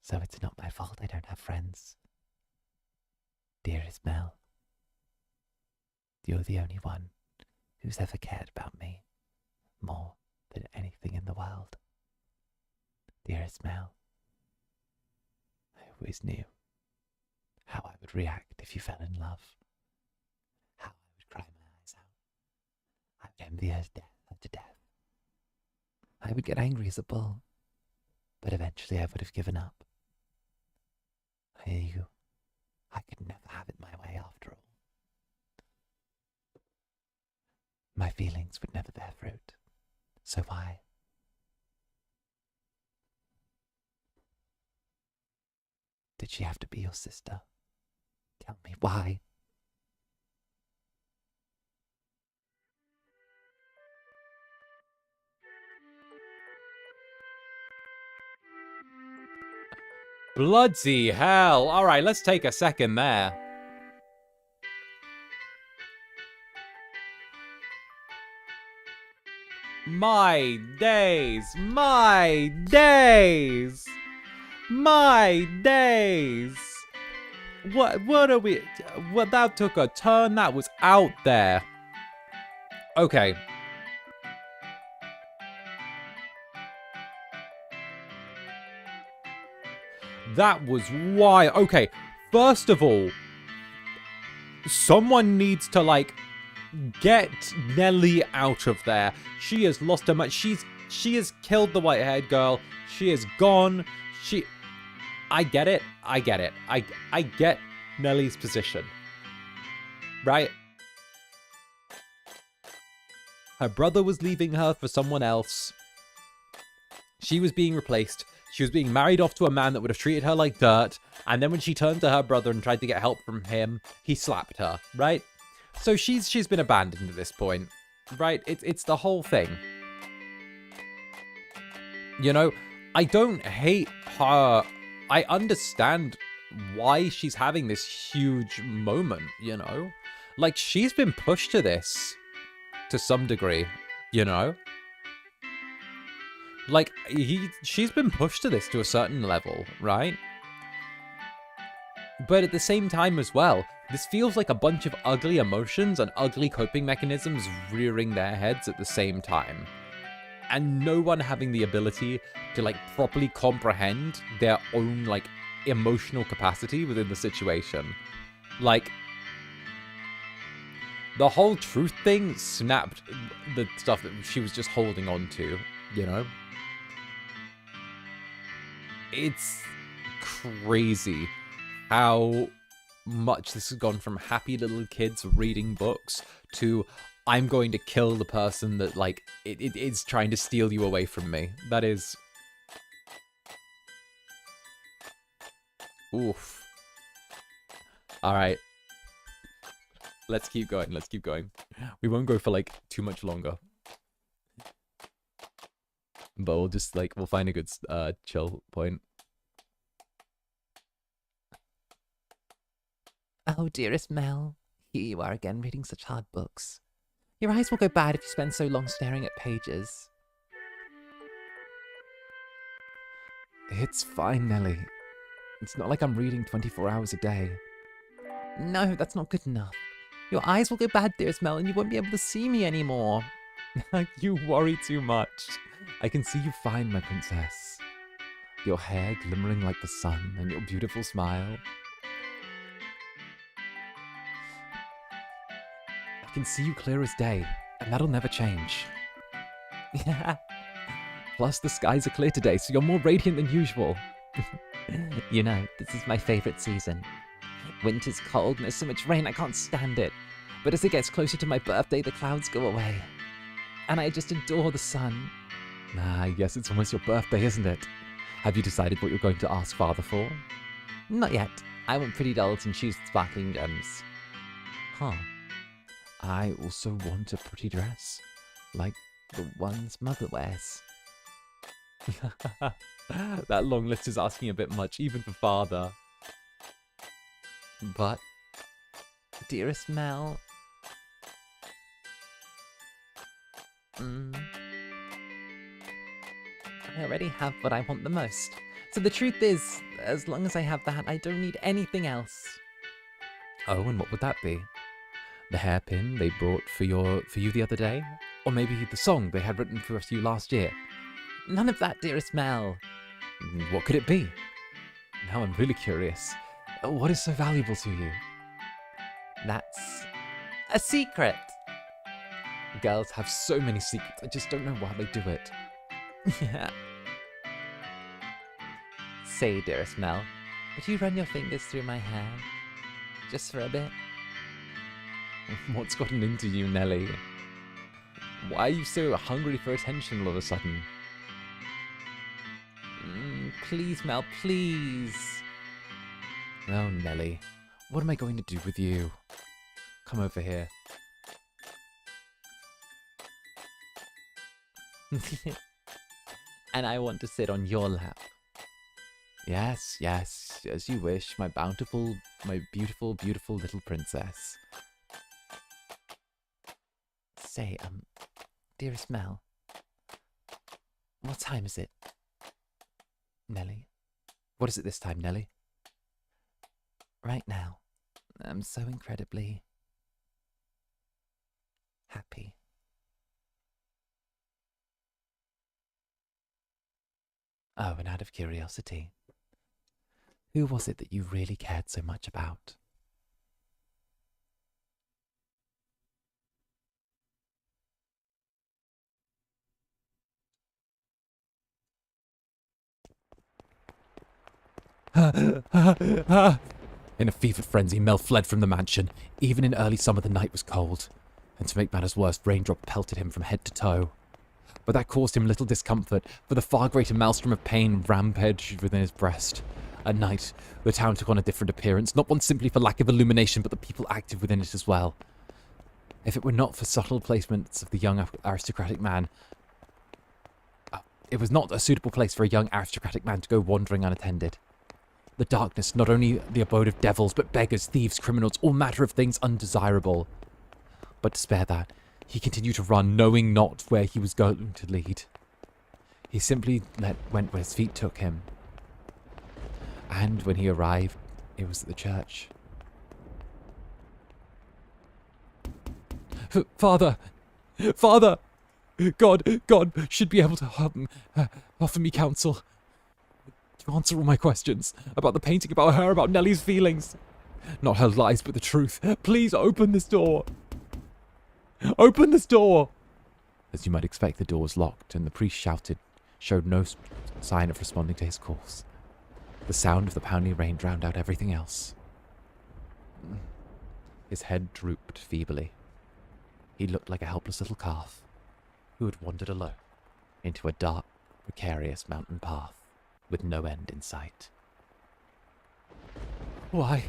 So it's not my fault I don't have friends. Dearest Mel, you're the only one who's ever cared about me more than anything in the world. Dearest Mel, I always knew how I would react if you fell in love. How I would cry my eyes out. I would envy her to death. I would get angry as a bull, but eventually I would have given up. I knew I could never have it my way after all. My feelings would never bear fruit, so why? Did she have to be your sister? Tell me why. Bloody hell. Alright, let's take a second there. My days. My days. My days. What are we... Well, that took a turn that was out there. Okay. That was wild. Okay, first of all, someone needs to, like, get Nelly out of there. She has lost her mind. She has killed the white-haired girl. She is gone. I get it. I get it. I get Nelly's position. Right? Her brother was leaving her for someone else. She was being replaced. She was being married off to a man that would have treated her like dirt. And then when she turned to her brother and tried to get help from him, he slapped her, right? So she's been abandoned at this point, right? It's the whole thing. You know, I don't hate her. I understand why she's having this huge moment, you know? Like, she's been pushed to this to some degree, you know? Like, she's been pushed to this to a certain level, right? But at the same time as well, this feels like a bunch of ugly emotions and ugly coping mechanisms rearing their heads at the same time. And no one having the ability to, like, properly comprehend their own, like, emotional capacity within the situation. Like, the whole truth thing snapped the stuff that she was just holding on to, you know? It's crazy how much this has gone from happy little kids reading books to I'm going to kill the person that, like, it's trying to steal you away from me. That is... Oof. Alright. Let's keep going, let's keep going. We won't go for, like, too much longer. But we'll just, like, we'll find a good chill point. Oh, dearest Mel, here you are again reading such hard books. Your eyes will go bad if you spend so long staring at pages. It's fine, Nelly. It's not like I'm reading 24 hours a day. No, that's not good enough. Your eyes will go bad, dearest Mel, and you won't be able to see me anymore. You worry too much. I can see you fine, my princess. Your hair glimmering like the sun, and your beautiful smile. I can see you clear as day, and that'll never change. Yeah. Plus, the skies are clear today, so you're more radiant than usual. You know, this is my favorite season. Winter's cold and there's so much rain, I can't stand it. But as it gets closer to my birthday, the clouds go away. And I just adore the sun. Ah, yes, it's almost your birthday, isn't it? Have you decided what you're going to ask Father for? Not yet. I want pretty dolls and choose sparkling gems. Huh. I also want a pretty dress, like The ones Mother wears. that long list is asking a bit much, even for Father. But, dearest Mel... I already have what I want the most. So the truth is, as long as I have that, I don't need anything else. Oh, and what would that be? The hairpin they brought for you the other day? Or maybe the song they had written for you last year? None of that, dearest Mel. What could it be? Now I'm really curious. What is so valuable to you? That's a secret. Girls have so many secrets, I just don't know why they do it. Yeah. Say, dearest Mel, would you run your fingers through my hair? Just for a bit? What's gotten into you, Nelly? Why are you so hungry for attention all of a sudden? Please, Mel, please. Oh, Nelly, what am I going to do with you? Come over here. And I want to sit on your lap. Yes, yes, as you wish, my bountiful, my beautiful, beautiful little princess. Say, dearest Mel, what time is it? Nelly? What is it this time, Nelly? Right now, I'm so incredibly happy. Oh, and out of curiosity, who was it that you really cared so much about? In a fevered frenzy, Mel fled from the mansion. Even in early summer, the night was cold, and to make matters worse, raindrop pelted him from head to toe. But that caused him little discomfort, for the far greater maelstrom of pain rampaged within his breast. At night, the town took on a different appearance, not one simply for lack of illumination, but the people active within it as well. If it were not for subtle placements of the young aristocratic man, it was not a suitable place for a young aristocratic man to go wandering unattended. The darkness, not only the abode of devils, but beggars, thieves, criminals, all matter of things undesirable. But to spare that, he continued to run, knowing not where he was going to lead. He simply went where his feet took him. And when he arrived, it was at the church. Father! Father! God should be able to offer me counsel. To answer all my questions about the painting, about her, about Nelly's feelings. Not her lies, but the truth. Please open this door. Open this door! As you might expect, the door was locked, and the priest showed no sign of responding to his calls. The sound of the pounding rain drowned out everything else. His head drooped feebly. He looked like a helpless little calf who had wandered alone into a dark, precarious mountain path with no end in sight. Why?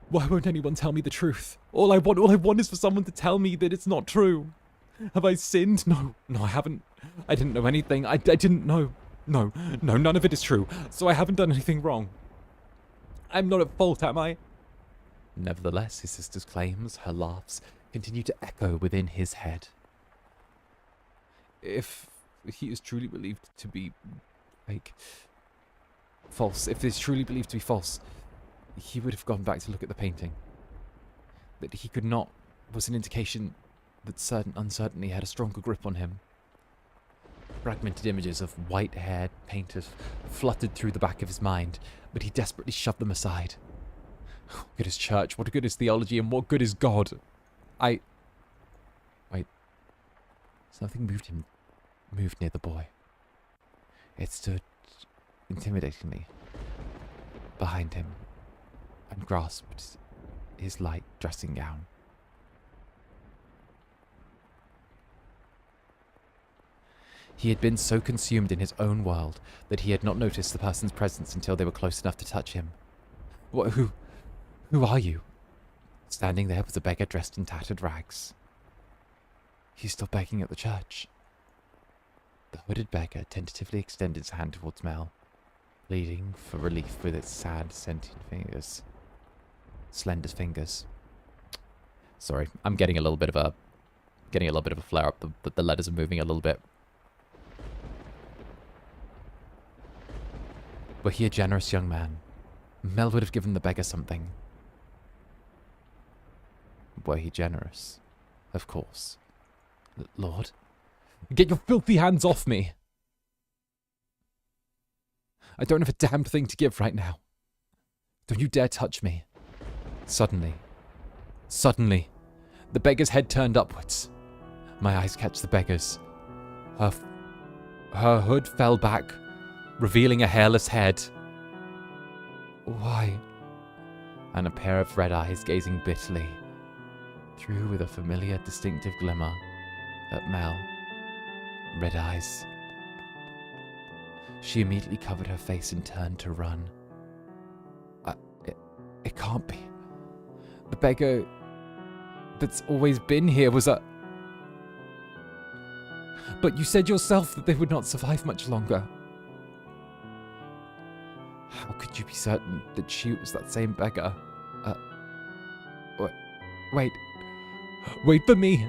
Why won't anyone tell me the truth? All I want is for someone to tell me that it's not true. Have I sinned? No, I haven't. I didn't know anything. I didn't know. No, none of it is true. So I haven't done anything wrong. I'm not at fault, am I? Nevertheless, his sister's claims, her laughs, continued to echo within his head. If he is truly believed to be false, if it is truly believed to be false, he would have gone back to look at the painting. That he could not was an indication that certain uncertainty had a stronger grip on him. Fragmented images of white-haired painters fluttered through the back of his mind, but he desperately shoved them aside. What good is church? What good is theology? And what good is God? Wait. Something moved near the boy. It stood intimidatingly behind him and grasped his light dressing gown. He had been so consumed in his own world that he had not noticed the person's presence until they were close enough to touch him. Who are you? Standing there was a beggar dressed in tattered rags. He's still begging at the church. The hooded beggar tentatively extended his hand towards Mel, pleading for relief with its sad, sentient fingers. Slender fingers. Sorry, I'm getting a little bit of a flare up. The letters are moving a little bit. Were he a generous young man, Mel would have given the beggar something. Were he generous? Of course. Lord? Get your filthy hands off me! I don't have a damned thing to give right now. Don't you dare touch me. Suddenly, the beggar's head turned upwards. My eyes catch the beggar's. Her hood fell back, revealing a hairless head. Why? And a pair of red eyes gazing bitterly, through with a familiar, distinctive glimmer at Mel. Red eyes. She immediately covered her face and turned to run. It can't be. The beggar that's always been here was a... But you said yourself that they would not survive much longer. How could you be certain that she was that same beggar? Wait for me!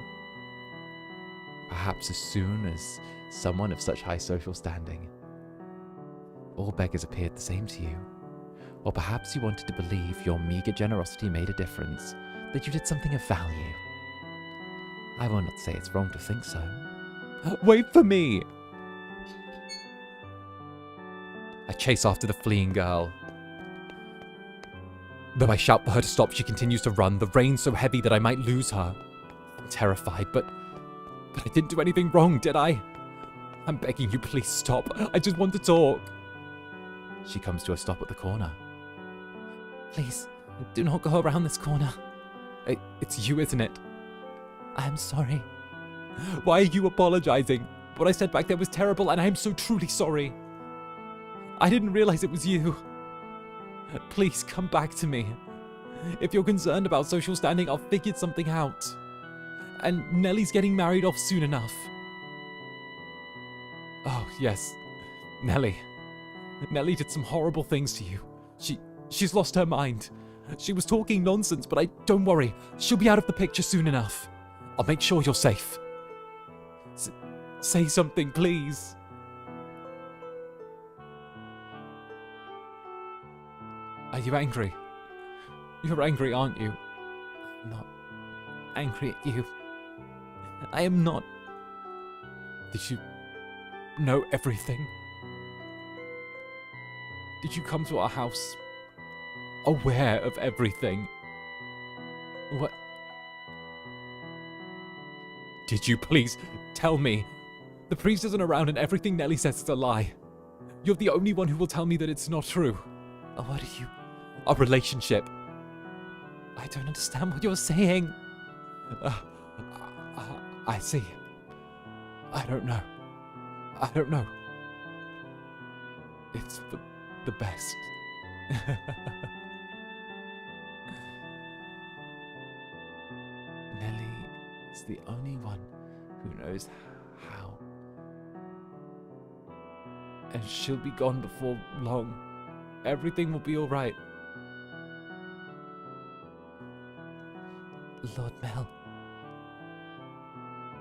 Perhaps as soon as someone of such high social standing. All beggars appeared the same to you. Or perhaps you wanted to believe your meager generosity made a difference, that you did something of value. I will not say it's wrong to think so. Wait for me! I chase after the fleeing girl. Though I shout for her to stop, she continues to run, the rain so heavy that I might lose her. I'm terrified, but I didn't do anything wrong, did I? I'm begging you, please stop. I just want to talk. She comes to a stop at the corner. Please, do not go around this corner. It's you, isn't it? I am sorry. Why are you apologizing? What I said back there was terrible, and I am so truly sorry. I didn't realize it was you. Please come back to me. If you're concerned about social standing, I'll figure something out. And Nelly's getting married off soon enough. Oh, yes. Nelly. Nelly did some horrible things to you. She's lost her mind. She was talking nonsense, but don't worry. She'll be out of the picture soon enough. I'll make sure you're safe. Say something, please. Are you angry? You're angry, aren't you? I'm not angry at you. I am not. Did you know everything? Did you come to our house aware of everything? What? Did you please tell me? The priest isn't around and everything Nelly says is a lie. You're the only one who will tell me that it's not true. What are you? A relationship. I don't understand what you're saying. I see. I don't know. It's for the best. Nelly is the only one who knows how. And she'll be gone before long. Everything will be alright. Lord Mel.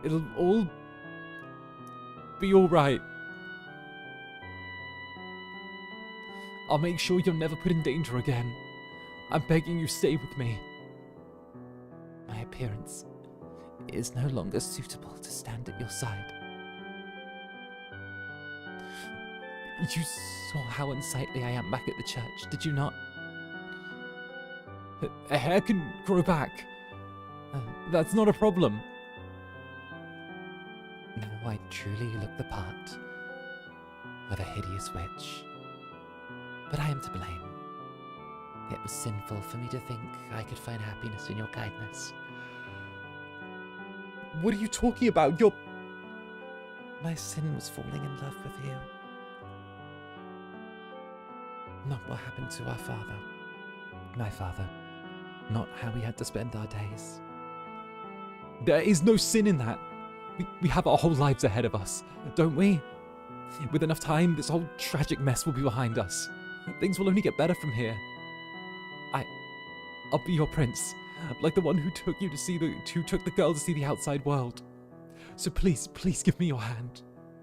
It'll all be alright. I'll make sure you're never put in danger again. I'm begging you, stay with me. My appearance is no longer suitable to stand at your side. You saw how unsightly I am back at the church, did you not? A hair can grow back. That's not a problem. Now I truly look the part of a hideous witch. But I am to blame. It was sinful for me to think I could find happiness in your kindness. What are you talking about? You're... My sin was falling in love with you. Not what happened to our father. My father. Not how we had to spend our days. There is no sin in that. We have our whole lives ahead of us, don't we? With enough time, this whole tragic mess will be behind us. Things will only get better from here. I'll be your prince, like the one who took the girl to see the outside world. So please give me your hand.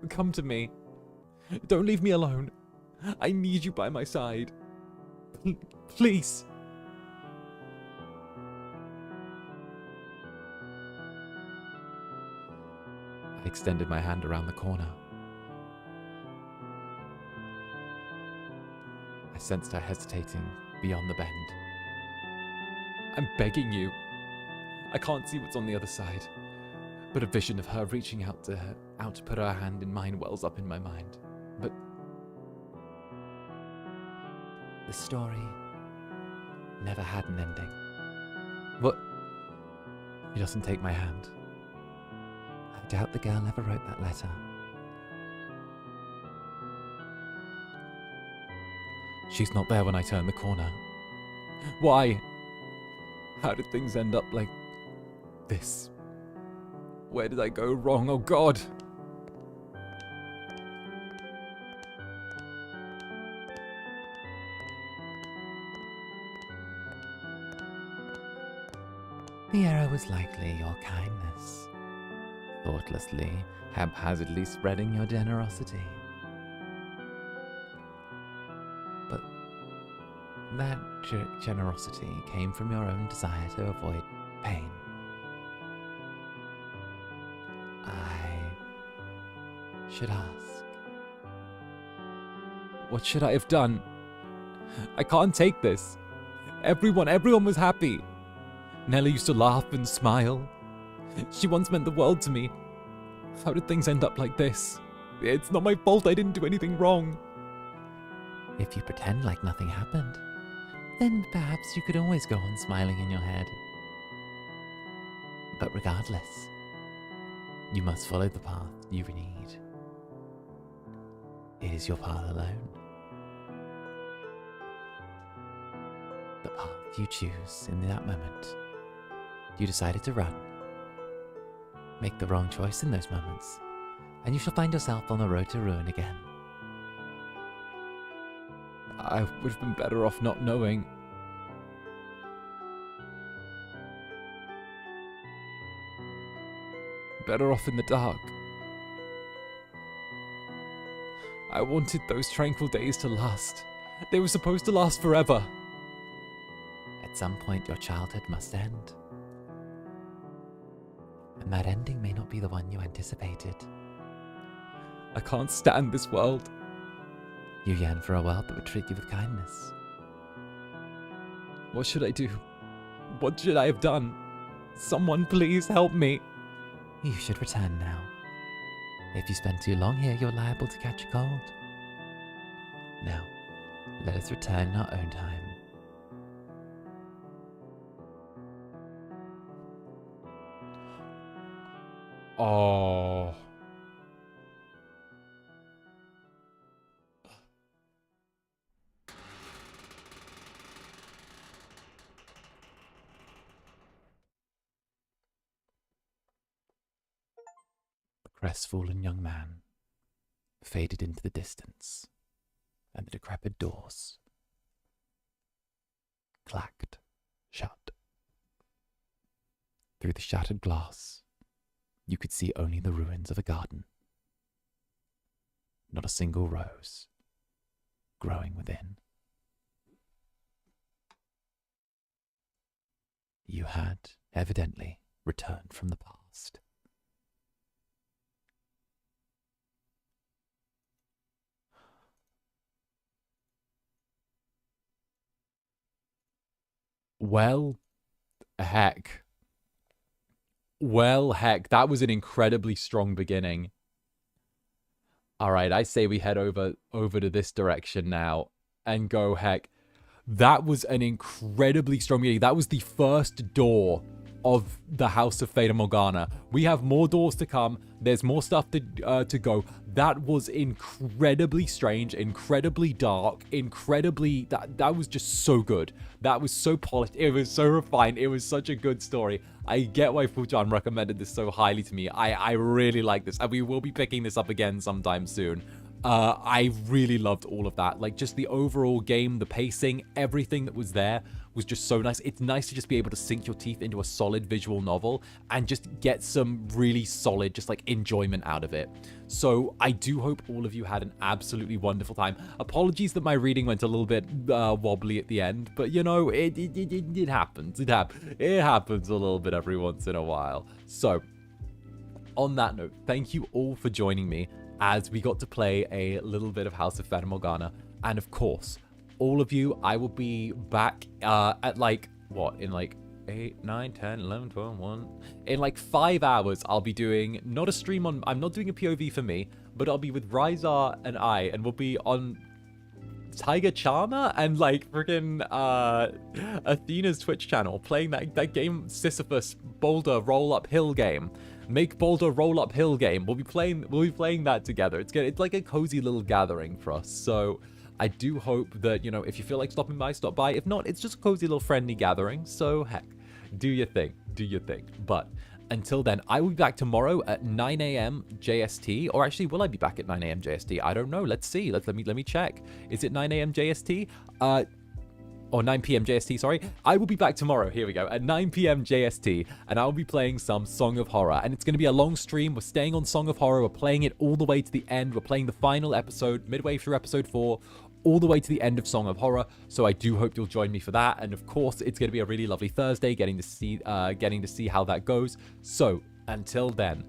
Come to me. Don't leave me alone. I need you by my side. Please. I extended my hand around the corner. I sensed her hesitating beyond the bend. I'm begging you. I can't see what's on the other side, but a vision of her reaching out to put her hand in mine wells up in my mind. But the story never had an ending. What? He doesn't take my hand. I doubt the girl ever wrote that letter. She's not there when I turn the corner. why? How did things end up like this? Where did I go wrong? Oh God! The error was likely your kindness, thoughtlessly, haphazardly spreading your generosity. But that generosity came from your own desire to avoid pain. I should ask. What should I have done? I can't take this. Everyone was happy. Nelly used to laugh and smile. She once meant the world to me. How did things end up like this? It's not my fault, I didn't do anything wrong. If you pretend like nothing happened, then perhaps you could always go on smiling in your head. But regardless, you must follow the path you need. It is your path alone. The path you choose in that moment. You decided to run. Make the wrong choice in those moments, and you shall find yourself on the road to ruin again. I would have been better off not knowing. Better off in the dark. I wanted those tranquil days to last. They were supposed to last forever. At some point, your childhood must end. And that ending may not be the one you anticipated. I can't stand this world. You yearn for a world that would treat you with kindness. What should I do? What should I have done? Someone please help me. You should return now. If you spend too long here, you're liable to catch a cold. Now, let us return in our own time. Oh. The crestfallen young man faded into the distance, and the decrepit doors clacked shut. Through the shattered glass, you could see only the ruins of a garden. Not a single rose growing within. You had, evidently, returned from the past. Well, heck. Well, heck, that was an incredibly strong beginning. All right, I say we head over to this direction now and go, heck. That was an incredibly strong beginning. That was the first door of the House of 𝓂𝓸𝓾𝓻. We have more doors to come. There's more stuff to go. That was incredibly strange, incredibly dark, incredibly... That was just so good. That was so polished. It was so refined. It was such a good story. I get why Fuan recommended this so highly to me. I really like this. And we will be picking this up again sometime soon. I really loved all of that. Like, just the overall game, the pacing, everything that was there was just so nice. It's nice to just be able to sink your teeth into a solid visual novel and just get some really solid, just like enjoyment out of it. So I do hope all of you had an absolutely wonderful time. Apologies that my reading went a little bit wobbly at the end, but you know, it happens. It happens a little bit every once in a while. So on that note, thank you all for joining me as we got to play a little bit of House of 𝓂𝓸𝓾𝓻. And of course, all of you, I will be back at like, what, in like 8, 9, 10, 11, 12, 1. In like 5 hours, I'll be doing, not a stream on, I'm not doing a POV for me, but I'll be with Ryzar and and we'll be on 𝔂𝓸𝓾𝓻 and like freaking Athena's Twitch channel, playing that game Sisyphus Boulder Roll Uphill game. Make Boulder Roll Uphill game. We'll be playing that together. It's like a cozy little gathering for us. So I do hope that, you know, if you feel like stopping by, stop by. If not, it's just a cozy little friendly gathering. So heck, do your thing. Do your thing. But until then, I will be back tomorrow at 9 a.m. JST. Or actually, will I be back at 9 a.m. JST? I don't know. Let's see. Let me check. Is it 9 a.m. JST? Or 9 p.m. JST, sorry. I will be back tomorrow, here we go, at 9 p.m. JST, and I'll be playing some Song of Horror, and it's going to be a long stream. We're staying on Song of Horror, we're playing it all the way to the end, we're playing the final episode, midway through episode 4, all the way to the end of Song of Horror, so I do hope you'll join me for that, and of course, it's going to be a really lovely Thursday, getting to see how that goes. So, until then,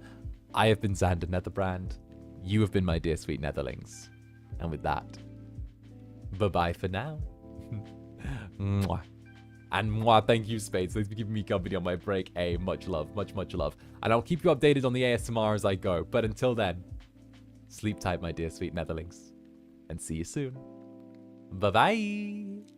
I have been Zander Netherbrand, you have been my dear sweet Netherlings, and with that, bye-bye for now. Mwah. And mwah, thank you, Spades. Thanks for keeping me company on my break. Much love, much love. And I'll keep you updated on the ASMR as I go. But until then, sleep tight, my dear sweet Netherlings. And see you soon. Bye-bye.